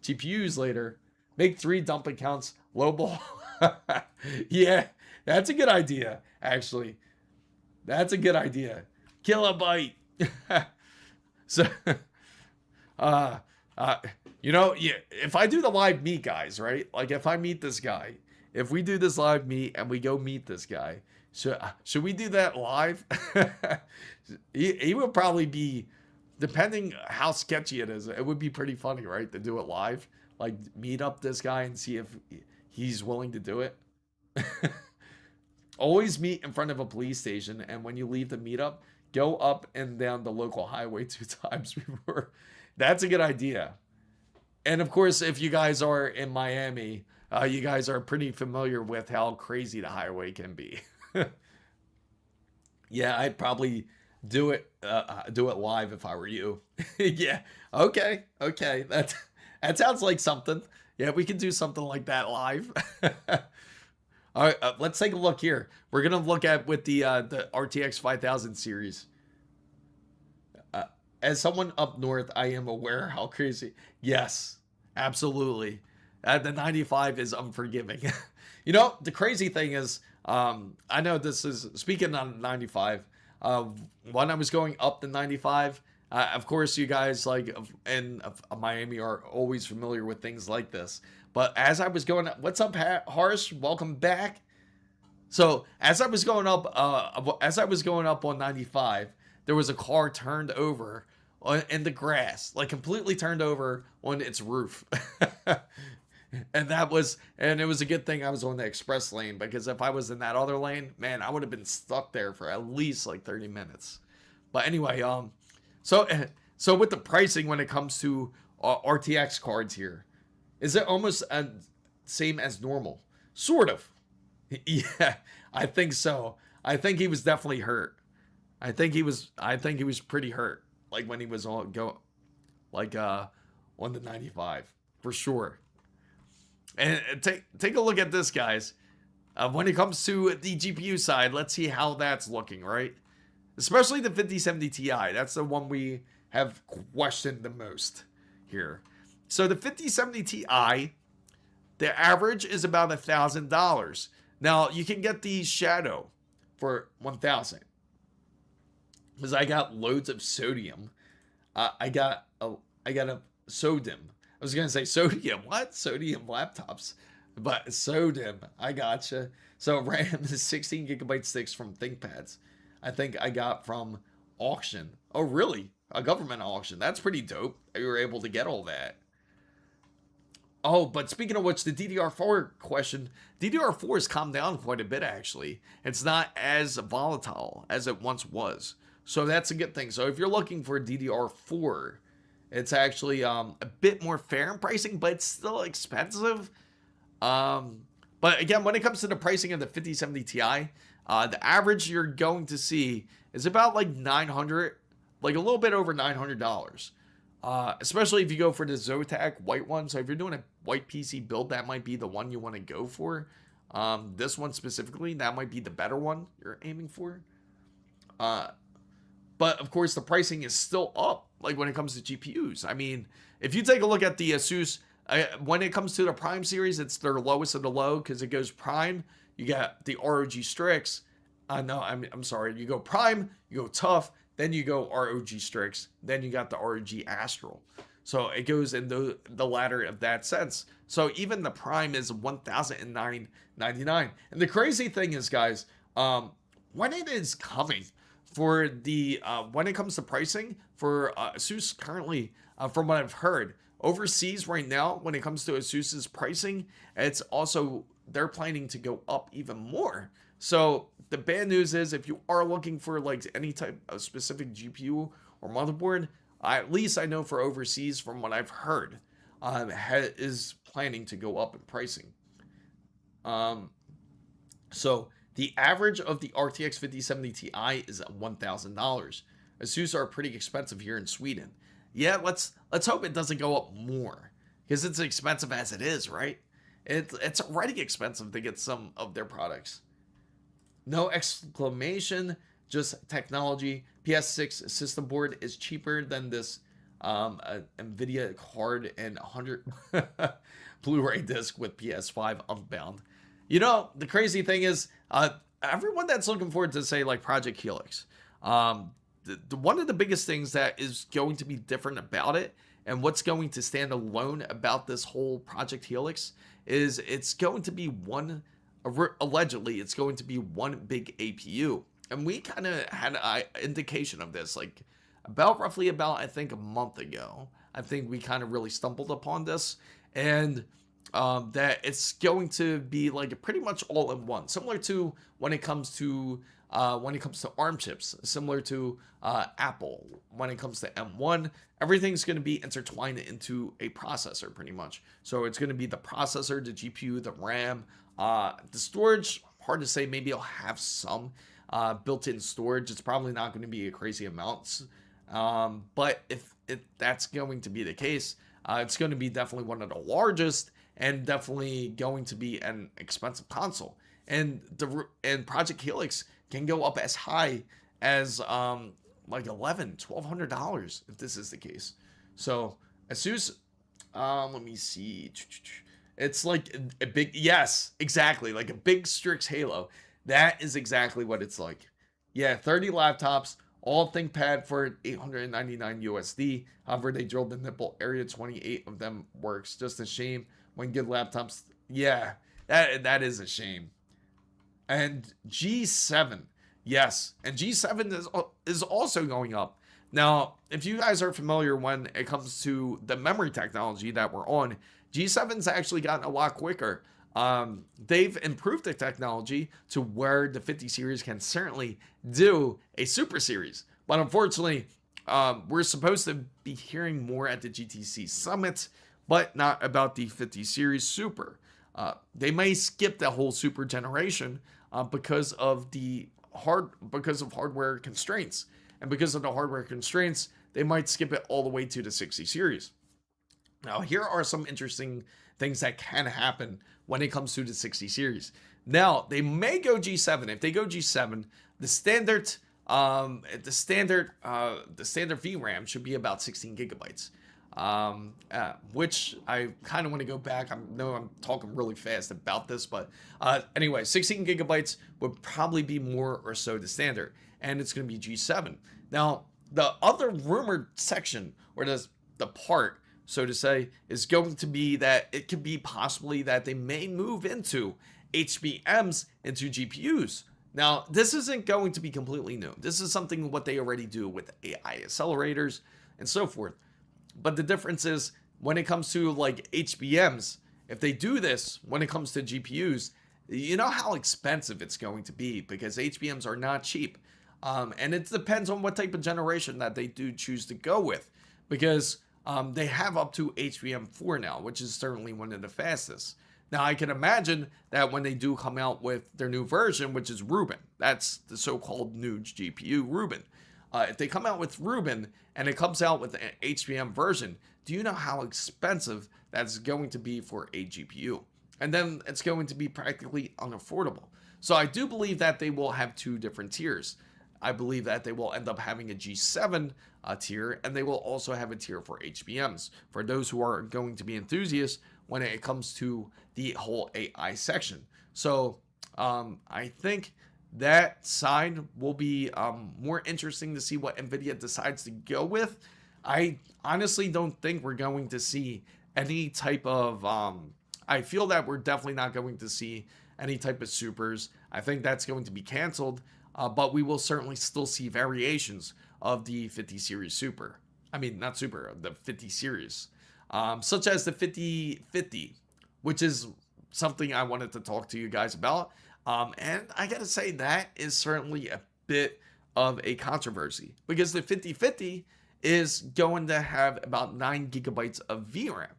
GPUs later, make 3 dump accounts lowball. Yeah, that's a good idea. Actually, that's a good idea. Kilobyte. So, uh, uh, yeah, if I do the live meet, guys, right? Like if I meet this guy, if we do this live meet and we go meet this guy, should we do that live? He would probably be, depending how sketchy it is, it would be pretty funny, right? To do it live, like meet up this guy and see if he's willing to do it. Always meet in front of a police station, and when you leave the meetup, go up and down the local highway 2 times before. That's a good idea. And of course, if you guys are in Miami, you guys are pretty familiar with how crazy the highway can be. Yeah, I'd probably do it live if I were you. Yeah. Okay. That sounds like something. Yeah, we can do something like that live. All right, let's take a look here. We're gonna look at with the RTX 5000 series. As someone up north, I am aware how crazy. Yes, absolutely. The 95 is unforgiving. The crazy thing is, I know this is speaking on 95. When I was going up the 95, of course, you guys like in Miami are always familiar with things like this. But as I was going up, what's up, Harsh? Welcome back. So as I was going up on 95, there was a car turned over in the grass, like completely turned over on its roof. And it was a good thing I was on the express lane, because if I was in that other lane, man, I would have been stuck there for at least like 30 minutes. But anyway, so with the pricing when it comes to RTX cards here, is it almost same as normal? Sort of. Yeah, I think so. I think he was definitely hurt. I think he was pretty hurt, like when he was on on the 95 for sure. And take a look at this, guys. When it comes to the GPU side, let's see how that's looking, right? Especially the 5070 Ti. That's the one we have questioned the most here. So the 5070 Ti, the average is about $1,000. Now you can get the Shadow for 1,000, because I got loads of sodium. I got a sodium. I was gonna say sodium. What? Sodium laptops, but sodium. I gotcha. So RAM is 16 gigabyte sticks from ThinkPads. I think I got from auction. Oh really? A government auction. That's pretty dope. You were able to get all that. Oh, but speaking of which, the DDR4 question, DDR4 has calmed down quite a bit, actually. It's not as volatile as it once was. So that's a good thing. So if you're looking for DDR4, it's actually a bit more fair in pricing, but it's still expensive. But again, when it comes to the pricing of the 5070 Ti, the average you're going to see is about like 900, like a little bit over $900. Especially if you go for the Zotac white one. So if you're doing a white PC build, that might be the one you want to go for. This one specifically, that might be the better one you're aiming for. But of course, the pricing is still up, like when it comes to GPUs. I mean, if you take a look at the Asus, when it comes to the Prime series, it's their lowest of the low, because it goes Prime, you got the ROG Strix. No, I'm sorry. You go Prime, you go Tough, then you go ROG Strix, then you got the ROG Astral. So it goes in the ladder of that sense. So even the Prime is $1,999. And the crazy thing is, guys, when it is coming for the when it comes to pricing for Asus currently, from what I've heard, overseas right now, when it comes to Asus's pricing, it's also, they're planning to go up even more. So the bad news is, if you are looking for like any type of specific GPU or motherboard, at least I know for overseas, from what I've heard, is planning to go up in pricing. So the average of the RTX 5070 Ti is $1,000. Asus are pretty expensive here in Sweden. Yeah, let's hope it doesn't go up more, because it's expensive as it is, right? It's already expensive to get some of their products. No exclamation, just technology. PS6 system board is cheaper than this NVIDIA card and 100 Blu-ray disc with PS5 Unbound. You know, the crazy thing is, everyone that's looking forward to, say, like Project Helix, one of the biggest things that is going to be different about it, and what's going to stand alone about this whole Project Helix, is it's going to be allegedly, it's going to be one big APU. And we kind of had an indication of this, like roughly about, I think, a month ago. I think we kind of really stumbled upon this, and that it's going to be like pretty much all in one, similar to when it comes to ARM chips, similar to Apple when it comes to M1. Everything's going to be intertwined into a processor pretty much. So it's going to be the processor, the GPU, the RAM, the storage. Hard to say. Maybe I'll have some built-in storage. It's probably not going to be a crazy amount. But if that's going to be the case, it's going to be definitely one of the largest, and definitely going to be an expensive console. And Project Helix can go up as high as like $1,200 if this is the case. So ASUS, let me see. It's like a big, yes, exactly, like a big Strix Halo. That is exactly what it's like. Yeah, 30 laptops, all ThinkPad for $899 USD. However, they drilled the nipple area. 28 of them works. Just a shame when good laptops. Yeah, that is a shame. And G7, yes, and G7 is also going up. Now, if you guys are familiar when it comes to the memory technology that we're on, G7's actually gotten a lot quicker. They've improved the technology to where the 50 series can certainly do a super series. But unfortunately, we're supposed to be hearing more at the GTC Summit, but not about the 50 series super. They may skip the whole super generation because of hardware constraints. And because of the hardware constraints, they might skip it all the way to the 60 series. Now, here are some interesting things that can happen when it comes to the 60 series. Now, they may go G7. If they go G7, the standard VRAM should be about 16 gigabytes. Which I kind of want to go back. I know I'm talking really fast about this, but anyway, 16 gigabytes would probably be more or so the standard, and it's going to be G7. Now, the other rumored section, or the part, so to say, is going to be that it could be possibly that they may move into HBMs into GPUs. Now, this isn't going to be completely new. This is something what they already do with AI accelerators and so forth. But the difference is when it comes to like HBMs, if they do this when it comes to GPUs, you know how expensive it's going to be, because HBMs are not cheap. And it depends on what type of generation that they do choose to go with, because they have up to HBM4 now, which is certainly one of the fastest. Now, I can imagine that when they do come out with their new version, which is Rubin, that's the so-called new GPU, Rubin. If they come out with Rubin and it comes out with an HBM version, do you know how expensive that's going to be for a GPU? And then it's going to be practically unaffordable. So I do believe that they will have two different tiers. I believe that they will end up having a G7 tier, and they will also have a tier for HBMs, for those who are going to be enthusiasts when it comes to the whole AI section. So I think that side will be more interesting to see what NVIDIA decides to go with. I honestly don't think we're going to see any type of... I feel that we're definitely not going to see any type of supers. I think that's going to be canceled, but we will certainly still see variations of the 50 series super. I mean, not super, the 50 series. Such as the 5050, which is something I wanted to talk to you guys about. And I gotta say, that is certainly a bit of a controversy, because the 5050 is going to have about 9 gigabytes of VRAM,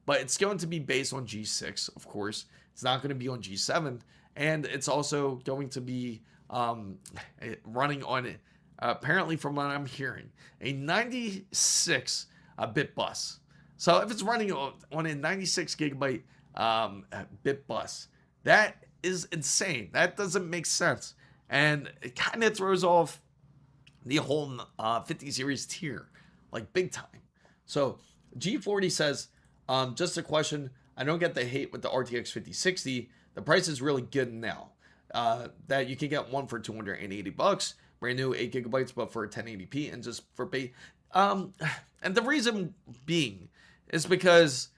but it's going to be based on G6, of course. It's not going to be on G7, and it's also going to be running on, apparently from what I'm hearing, a 96-bit bus. So if it's running on a 96 gigabyte bit bus, that is insane. That doesn't make sense. And it kind of throws off the whole 50 series tier, like big time. So G40 says, just a question. I don't get the hate with the RTX 5060. The price is really good now. That you can get one for $280, brand new 8 gigabytes, but for 1080p and just for pay. And the reason being is because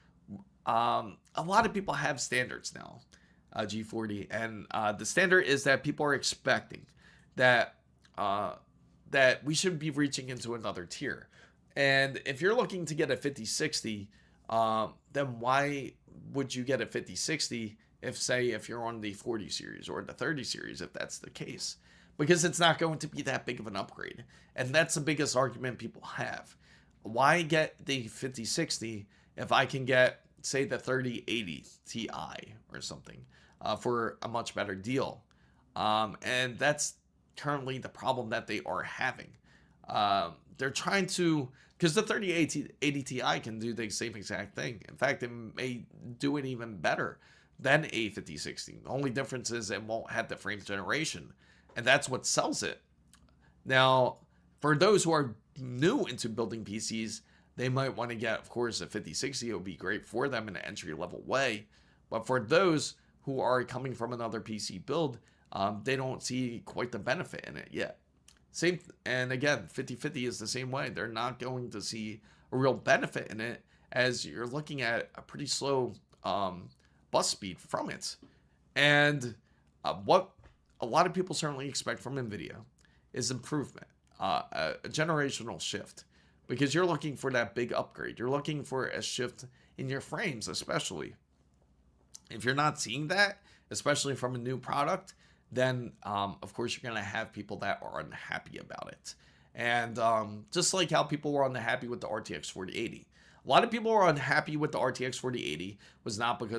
a lot of people have standards now, G40, and the standard is that people are expecting that that we should be reaching into another tier. And if you're looking to get a 5060, then why would you get a 5060 if you're on the 40 series or the 30 series, if that's the case? Because it's not going to be that big of an upgrade. And that's the biggest argument people have. Why get the 5060 if I can get, say, the 3080 Ti or something for a much better deal? And that's currently the problem that they are having. They're trying to, because the 3080 Ti can do the same exact thing. In fact, it may do it even better than a 5060. The only difference is it won't have the frame generation, and that's what sells it. Now, for those who are new into building PCs, they might want to get, of course, a 5060. It would be great for them in an entry-level way. But for those who are coming from another PC build, they don't see quite the benefit in it yet. And again, 5050 is the same way. They're not going to see a real benefit in it, as you're looking at a pretty slow bus speed from it. And what a lot of people certainly expect from NVIDIA is improvement, a generational shift, because you're looking for that big upgrade. You're looking for a shift in your frames, especially. If you're not seeing that, especially from a new product, then of course you're going to have people that are unhappy about it. And just like how people were unhappy with the RTX 4080. A lot of people were unhappy with the RTX 4080 was not just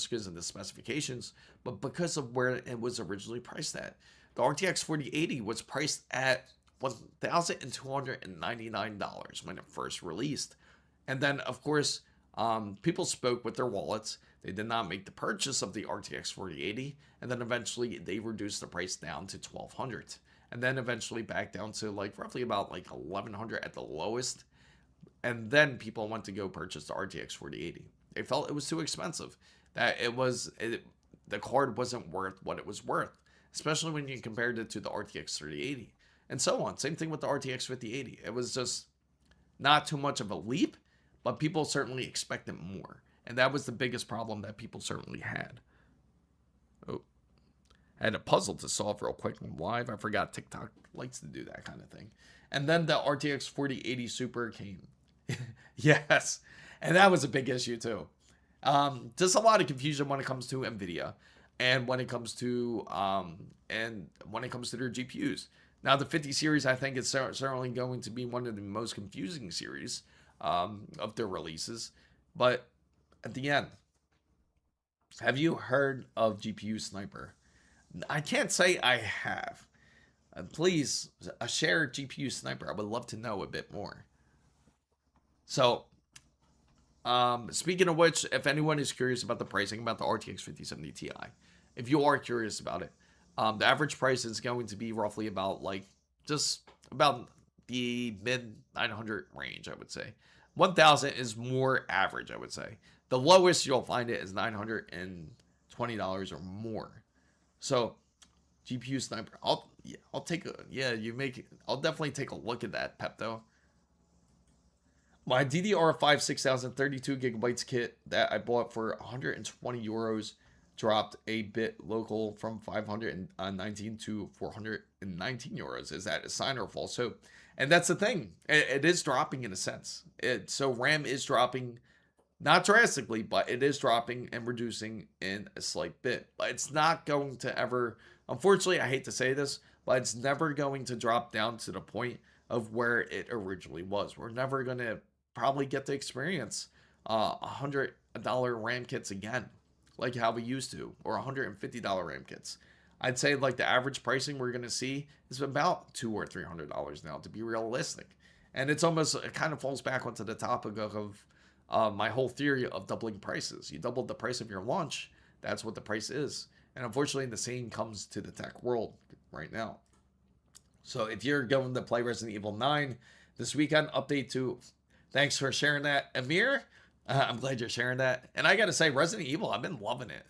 because of the specifications, but because of where it was originally priced at. The RTX 4080 was priced at $1,299 when it first released. And then, of course, people spoke with their wallets. They did not make the purchase of the RTX 4080, and then eventually they reduced the price down to $1,200, and then eventually back down to roughly about $1,100 at the lowest. And then people went to go purchase the RTX 4080. They felt it was too expensive, that the card wasn't worth what it was worth, especially when you compared it to the RTX 3080, and so on. Same thing with the RTX 5080. It was just not too much of a leap, but people certainly expected more. And that was the biggest problem that people certainly had. Oh, I had a puzzle to solve real quick live. I forgot TikTok likes to do that kind of thing. And then the RTX 4080 Super came. Yes, and that was a big issue too. Just a lot of confusion when it comes to NVIDIA, and when it comes to their GPUs. Now, the 50 series, I think, is certainly going to be one of the most confusing series of their releases. But at the end, have you heard of GPU Sniper? I can't say I have. Please share GPU Sniper. I would love to know a bit more. So, speaking of which, if anyone is curious about the pricing about the RTX 5070 Ti, if you are curious about it, the average price is going to be roughly about just about the mid 900 range, I would say. 1,000 is more average, I would say. The lowest you'll find it is $920 or more. So, GPU Sniper, I'll definitely take a look at that, Pepto. My DDR5 6032 gigabytes kit that I bought for 120 euros dropped a bit local from 519 to 419 euros. Is that a sign or false? So, and that's the thing. It is dropping in a sense. So RAM is dropping, not drastically, but it is dropping and reducing in a slight bit. But it's not going to ever, unfortunately, I hate to say this, but it's never going to drop down to the point of where it originally was. We're never going to probably get to experience $100 RAM kits again, like how we used to, or $150 RAM kits. I'd say the average pricing we're going to see is about $200 or $300 now, to be realistic. And it kind of falls back onto the topic of my whole theory of doubling prices. You doubled the price of your launch, that's what the price is. And unfortunately, the same comes to the tech world right now. So if you're going to play Resident Evil 9 this weekend, update to, thanks for sharing that, Amir. I'm glad you're sharing that. And I got to say, Resident Evil, I've been loving it.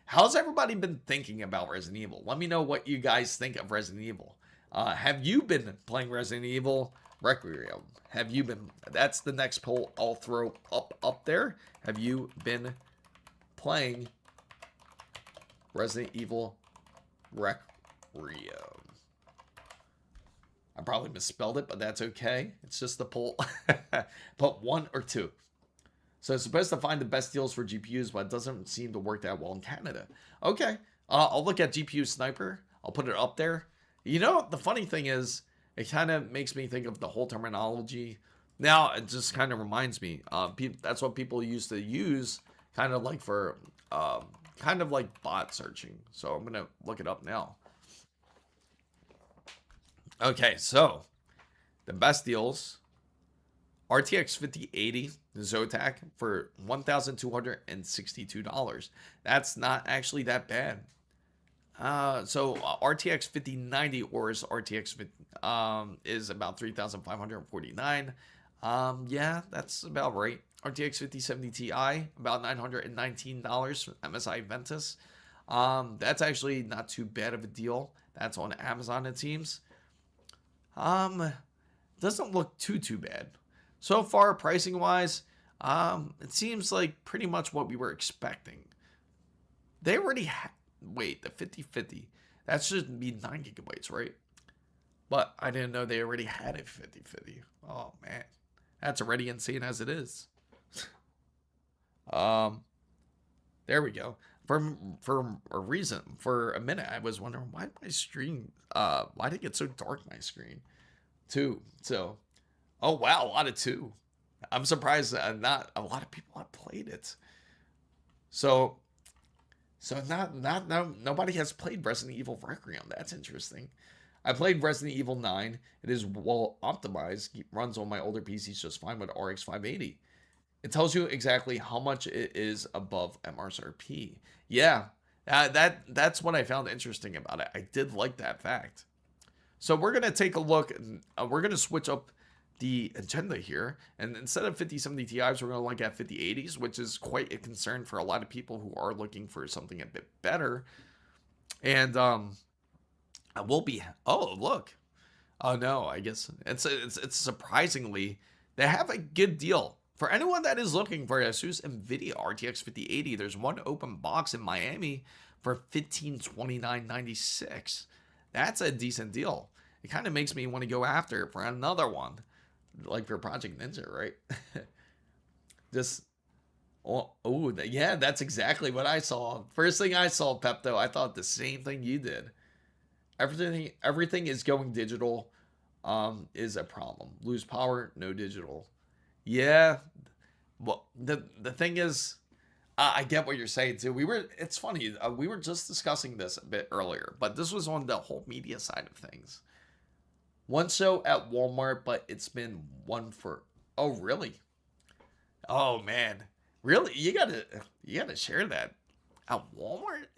How's everybody been thinking about Resident Evil? Let me know what you guys think of Resident Evil. Have you been playing Resident Evil Requiem? Have you been, that's the next poll I'll throw up there. Have you been playing Resident Evil Requiem? I probably misspelled it, but that's okay. It's just the poll. But 1 or 2. So it's supposed to find the best deals for GPUs, but it doesn't seem to work that well in Canada. Okay. I'll look at GPU Sniper. I'll put it up there. You know, the funny thing is, it kind of makes me think of the whole terminology. Now, it just kind of reminds me. That's what people used to use kind of like for, kind of like bot searching. So I'm going to look it up now. Okay, so the best deals, RTX 5080 Zotac for $1,262. That's not actually that bad. So RTX 5090 or RTX is about $3,549. Yeah, that's about right. RTX 5070 Ti about $919 MSI Ventus. That's actually not too bad of a deal. That's on Amazon, it seems. Doesn't look too bad. So far, pricing wise, it seems like pretty much what we were expecting. They already wait, the 5050, that should be 9 gigabytes, right? But I didn't know they already had a 5050. Oh man, that's already insane as it is. There we go. For a minute, I was wondering why my screen, why did it get so dark, my screen? 2. So, oh wow, a lot of 2. I'm surprised that not a lot of people have played it. So nobody has played Resident Evil Requiem. That's interesting. I played Resident Evil 9. It is well optimized. It runs on my older PCs just fine with RX 580. It tells you exactly how much it is above MSRP. Yeah, that's what I found interesting about it. I did like that fact. So we're going to take a look. We're going to switch up the agenda here. And instead of 5070 Ti's, we're going to look at 5080s, which is quite a concern for a lot of people who are looking for something a bit better. And we'll be, oh, look. Oh, no, I guess it's surprisingly, they have a good deal. For anyone that is looking for ASUS NVIDIA RTX 5080, there's one open box in Miami for $1529.96. That's a decent deal. It kind of makes me want to go after it for another one, like for Project Ninja, right? Yeah, that's exactly what I saw. First thing I saw, Pepto, I thought the same thing you did. Everything is going digital, is a problem. Lose power, no digital. Yeah, well, the thing is, I get what you're saying too. It's funny, we were just discussing this a bit earlier, but this was on the whole media side of things. One show at Walmart, but it's been one for, oh really? Oh man, really? You gotta share that at Walmart.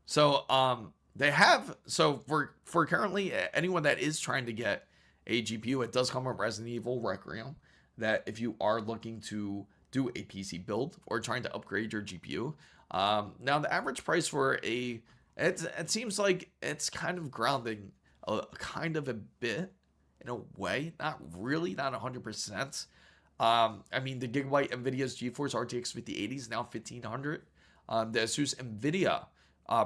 So they have, so for currently anyone that is trying to get a GPU, it does come with Resident Evil Requiem, that if you are looking to do a PC build or trying to upgrade your GPU. Now the average price for it seems like it's kind of grounding kind of a bit in a way, not really, not 100%. I mean, the Gigabyte NVIDIA's GeForce RTX 5080 is now $1,500. The ASUS NVIDIA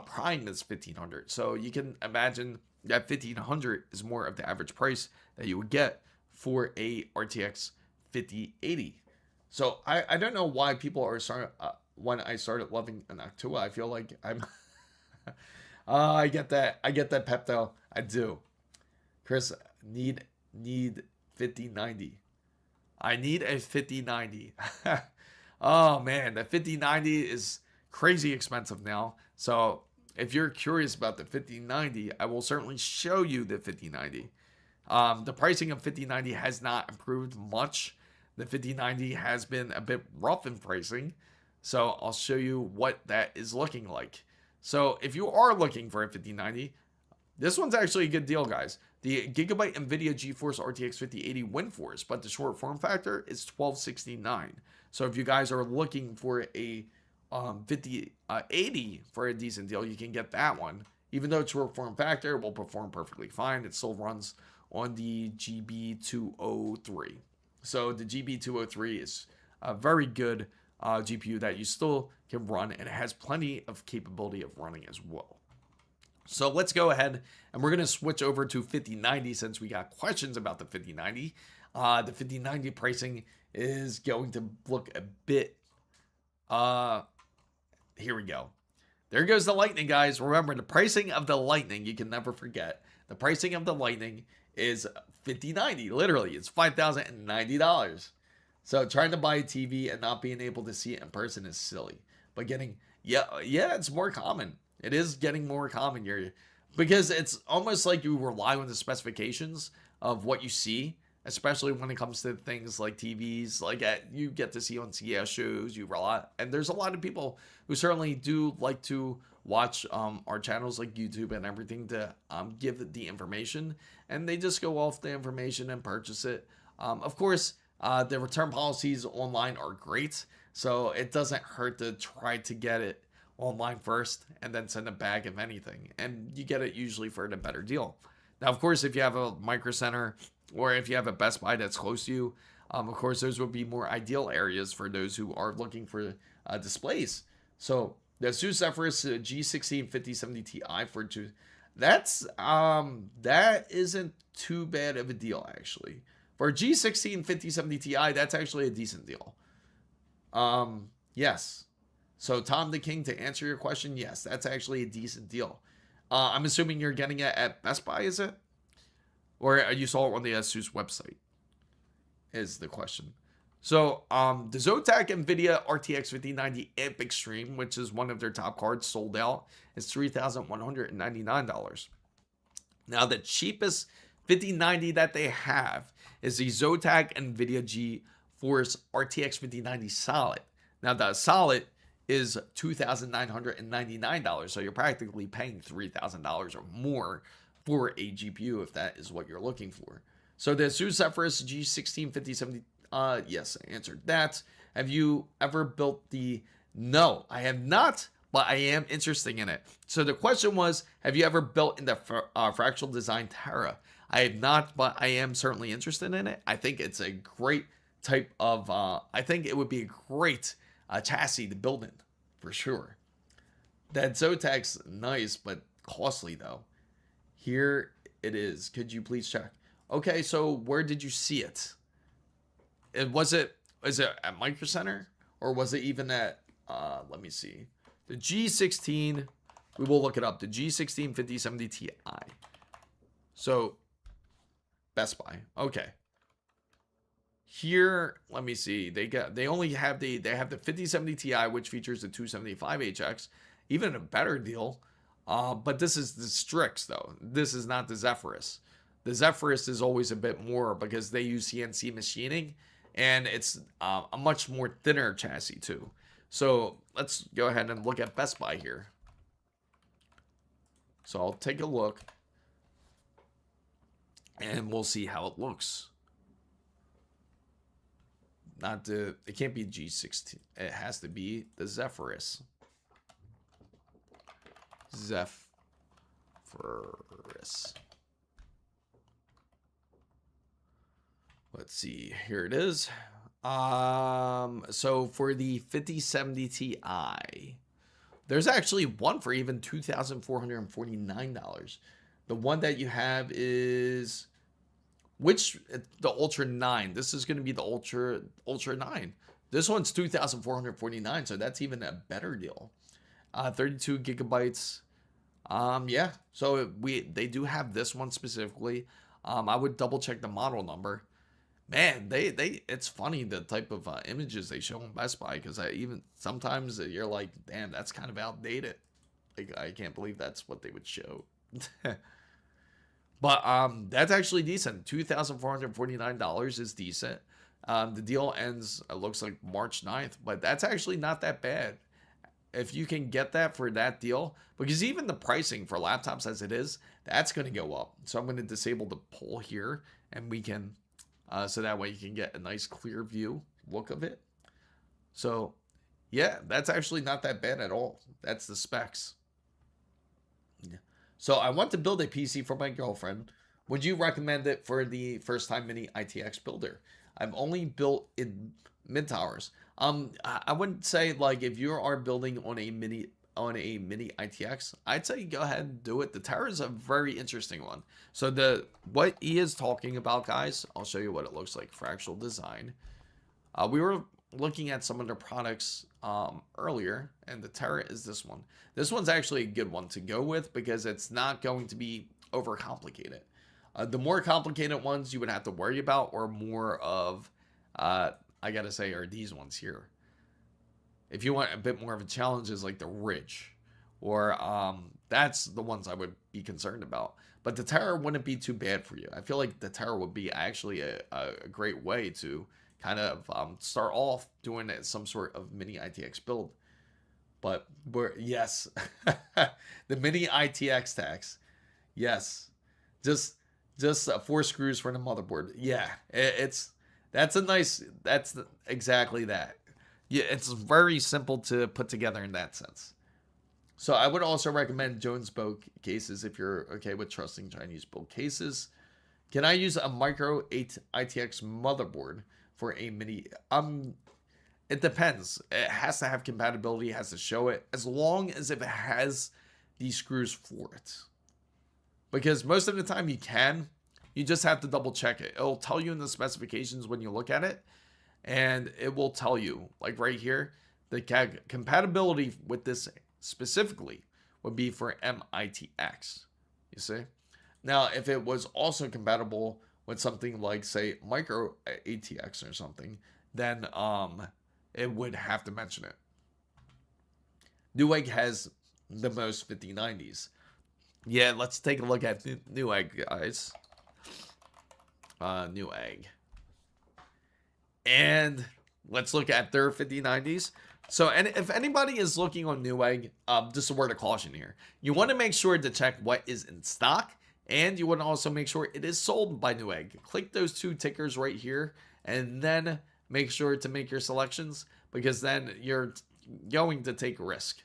Prime is $1,500. So you can imagine that $1,500 is more of the average price that you would get for a RTX 5080. So I don't know why people are starting, when I started loving an Noctua, I feel like I'm, I get that Pepto, I do. Chris, need 5090. I need a 5090. Oh man, the 5090 is crazy expensive now. So if you're curious about the 5090, I will certainly show you the 5090. The pricing of 5090 has not improved much. The 5090 has been a bit rough in pricing. So I'll show you what that is looking like. So if you are looking for a 5090, this one's actually a good deal, guys. The Gigabyte NVIDIA GeForce RTX 5080 WindForce, but the short form factor is $1269. So if you guys are looking for a 5080 for a decent deal, you can get that one. Even though it's short form factor, it will perform perfectly fine. It still runs on the GB203. So the GB203 is a very good GPU that you still can run, and it has plenty of capability of running as well. So let's go ahead and we're going to switch over to 5090 since we got questions about the 5090. The 5090 pricing is going to look a bit, here we go. There goes the Lightning, guys. Remember, the pricing of the Lightning, you can never forget. The pricing of the Lightning is 5090. Literally, it's $5,090. So trying to buy a TV and not being able to see it in person is silly. But getting, yeah, it's more common. It is getting more common here because it's almost like you rely on the specifications of what you see, especially when it comes to things like TVs, like you get to see on CES shows. You rely, and there's a lot of people who certainly do like to watch our channels like YouTube and everything to give the information, and they just go off the information and purchase it. Of course, the return policies online are great, so it doesn't hurt to try to get it online first and then send it back if anything, and you get it usually for a better deal. Now, of course, if you have a Micro Center or if you have a Best Buy that's close to you, of course, those would be more ideal areas for those who are looking for displays. So the Asus Zephyrus G16 5070 Ti for two, that isn't too bad of a deal actually. For G16 5070 Ti, that's actually a decent deal. Yes. So Tom the King, to answer your question, yes, that's actually a decent deal. I'm assuming you're getting it at Best Buy, is it? Or you saw it on the Asus website, is the question. So the Zotac NVIDIA RTX 5090 Amp Extreme, which is one of their top cards, sold out. It's $3,199. Now, the cheapest 5090 that they have is the Zotac NVIDIA GeForce RTX 5090 Solid. Now, the Solid is $2,999, so you're practically paying $3,000 or more for a GPU if that is what you're looking for. So the Asus Zephyrus G16 5070, yes, I answered that. Have you ever built the... No, I have not, but I am interested in it. So the question was, have you ever built in the fractional design Terra? I have not, but I am certainly interested in it. I think it's a great type of, I think it would be a great chassis to build in, for sure. That Zotac's nice, but costly though. Here it is. Could you please check? Okay, so where did you see it? Is it at Micro Center? Or was it even at, let me see. The G16, we will look it up. The G16 5070 Ti. So, Best Buy. Okay. Here, let me see. They have the 5070 Ti, which features the 275HX, even a better deal. But this is the Strix though. This is not the Zephyrus. The Zephyrus is always a bit more because they use CNC machining, and it's a much more thinner chassis too. So let's go ahead and look at Best Buy here. So I'll take a look, and we'll see how it looks. It can't be G16. It has to be the Zephyrus. Zephyrus. Let's see. Here it is. So for the 5070 Ti, there's actually one for even $2,449. The one that you have is the Ultra 9. This is going to be the Ultra 9. This one's $2,449, so that's even a better deal. 32 gigabytes. Yeah, so they do have this one specifically. I would double check the model number. Man, it's funny the type of images they show on Best Buy, because even sometimes you're like, damn, that's kind of outdated. Like, I can't believe that's what they would show. But that's actually decent. $2,449 is decent. The deal ends, it looks like March 9th, but that's actually not that bad. If you can get that for that deal, because even the pricing for laptops as it is, that's going to go up. So I'm going to disable the poll here, and we can, so that way you can get a nice clear view look of it. So yeah, that's actually not that bad at all. That's the specs. Yeah. So I want to build a PC for my girlfriend. Would you recommend it for the first time mini ITX builder? I've only built in mid towers. I wouldn't say, like, if you are building on a mini ITX, I'd say go ahead and do it. The tower is a very interesting one. So what he is talking about, guys, I'll show you what it looks like for actual design. We were looking at some of their products earlier, and the Terra is this one. This one's actually a good one to go with because it's not going to be overcomplicated. The more complicated ones you would have to worry about, or more of, I gotta say, are these ones here. If you want a bit more of a challenge, is like the Ridge, or that's the ones I would be concerned about. But the Terra wouldn't be too bad for you. I feel like the Terra would be actually a great way to kind of start off doing some sort of mini ITX build. But yes, the mini ITX tax, yes, just 4 screws for the motherboard. Yeah, that's exactly that. Yeah, it's very simple to put together in that sense. So I would also recommend Jones Bow cases if you're okay with trusting Chinese build cases. Can I use a micro 8 ITX motherboard for a mini? It depends. It has to have compatibility, it has to show it, as long as if it has these screws for it. Because most of the time you can, you just have to double check it. It'll tell you in the specifications when you look at it, and it will tell you, like right here, the compatibility with this specifically would be for MITX. You see? Now, if it was also compatible with something like, say, micro ATX or something, then it would have to mention it. Newegg has the most 5090s. Yeah, let's take a look at Newegg, guys. Newegg. And let's look at their 5090s. So, and if anybody is looking on Newegg, just a word of caution here. You want to make sure to check what is in stock, and you want to also make sure it is sold by Newegg. Click those 2 tickers right here, and then make sure to make your selections, because then you're going to take a risk.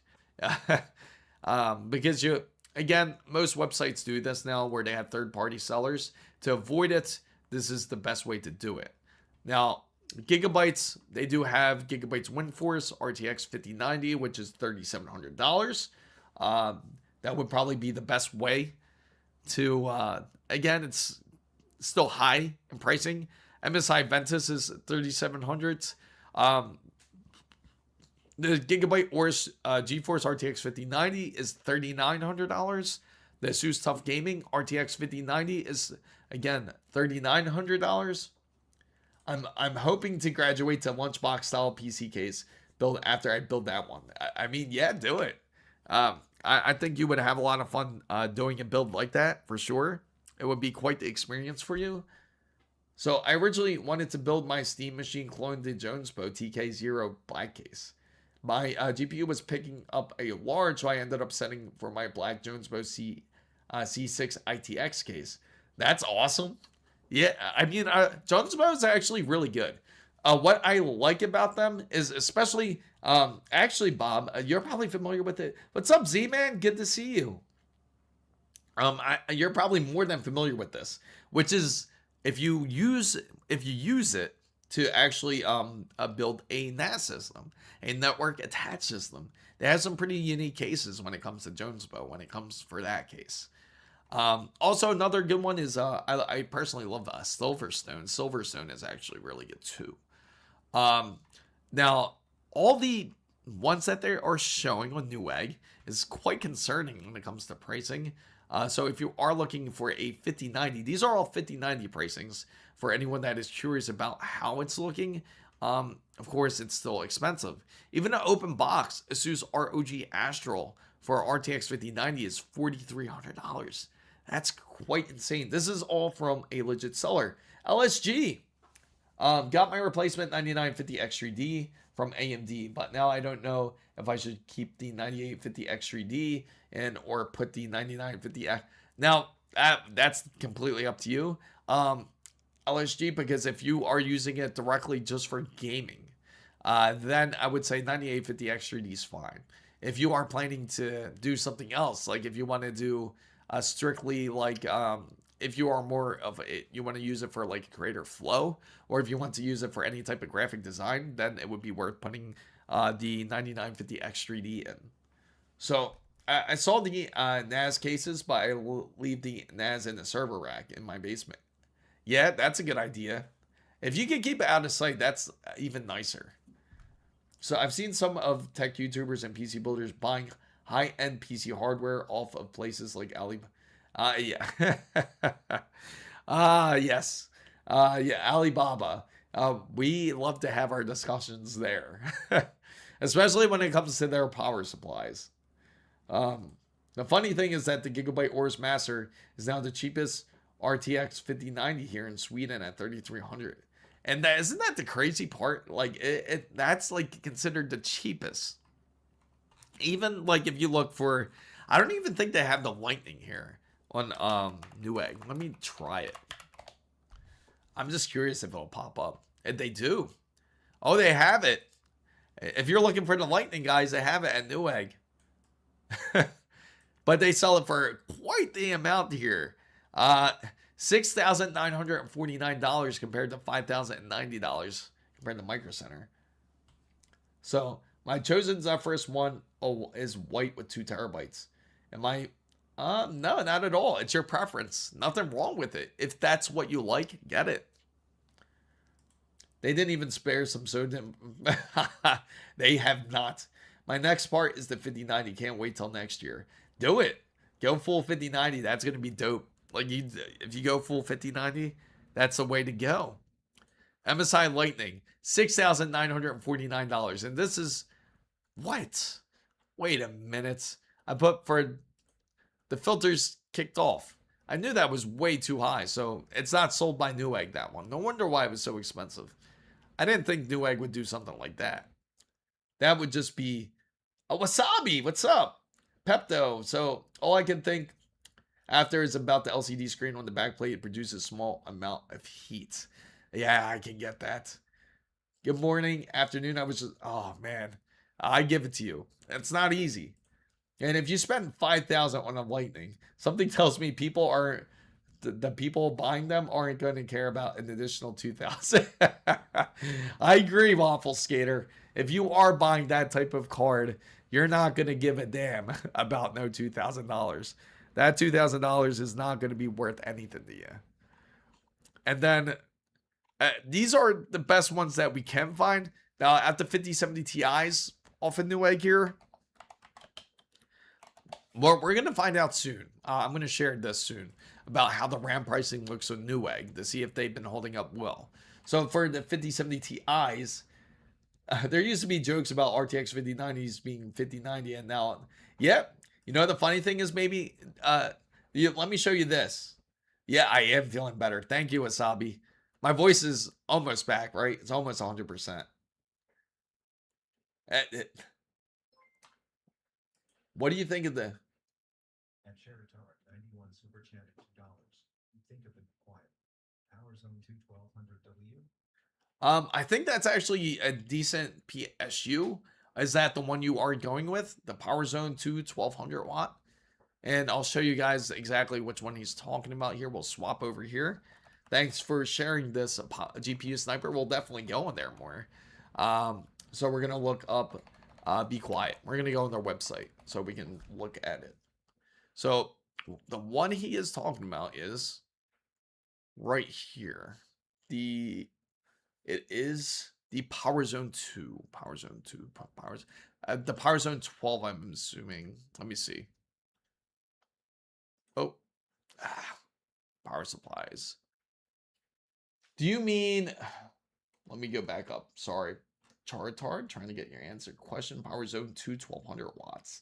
Because again, most websites do this now where they have third-party sellers. To avoid it, this is the best way to do it. Now, Gigabytes, they do have Gigabytes WindForce RTX 5090, which is $3,700. That would probably be the best way to, again, it's still high in pricing. MSI Ventus is $3,700. The Gigabyte GeForce RTX 5090 is $3,900. The ASUS TUF Gaming RTX 5090 is, again, $3,900. I'm hoping to graduate to lunchbox style PC case build after I build that one. I mean, yeah, do it. I think you would have a lot of fun doing a build like that for sure. It would be quite the experience for you. So I originally wanted to build my Steam machine clone to Jones Bow TK0 black case. My GPU was picking up a large, so I ended up setting for my black Jones Bow C6 ITX case. That's awesome. Yeah, I mean, Jones Bow is actually really good. What I like about them is, especially, actually, Bob, you're probably familiar with it. What's up, Z-Man? Good to see you. You're probably more than familiar with this, which is if you use it to actually build a NAS system, a network attached system. They have some pretty unique cases when it comes to Jones Bow, when it comes for that case. Also, another good one is I personally love Silverstone. Silverstone is actually really good too. Now, all the ones that they are showing on Newegg is quite concerning when it comes to pricing. So if you are looking for a 5090, these are all 5090 pricings for anyone that is curious about how it's looking. Of course, it's still expensive. Even an open box, ASUS ROG Astral for RTX 5090 is $4,300. That's quite insane. This is all from a legit seller. LSG. Got my replacement 9950X3D from AMD, but now I don't know if I should keep the 9850X3D and or put the 9950X. Now that's completely up to you, LSG, because if you are using it directly just for gaming, then I would say 9850X3D is fine. If you are planning to do something else, like if you want to do strictly like if you are more of a, you want to use it for like creator flow, or if you want to use it for any type of graphic design, then it would be worth putting the 9950X3D in. So I saw the NAS cases, but I will leave the NAS in the server rack in my basement. Yeah, that's a good idea. If you can keep it out of sight, that's even nicer. So I've seen some of tech YouTubers and PC builders buying high-end PC hardware off of places like Alibaba. Yeah. Yes. Yeah, Alibaba. We love to have our discussions there, especially when it comes to their power supplies. The funny thing is that the Gigabyte Aorus Master is now the cheapest RTX 5090 here in Sweden at 3,300. And that isn't that the crazy part? Like that's like considered the cheapest. Even like if you look for, I don't even think they have the Lightning here on Newegg. Let me try it. I'm just curious if it'll pop up. And they do. Oh, they have it. If you're looking for the Lightning, guys, they have it at Newegg. But they sell it for quite the amount here. $6,949 compared to $5,090 compared to Micro Center. So my chosen Zephyrus one is white with 2 terabytes. Am I? No, not at all. It's your preference. Nothing wrong with it. If that's what you like, get it. They didn't even spare some sodium. They have not. My next part is the 5090. Can't wait till next year. Do it. Go full 5090. That's going to be dope. Like if you go full 5090, that's the way to go. MSI Lightning, $6,949. And this is what? Wait a minute. I put for the filters kicked off. I knew that was way too high. So it's not sold by Newegg, that one. No wonder why it was so expensive. I didn't think Newegg would do something like that. That would just be a Wasabi. What's up? Pepto. So all I can think after is about the LCD screen on the backplate. It produces a small amount of heat. Yeah, I can get that. Good morning, afternoon. I was just, oh man, I give it to you. It's not easy. And if you spend 5,000 on a Lightning, something tells me people are the people buying them aren't going to care about an additional 2,000. I agree, Waffle Skater. If you are buying that type of card, you're not going to give a damn about no $2,000. That $2,000 is not going to be worth anything to you. And then these are the best ones that we can find. Now, at the 5070 Ti's off of Newegg here, well, we're going to find out soon. I'm going to share this soon about how the RAM pricing looks on Newegg to see if they've been holding up well. So for the 5070 Ti's, there used to be jokes about RTX 5090s being 5090, and now, yep. You know, the funny thing is maybe, let me show you this. Yeah, I am feeling better. Thank you, Wasabi. My voice is almost back, right? It's almost 100%. What do you think of the? At Sheraton, 91 super chat at $2. You think of it quiet. Power Zone 1200W? I think that's actually a decent PSU. Is that the one you are going with? The Power Zone 2 1200 watt? And I'll show you guys exactly which one he's talking about here. We'll swap over here. Thanks for sharing this GPU Sniper. We'll definitely go in there more. So we're going to look up Be Quiet. We're going to go on their website so we can look at it. So the one he is talking about is right here. It is the Power Zone 2. Power Zone 2. The Power Zone 12, I'm assuming. Let me see. Oh. Power supplies. Do you mean... Let me go back up. Sorry. Charitard, trying to get your answer. Question. Power Zone 2, 1200 watts.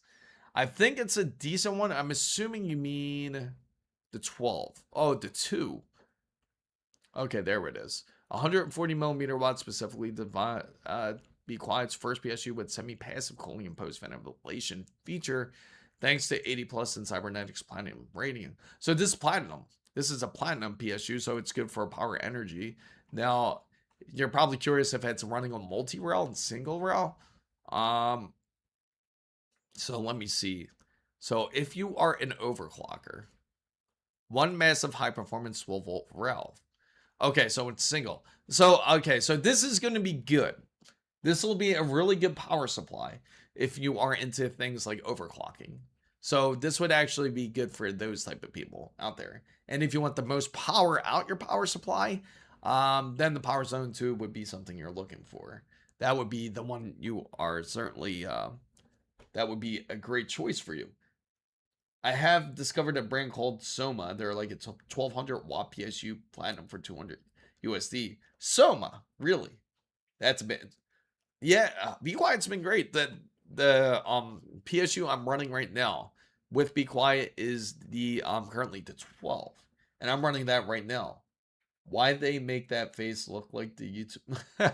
I think it's a decent one. I'm assuming you mean the 12. Oh, the 2. Okay, there it is. 140 millimeter watt specifically be quiet's first PSU with semi-passive cooling and post ventilation feature, thanks to 80 plus in cybernetics platinum rating. So this is platinum. This is a platinum PSU, so it's good for power energy. Now, you're probably curious if it's running on multi-rail and single rail. So let me see. So if you are an overclocker, one massive high performance 12 volt rail. Okay, so it's single. So, okay, so this is going to be good. This will be a really good power supply if you are into things like overclocking. So this would actually be good for those type of people out there. And if you want the most power out your power supply, then the Power Zone 2 would be something you're looking for. That would be the one you are certainly, that would be a great choice for you. I have discovered a brand called Soma. They're like, it's a 1200 watt PSU platinum for 200 USD. Soma, really? That's a bit. Yeah, Be Quiet's been great. The PSU I'm running right now with Be Quiet is the currently the 12, and I'm running that right now. Why they make that face look like the YouTube?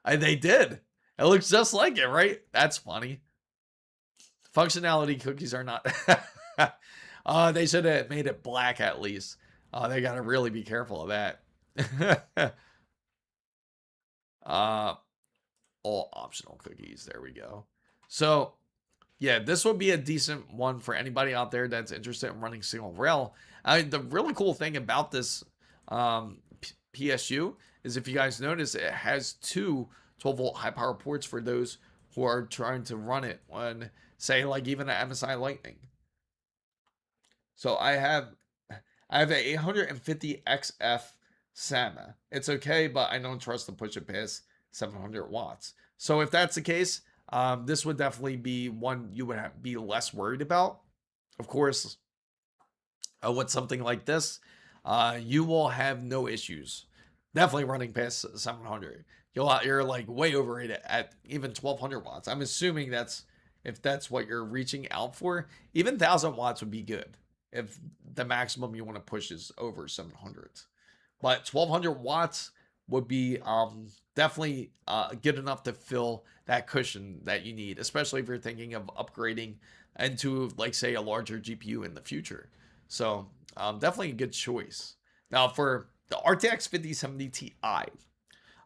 They did. It looks just like it, right? That's funny. Functionality cookies are not. They should have made it black at least. They gotta really be careful of that. All optional cookies. There we go. So, yeah, this would be a decent one for anybody out there that's interested in running single rail. The really cool thing about this PSU is, if you guys notice, it has two 12 volt high power ports for those who are trying to run it on, say, like even an MSI Lightning. So I have a 850 XF SAMA. It's okay, but I don't trust to push it past 700 watts. So if that's the case, this would definitely be one you would be less worried about. Of course, with something like this, you will have no issues. Definitely running past 700. You're like way over it at even 1200 watts. I'm assuming if that's what you're reaching out for. Even 1000 watts would be good if the maximum you want to push is over 700. But 1200 watts would be definitely good enough to fill that cushion that you need, especially if you're thinking of upgrading into, like, say, a larger GPU in the future. So definitely a good choice. Now for the RTX 5070 Ti,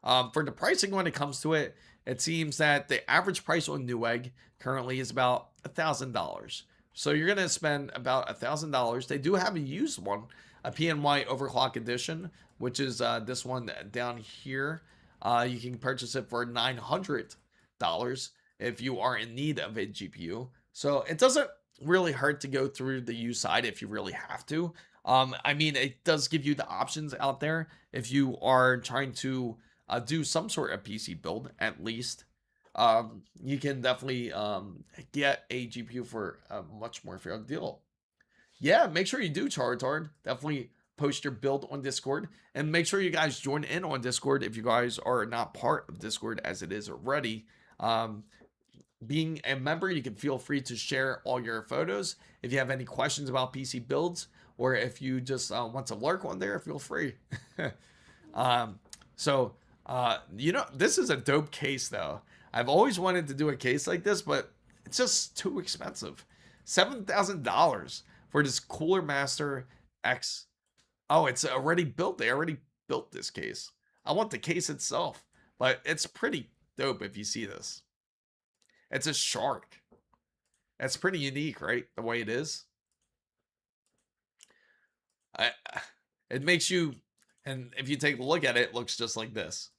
for the pricing when it comes to it, it seems that the average price on Newegg currently is about $1,000. So you're gonna spend about $1,000. They do have a used one, a PNY Overclock Edition, which is this one down here. You can purchase it for $900 if you are in need of a GPU. So it doesn't really hurt to go through the used side if you really have to. I mean, it does give you the options out there if you are trying to do some sort of PC build, at least. You can definitely get a GPU for a much more fair deal. Yeah, make sure you do, Charizard. Definitely post your build on Discord, and make sure you guys join in on Discord if you guys are not part of Discord as it is already. Being a member, you can feel free to share all your photos. If you have any questions about PC builds, or if you just want to lurk on there, feel free. This is a dope case though. I've always wanted to do a case like this, but it's just too expensive. $7,000 for this Cooler Master X. Oh, it's already built. They already built this case. I want the case itself, but it's pretty dope if you see this. It's a shark. That's pretty unique, right? The way it is. It makes you, and if you take a look at it, it looks just like this.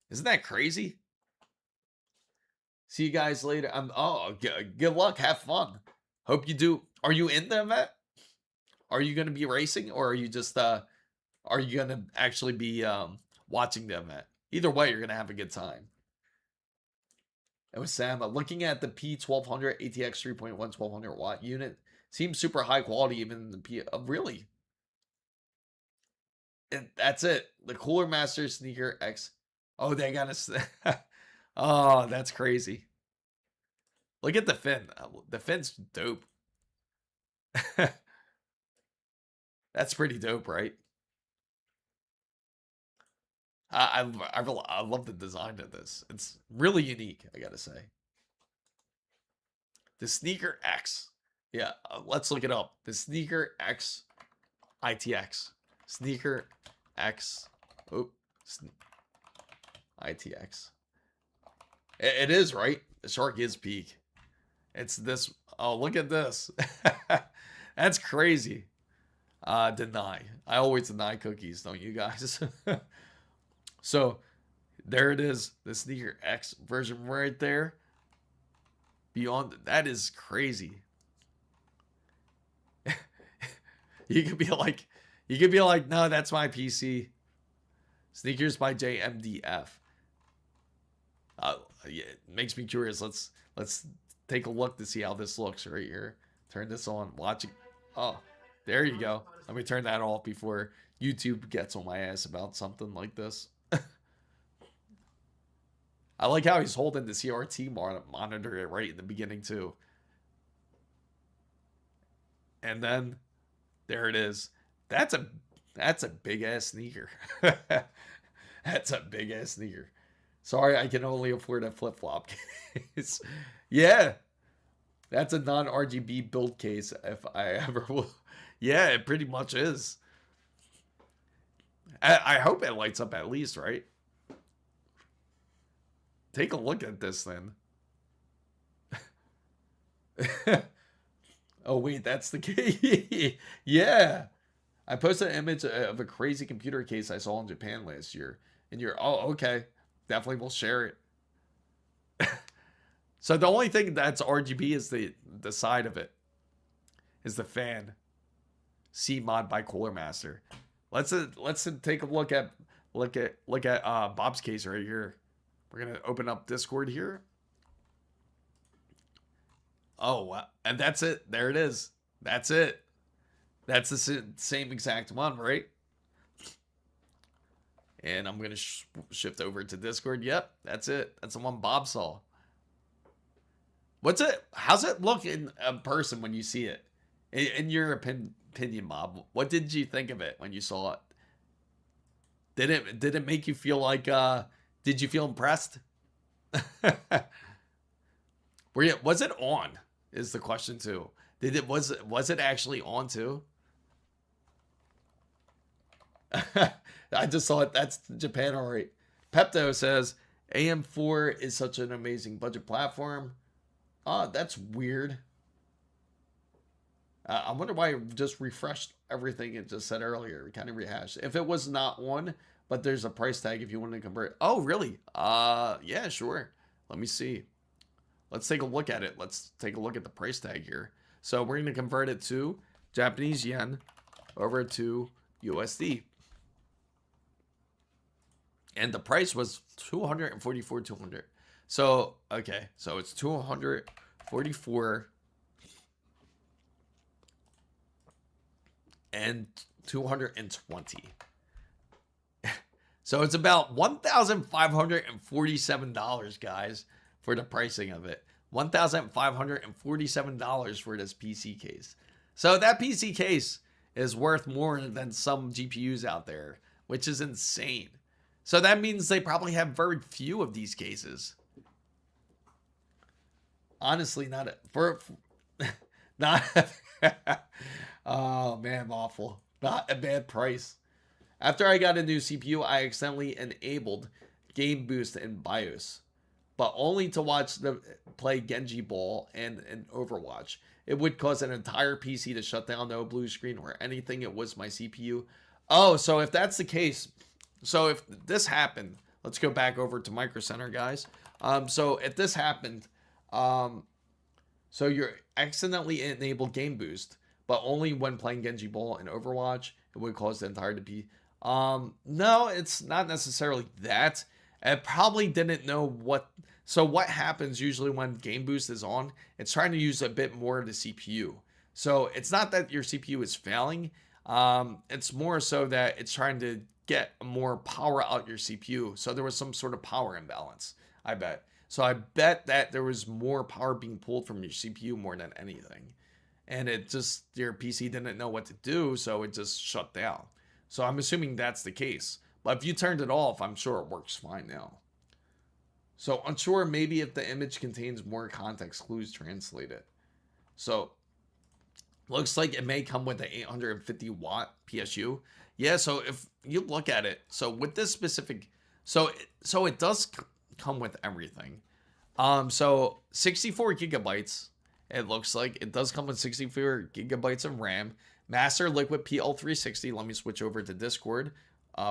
Isn't that crazy? See you guys later. Good luck. Have fun. Hope you do. Are you in the event? Are you going to be racing, or are you just are you going to actually be watching the event? Either way, you're going to have a good time. It was Sam. Looking at the P1200 ATX 3.1 1200 watt unit, seems super high quality. Even the P. Really? And that's it. The Cooler Master Sneaker X. Oh, they got a. Oh, that's crazy. Look at the fin. The fin's dope. That's pretty dope, right? I love the design of this. It's really unique, I gotta say. The Sneaker X. Yeah, let's look it up. The Sneaker X ITX. Sneaker X. Oh, ITX. It is, right? The shark is peak. It's this. Oh, look at this. That's crazy. Deny. I always deny cookies, don't you guys? So there it is. The Sneaker X version right there. Beyond that is crazy. You could be like, no, that's my PC. Sneakers by JMDF. Yeah, it makes me curious. Let's take a look to see how this looks right here. Turn this on. Watch it. Oh, there you go. Let me turn that off before YouTube gets on my ass about something like this. I like how he's holding the CRT monitor right in the beginning too. And then there it is. That's a big ass sneaker. That's a big ass sneaker. Sorry, I can only afford a flip flop case. Yeah, that's a non RGB build case if I ever will. Yeah, it pretty much is. I hope it lights up at least, right? Take a look at this then. Oh, wait, that's the case. Yeah. I posted an image of a crazy computer case I saw in Japan last year. And you're, oh, okay. Definitely will share it. So the only thing that's RGB is the side of it. Is the fan. C mod by Cooler Master. Let's take a look at Bob's case right here. We're gonna open up Discord here. Oh, wow. And that's it. There it is. That's it. That's the same exact one, right? And I'm going to shift over to Discord. Yep, that's it. That's the one Bob saw. What's it? How's it look in person when you see it? In your opinion, Bob, what did you think of it when you saw it? Did it make you feel like did you feel impressed? Was it on? Is the question too. Was it actually on too? I just saw it. That's Japan, all right. Pepto says AM4 is such an amazing budget platform. That's weird. I wonder why I just refreshed everything it just said earlier. Kind of rehashed. If it was not on, but there's a price tag if you want to convert. Oh, really? Yeah, sure. Let me see. Let's take a look at it. Let's take a look at the price tag here. So we're going to convert it to Japanese yen over to USD. And the price was 244.200. So, okay. So it's 244 and 220. So it's about $1,547, guys, for the pricing of it. $1,547 for this PC case. So that PC case is worth more than some GPUs out there, which is insane. So that means they probably have very few of these cases. Honestly, not oh man, awful. Not a bad price. After I got a new CPU, I accidentally enabled Game Boost in BIOS, but only to play Genji Ball and Overwatch. It would cause an entire PC to shut down, no blue screen or anything. It was my CPU. Oh, so if that's the case, so if this happened, let's go back over to Micro Center, guys. So if this happened, so you're accidentally enabled Game Boost, but only when playing Genji Ball and Overwatch, it would cause the entire PC. No, it's not necessarily that. It probably didn't know what. So what happens usually when Game Boost is on? It's trying to use a bit more of the CPU. So it's not that your CPU is failing. It's more so that it's trying to get more power out your CPU. So there was some sort of power imbalance, I bet. So I bet that there was more power being pulled from your CPU more than anything. And it just, your PC didn't know what to do, so it just shut down. So I'm assuming that's the case. But if you turned it off, I'm sure it works fine now. So unsure maybe if the image contains more context clues, translate it. So looks like it may come with an 850 watt PSU. Yeah, so if you look at it, so with this specific, so it does come with everything. So 64 gigabytes. It looks like it does come with 64 gigabytes of RAM. Master Liquid PL360. Let me switch over to Discord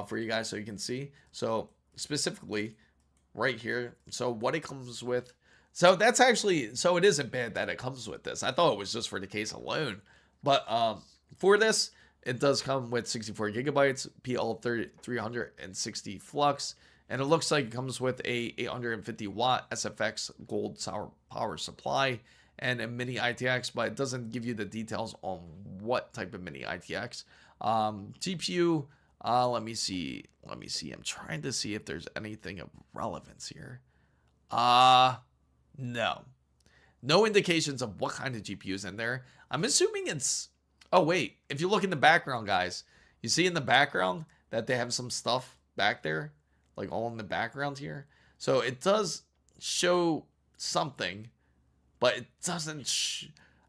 for you guys so you can see. So specifically, right here. So what it comes with. So that's actually, so it isn't bad that it comes with this. I thought it was just for the case alone. But for this, it does come with 64 gigabytes, PL360 flux. And it looks like it comes with a 850 watt SFX gold sour power supply and a mini ITX, but it doesn't give you the details on what type of mini ITX. GPU, let me see. I'm trying to see if there's anything of relevance here. No. No indications of what kind of GPU is in there. I'm assuming it's... Oh, wait. If you look in the background, guys, you see in the background that they have some stuff back there, like all in the background here. So it does show something, but it doesn't...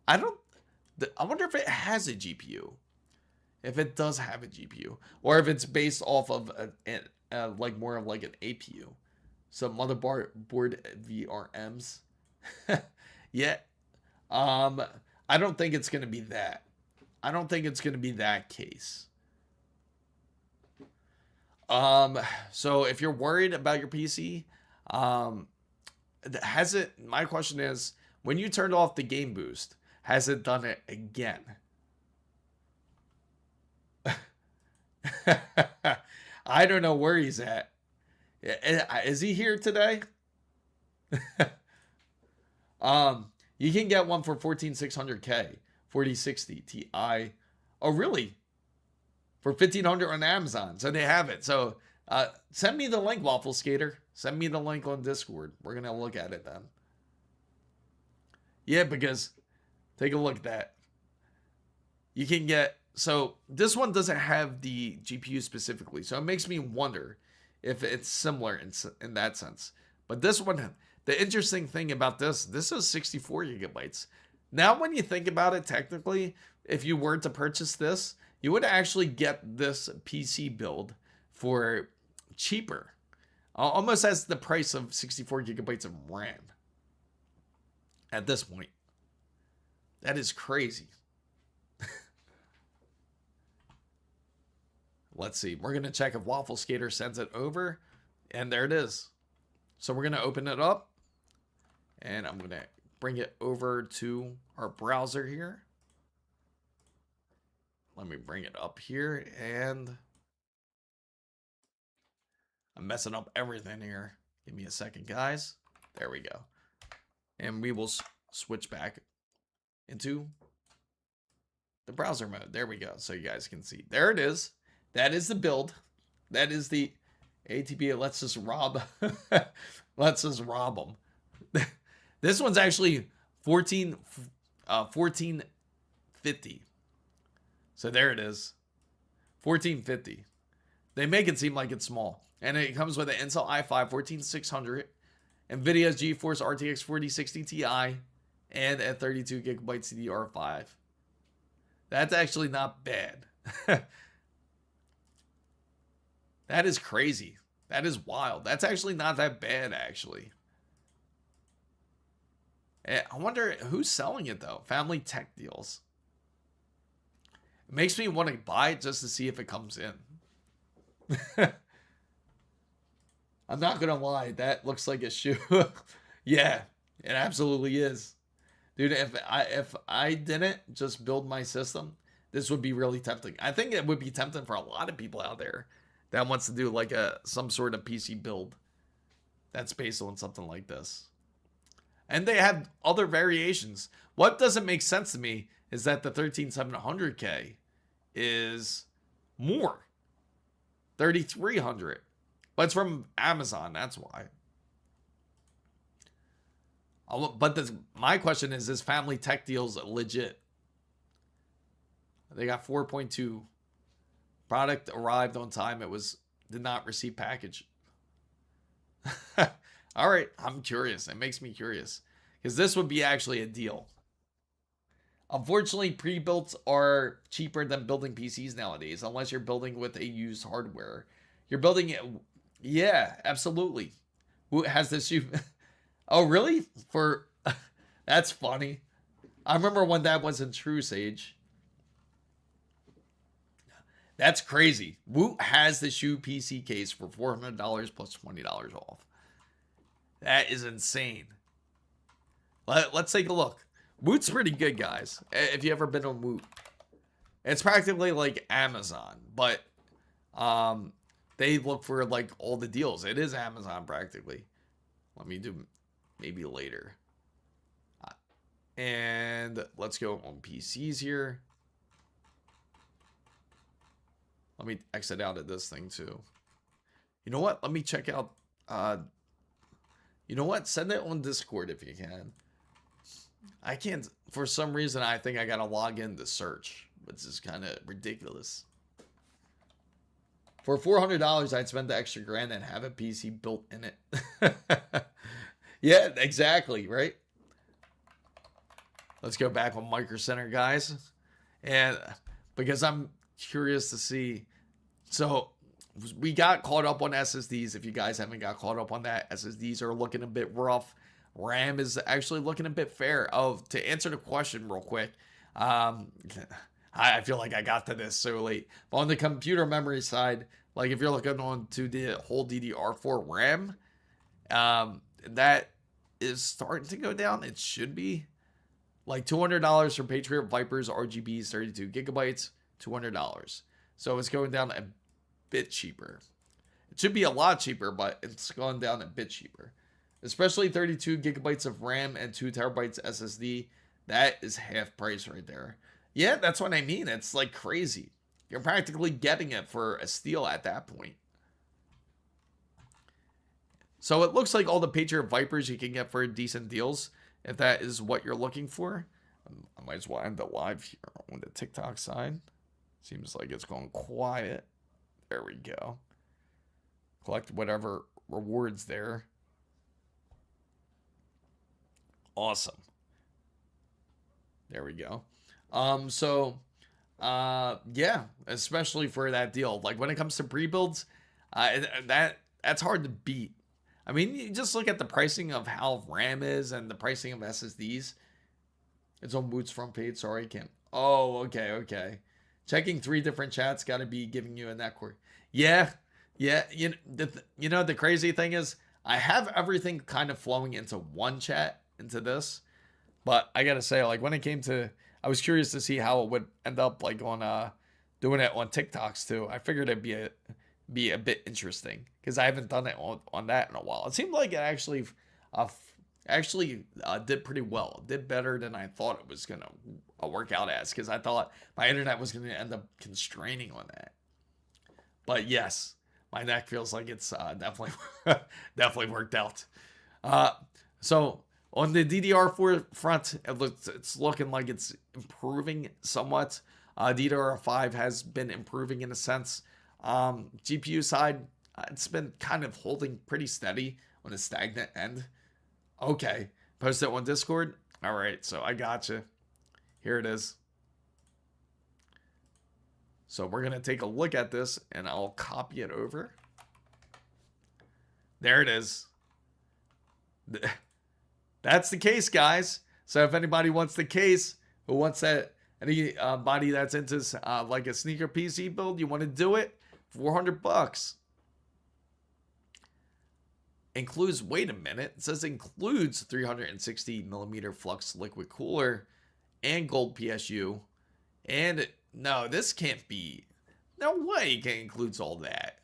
I wonder if it has a GPU. If it does have a GPU, or if it's based off of like more of like an APU. So motherboard VRMs. Yeah. I don't think it's going to be that. I don't think it's going to be that case. So if you're worried about your PC, has it, my question is, when you turned off the game boost, has it done it again? I don't know where he's at. Is he here today? You can get one for 14600K, 4060 Ti. Oh, really? For 1500 on Amazon. So they have it. So send me the link, Waffle Skater. Send me the link on Discord. We're gonna look at it then. Yeah, because take a look at that. You can get, so this one doesn't have the GPU specifically, so it makes me wonder if it's similar in that sense. But this one, the interesting thing about this is 64 gigabytes. Now, when you think about it, technically, if you were to purchase this, you would actually get this PC build for cheaper, almost as the price of 64 gigabytes of RAM. At this point, that is crazy. Let's see. We're going to check if Waffle Skater sends it over. And there it is. So we're going to open it up. And I'm going to bring it over to our browser here. Let me bring it up here. And I'm messing up everything here. Give me a second, guys. There we go. And we will switch back into the browser mode. There we go. So you guys can see. There it is. That is the build. That is the ATP. Let's just rob. Let's just rob them. This one's actually 1450. So there it is. 1450. They make it seem like it's small. And it comes with an Intel i5 14600, NVIDIA's GeForce RTX 4060 Ti, and a 32 gigabyte CDR5. That's actually not bad. That is crazy. That is wild. That's actually not that bad, actually. I wonder who's selling it, though. Family Tech Deals. It makes me want to buy it just to see if it comes in. I'm not going to lie. That looks like a shoe. Yeah, it absolutely is. Dude, if I didn't just build my system, this would be really tempting. I think it would be tempting for a lot of people out there that wants to do like some sort of PC build that's based on something like this. And they have other variations. What doesn't make sense to me is that the 13700K is more. 3300. But it's from Amazon, that's why. But my question is Family Tech Deals legit? They got 4.2. Product arrived on time. It was Did not receive package. All right, I'm curious. It makes me curious because this would be actually a deal. Unfortunately, pre-builts are cheaper than building PCs nowadays, unless you're building with a used hardware. You're building it, yeah, absolutely. Who has this? You? Oh, really? For that's funny. I remember when that was in True Sage. That's crazy. Woot has the shoe PC case for $400 plus $20 off. That is insane. Let's take a look. Woot's pretty good, guys. If you ever been on Woot, it's practically like Amazon, but they look for like all the deals. It is Amazon practically. Let me do maybe later. And let's go on PCs here. Let me exit out of this thing too. You know what? Let me check out. You know what? Send it on Discord if you can. I can't. For some reason, I think I gotta log in to search, which is kind of ridiculous. For $400, I'd spend the extra grand and have a PC built in it. Yeah, exactly, right? Let's go back on Micro Center, guys. And because I'm curious to see. So we got caught up on SSDs. If you guys haven't got caught up on that, SSDs are looking a bit rough. RAM is actually looking a bit fair. Oh, to answer the question real quick, I feel like I got to this so late. But on the computer memory side, like if you're looking on to the whole DDR4 RAM, that is starting to go down. It should be like $200 for Patriot Vipers RGBs, 32 gigabytes, $200. So it's going down a bit cheaper. It should be a lot cheaper, but it's gone down a bit cheaper. Especially 32 gigabytes of RAM and 2 terabytes SSD. That is half price right there. Yeah, that's what I mean. It's like crazy. You're practically getting it for a steal at that point. So it looks like all the Patriot Vipers you can get for decent deals, if that is what you're looking for. I might as well end the live here on the TikTok side. Seems like it's going quiet. There we go. Collect whatever rewards there. Awesome. There we go. Yeah, especially for that deal. Like when it comes to pre-builds, that's hard to beat. I mean, you just look at the pricing of how RAM is and the pricing of SSDs. It's on Woot's front page. Sorry, I can't. Oh, okay. Checking 3 different chats got to be giving you a network. Yeah. You know, the crazy thing is I have everything kind of flowing into one chat, into this. But I got to say, like when it came to, I was curious to see how it would end up like on doing it on TikToks too. I figured it'd be a bit interesting because I haven't done it on that in a while. It seemed like it actually did pretty well. It did better than I thought it was gonna work out as, because I thought my internet was gonna end up constraining on that. But yes, my neck feels like it's definitely definitely worked out. So on the DDR4 front, it's looking like it's improving somewhat. DDR5 has been improving in a sense. GPU side, it's been kind of holding pretty steady on a stagnant end. Okay, post it on Discord. All right, so I gotcha. Here it is. So we're gonna take a look at this, and I'll copy it over. There it is. That's the case, guys. So if anybody wants the case, who wants that, anybody that's into like a sneaker PC build, you want to do it, $400. Includes, wait a minute, it says includes 360 millimeter flux liquid cooler and gold PSU. And no, this can't be, no way it includes all that.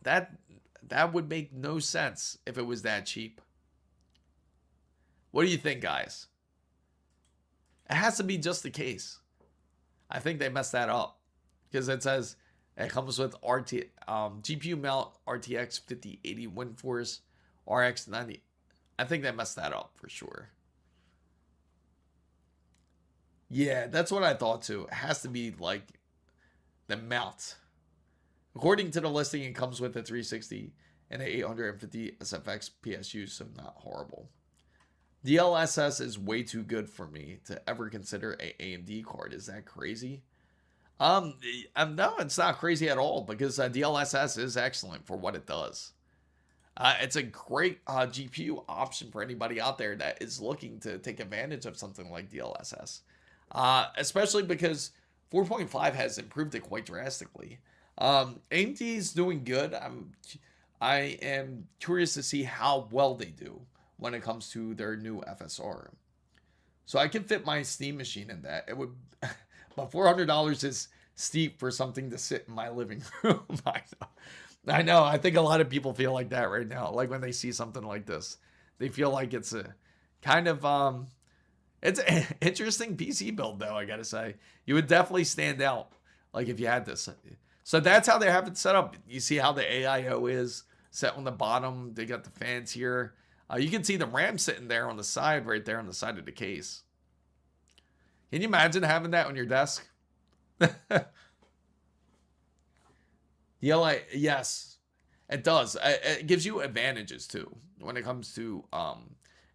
That would make no sense if it was that cheap. What do you think, guys? It has to be just the case. I think they messed that up because it says it comes with GPU mount RTX 5080 WindForce RX 90. I think they messed that up for sure. Yeah, that's what I thought too. It has to be like the mount. According to the listing, it comes with a 360 and an 850 SFX PSU, so not horrible. DLSS is way too good for me to ever consider a AMD card. Is that crazy? No, it's not crazy at all because DLSS is excellent for what it does. It's a great GPU option for anybody out there that is looking to take advantage of something like DLSS, especially because 4.5 has improved it quite drastically. AMD is doing good. I am curious to see how well they do when it comes to their new FSR. So I can fit my Steam machine in that. It would, but $400 is steep for something to sit in my living room. I know. I think a lot of people feel like that right now. Like when they see something like this, they feel like it's a kind of it's an interesting PC build, though. I gotta say, you would definitely stand out like if you had this. So that's how they have it set up. You see how the AIO is set on the bottom. They got the fans here. You can see the RAM sitting there on the side, right there on the side of the case. Can you imagine having that on your desk? Yes, it does. It gives you advantages too when it comes to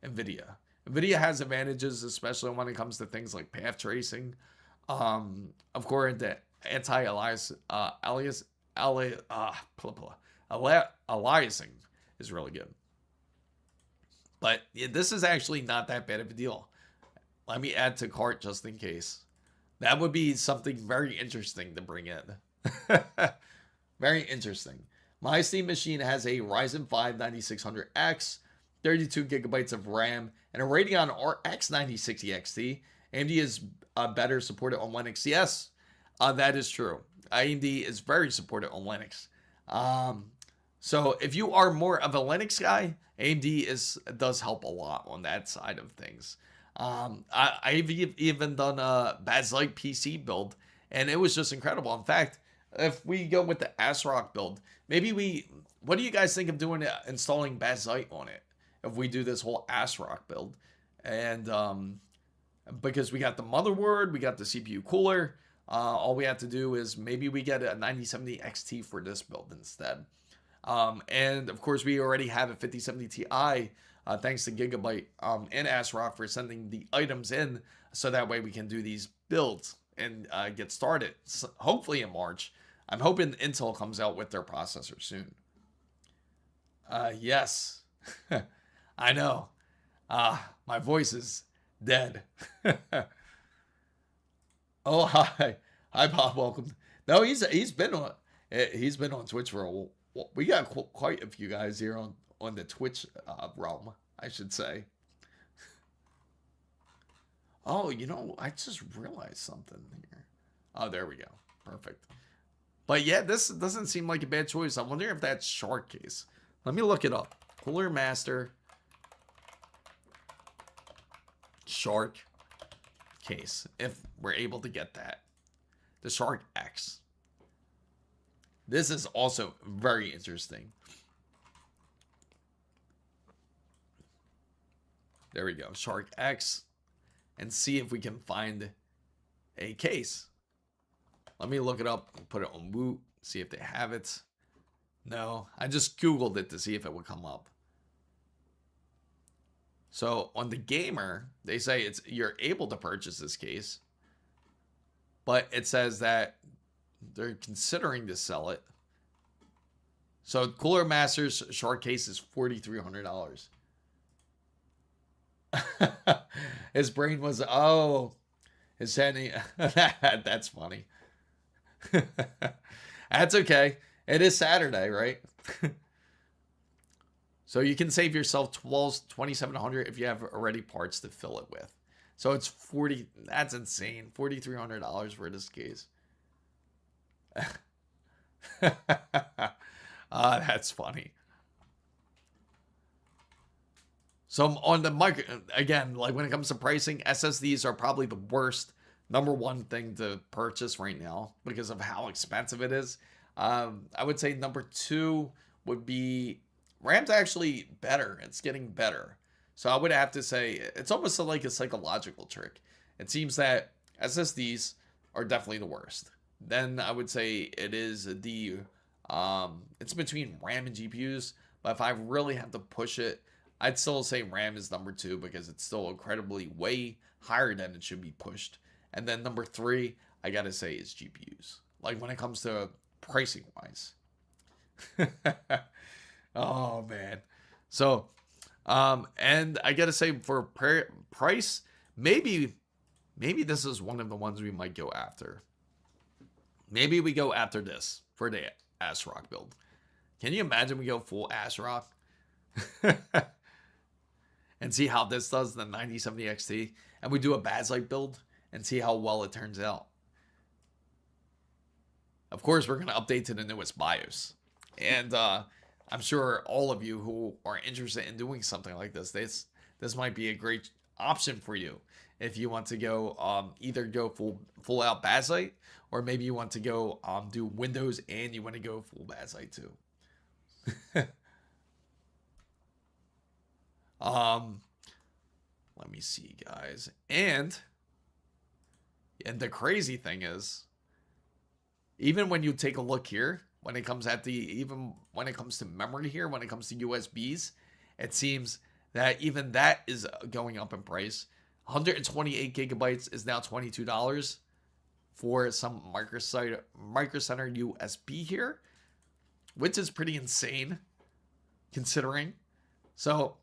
NVIDIA. NVIDIA has advantages, especially when it comes to things like path tracing. Of course, the anti-aliasing is really good. But yeah, this is actually not that bad of a deal. Let me add to cart just in case. That would be something very interesting to bring in. Very interesting. My Steam machine has a Ryzen 5 9600X, 32 gigabytes of RAM, and a Radeon RX 9060 XT. AMD is better supported on Linux. Yes, that is true. AMD is very supported on Linux. So if you are more of a Linux guy, AMD does help a lot on that side of things. I've even done a Bazlight PC build, and it was just incredible. In fact, if we go with the ASRock build, what do you guys think of doing installing Bazlight on it? If we do this whole ASRock build, and because we got the motherboard, we got the CPU cooler, all we have to do is maybe we get a 9070 XT for this build instead. And of course, we already have a 5070 Ti, thanks to Gigabyte and ASRock for sending the items in, so that way we can do these builds and get started. So hopefully in March. I'm hoping Intel comes out with their processor soon. Yes, I know. My voice is dead. Oh, hi, Bob. Welcome. No, he's been on Twitch for a while. We got quite a few guys here on the Twitch realm, I should say. Oh, I just realized something here. Oh, there we go. Perfect. But yeah, this doesn't seem like a bad choice. I wonder if that's Shark case. Let me look it up. Cooler Master Shark case, if we're able to get that. The Shark X. This is also very interesting. There we go. Shark X. And see if we can find a case. Let me look it up and put it on Woot. See if they have it. No, I just Googled it to see if it would come up. So on the Gamer, they say you're able to purchase this case. But it says that they're considering to sell it. So Cooler Masters Shark case is $4,300. His brain was, his head. That's funny. That's okay. It is Saturday, right? So you can save yourself $2,700 if you have already parts to fill it with. So it's that's insane. $4,300 for this case. That's funny. So on the market, again, like when it comes to pricing, SSDs are probably the worst number one thing to purchase right now because of how expensive it is. I would say number two would be RAM's actually better. It's getting better. So I would have to say it's almost like a psychological trick. It seems that SSDs are definitely the worst. Then I would say it is the It's between RAM and GPUs, but if I really have to push it, I'd still say RAM is number 2 because it's still incredibly way higher than it should be pushed. And then number 3, I gotta say, is GPUs. Like when it comes to pricing wise. Oh man. So, and I gotta say for price, maybe this is one of the ones we might go after. Maybe we go after this for the ASRock build. Can you imagine we go full ASRock? And see how this does, the 9070 XT, and we do a Bazlight build and see how well it turns out. Of course, we're going to update to the newest BIOS. And I'm sure all of you who are interested in doing something like this might be a great option for you. If you want to go either go full out Bazlight, or maybe you want to go do Windows and you want to go full Bazlight too. Let me see, guys. And the crazy thing is, even when you take a look here, when it comes to memory here, when it comes to USBs, it seems that even that is going up in price. 128 gigabytes is now $22 for some Micro Center USB here, which is pretty insane considering. So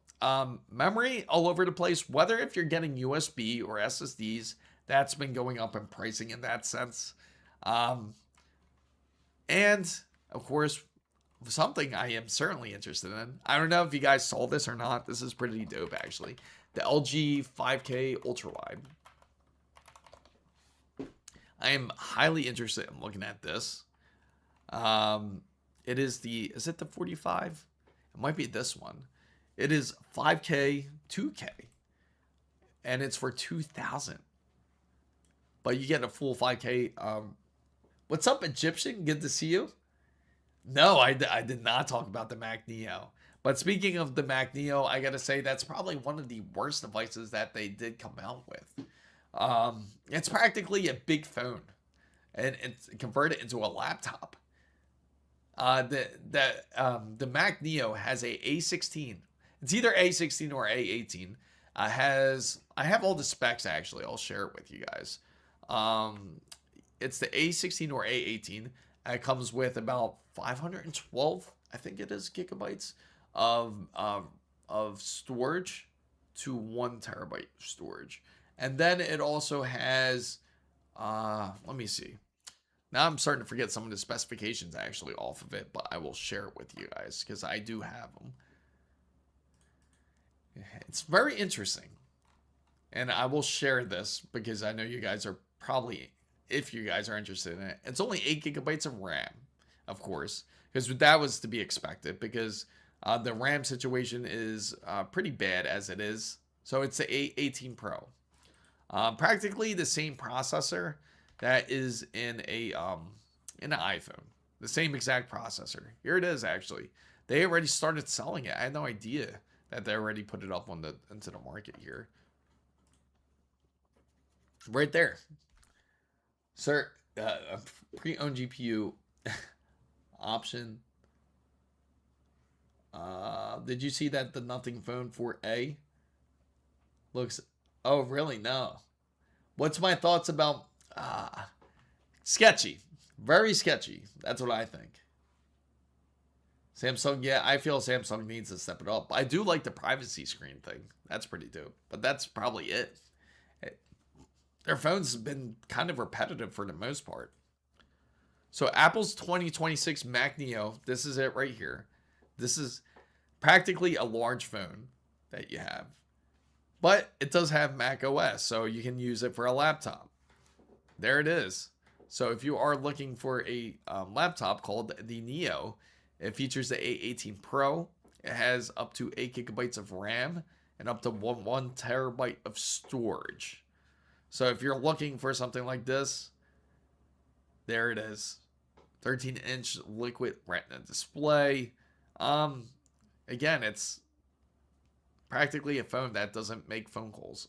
memory all over the place, whether if you're getting USB or SSDs, that's been going up in pricing in that sense. And of course, something I am certainly interested in. I don't know if you guys saw this or not. This is pretty dope, actually. The LG 5K Ultra Wide. I am highly interested in looking at this. Is it the 45? It might be this one. It is 5K, 2K, and it's for 2,000. But you get a full 5K. What's up, Egyptian? Good to see you. No, I did not talk about the Mac Neo. But speaking of the Mac Neo, I gotta say that's probably one of the worst devices that they did come out with. It's practically a big phone, and it's converted into a laptop. The Mac Neo has a A16. It's either A16 or A18. I have all the specs actually. I'll share it with you guys. It's the A16 or A18. It comes with about 512, I think it is, gigabytes of storage to 1 terabyte storage. And then it also has, let me see. Now I'm starting to forget some of the specifications actually off of it, but I will share it with you guys because I do have them. It's very interesting. And I will share this because I know you guys are probably, if you guys are interested in it, it's only 8 gigabytes of RAM, of course, because that was to be expected because the RAM situation is pretty bad as it is. So it's the A18 Pro. Practically the same processor that is in an iPhone. The same exact processor. Here it is, actually. They already started selling it. I had no idea that they already put it up into the market here. Right there. Sir, a pre-owned GPU option. Did you see that the Nothing Phone 4A looks... Oh, really? No. What's my thoughts about... sketchy. Very sketchy. That's what I think. Samsung, yeah, I feel Samsung needs to step it up. I do like the privacy screen thing. That's pretty dope. But that's probably it. Their phones have been kind of repetitive for the most part. So Apple's 2026 Mac Neo, this is it right here. This is practically a large phone that you have. But it does have Mac OS, so you can use it for a laptop. There it is. So if you are looking for a laptop called the Neo, it features the A18 Pro. It has up to 8 gigabytes of RAM and up to 1 terabyte of storage. So if you're looking for something like this, there it is. 13-inch liquid retina display. Again, it's practically a phone that doesn't make phone calls.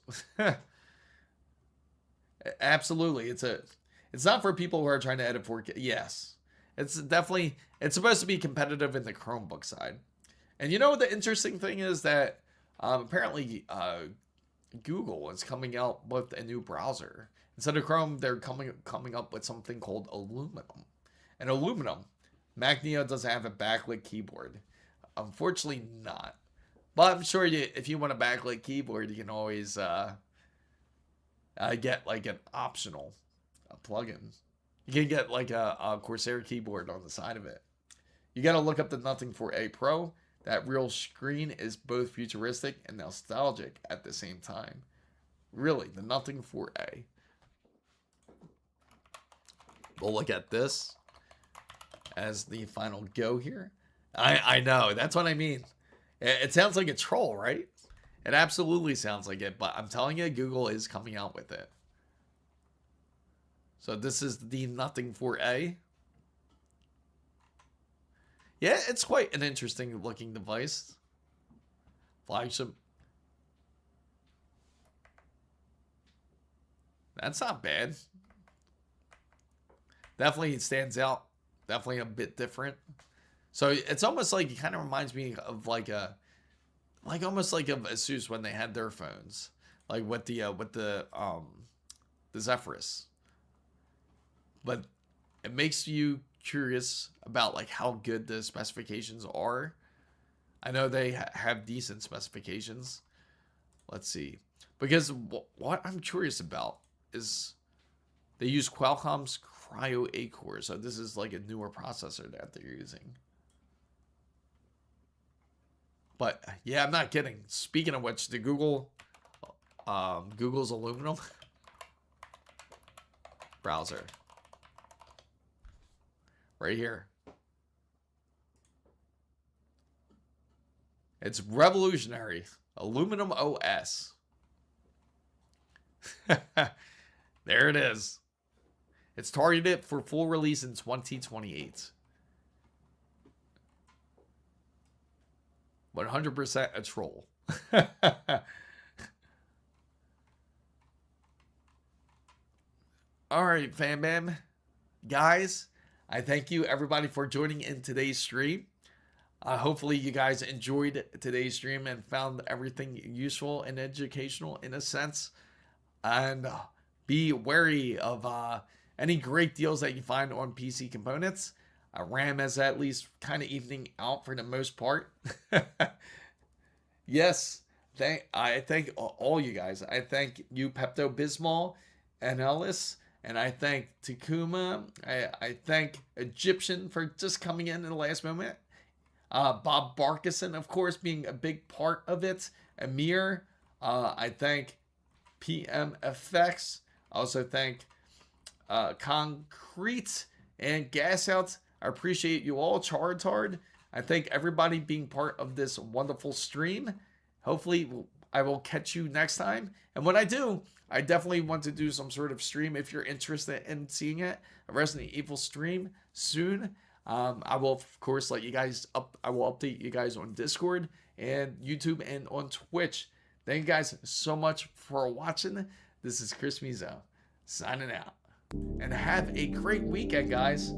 Absolutely. It's not for people who are trying to edit 4K. Yes. it's supposed to be competitive in the Chromebook side. And you know the interesting thing is that apparently Google is coming out with a new browser. Instead of Chrome, they're coming up with something called Aluminum. And Aluminum, Mac Neo doesn't have a backlit keyboard. Unfortunately, not. But I'm sure if you want a backlit keyboard, you can always get like an optional plugin. You can get like a Corsair keyboard on the side of it. You got to look up the Nothing 4A Pro. That real screen is both futuristic and nostalgic at the same time. Really, the Nothing 4A. We'll look at this as the final go here. I know, that's what I mean. It sounds like a troll, right? It absolutely sounds like it, but I'm telling you, Google is coming out with it. So this is the Nothing 4A. Yeah, it's quite an interesting looking device. Flagship. That's not bad. Definitely stands out. Definitely a bit different. So it's almost like, it kind of reminds me of almost like of Asus when they had their phones, like with the Zephyrus. But it makes you curious about like how good the specifications are. I know they have decent specifications. Let's see, because what I'm curious about is they use Qualcomm's Cryo 8 core, so this is like a newer processor that they're using. But yeah, I'm not kidding. Speaking of which, the Google's Aluminum browser right here. It's revolutionary. Aluminum OS. There it is. It's targeted for full release in 2028. 100% a troll. All right, fam bam. Guys, I thank you everybody for joining in today's stream. Hopefully you guys enjoyed today's stream and found everything useful and educational in a sense. And be wary of any great deals that you find on PC components. RAM is at least kind of evening out for the most part. Yes, I thank all you guys. I thank you, Pepto Bismol and Ellis, and I thank Takuma. I thank Egyptian for just coming in the last moment. Bob Barkison, of course, being a big part of it. Amir, I thank PMFX. I also thank Concrete and Gas Out. I appreciate you all, Chartard. I thank everybody being part of this wonderful stream. Hopefully, I will catch you next time. And when I do, I definitely want to do some sort of stream if you're interested in seeing it. A Resident Evil stream soon. I will, of course, let you guys up. I will update you guys on Discord and YouTube and on Twitch. Thank you guys so much for watching. This is Chris Mizo signing out. And have a great weekend, guys.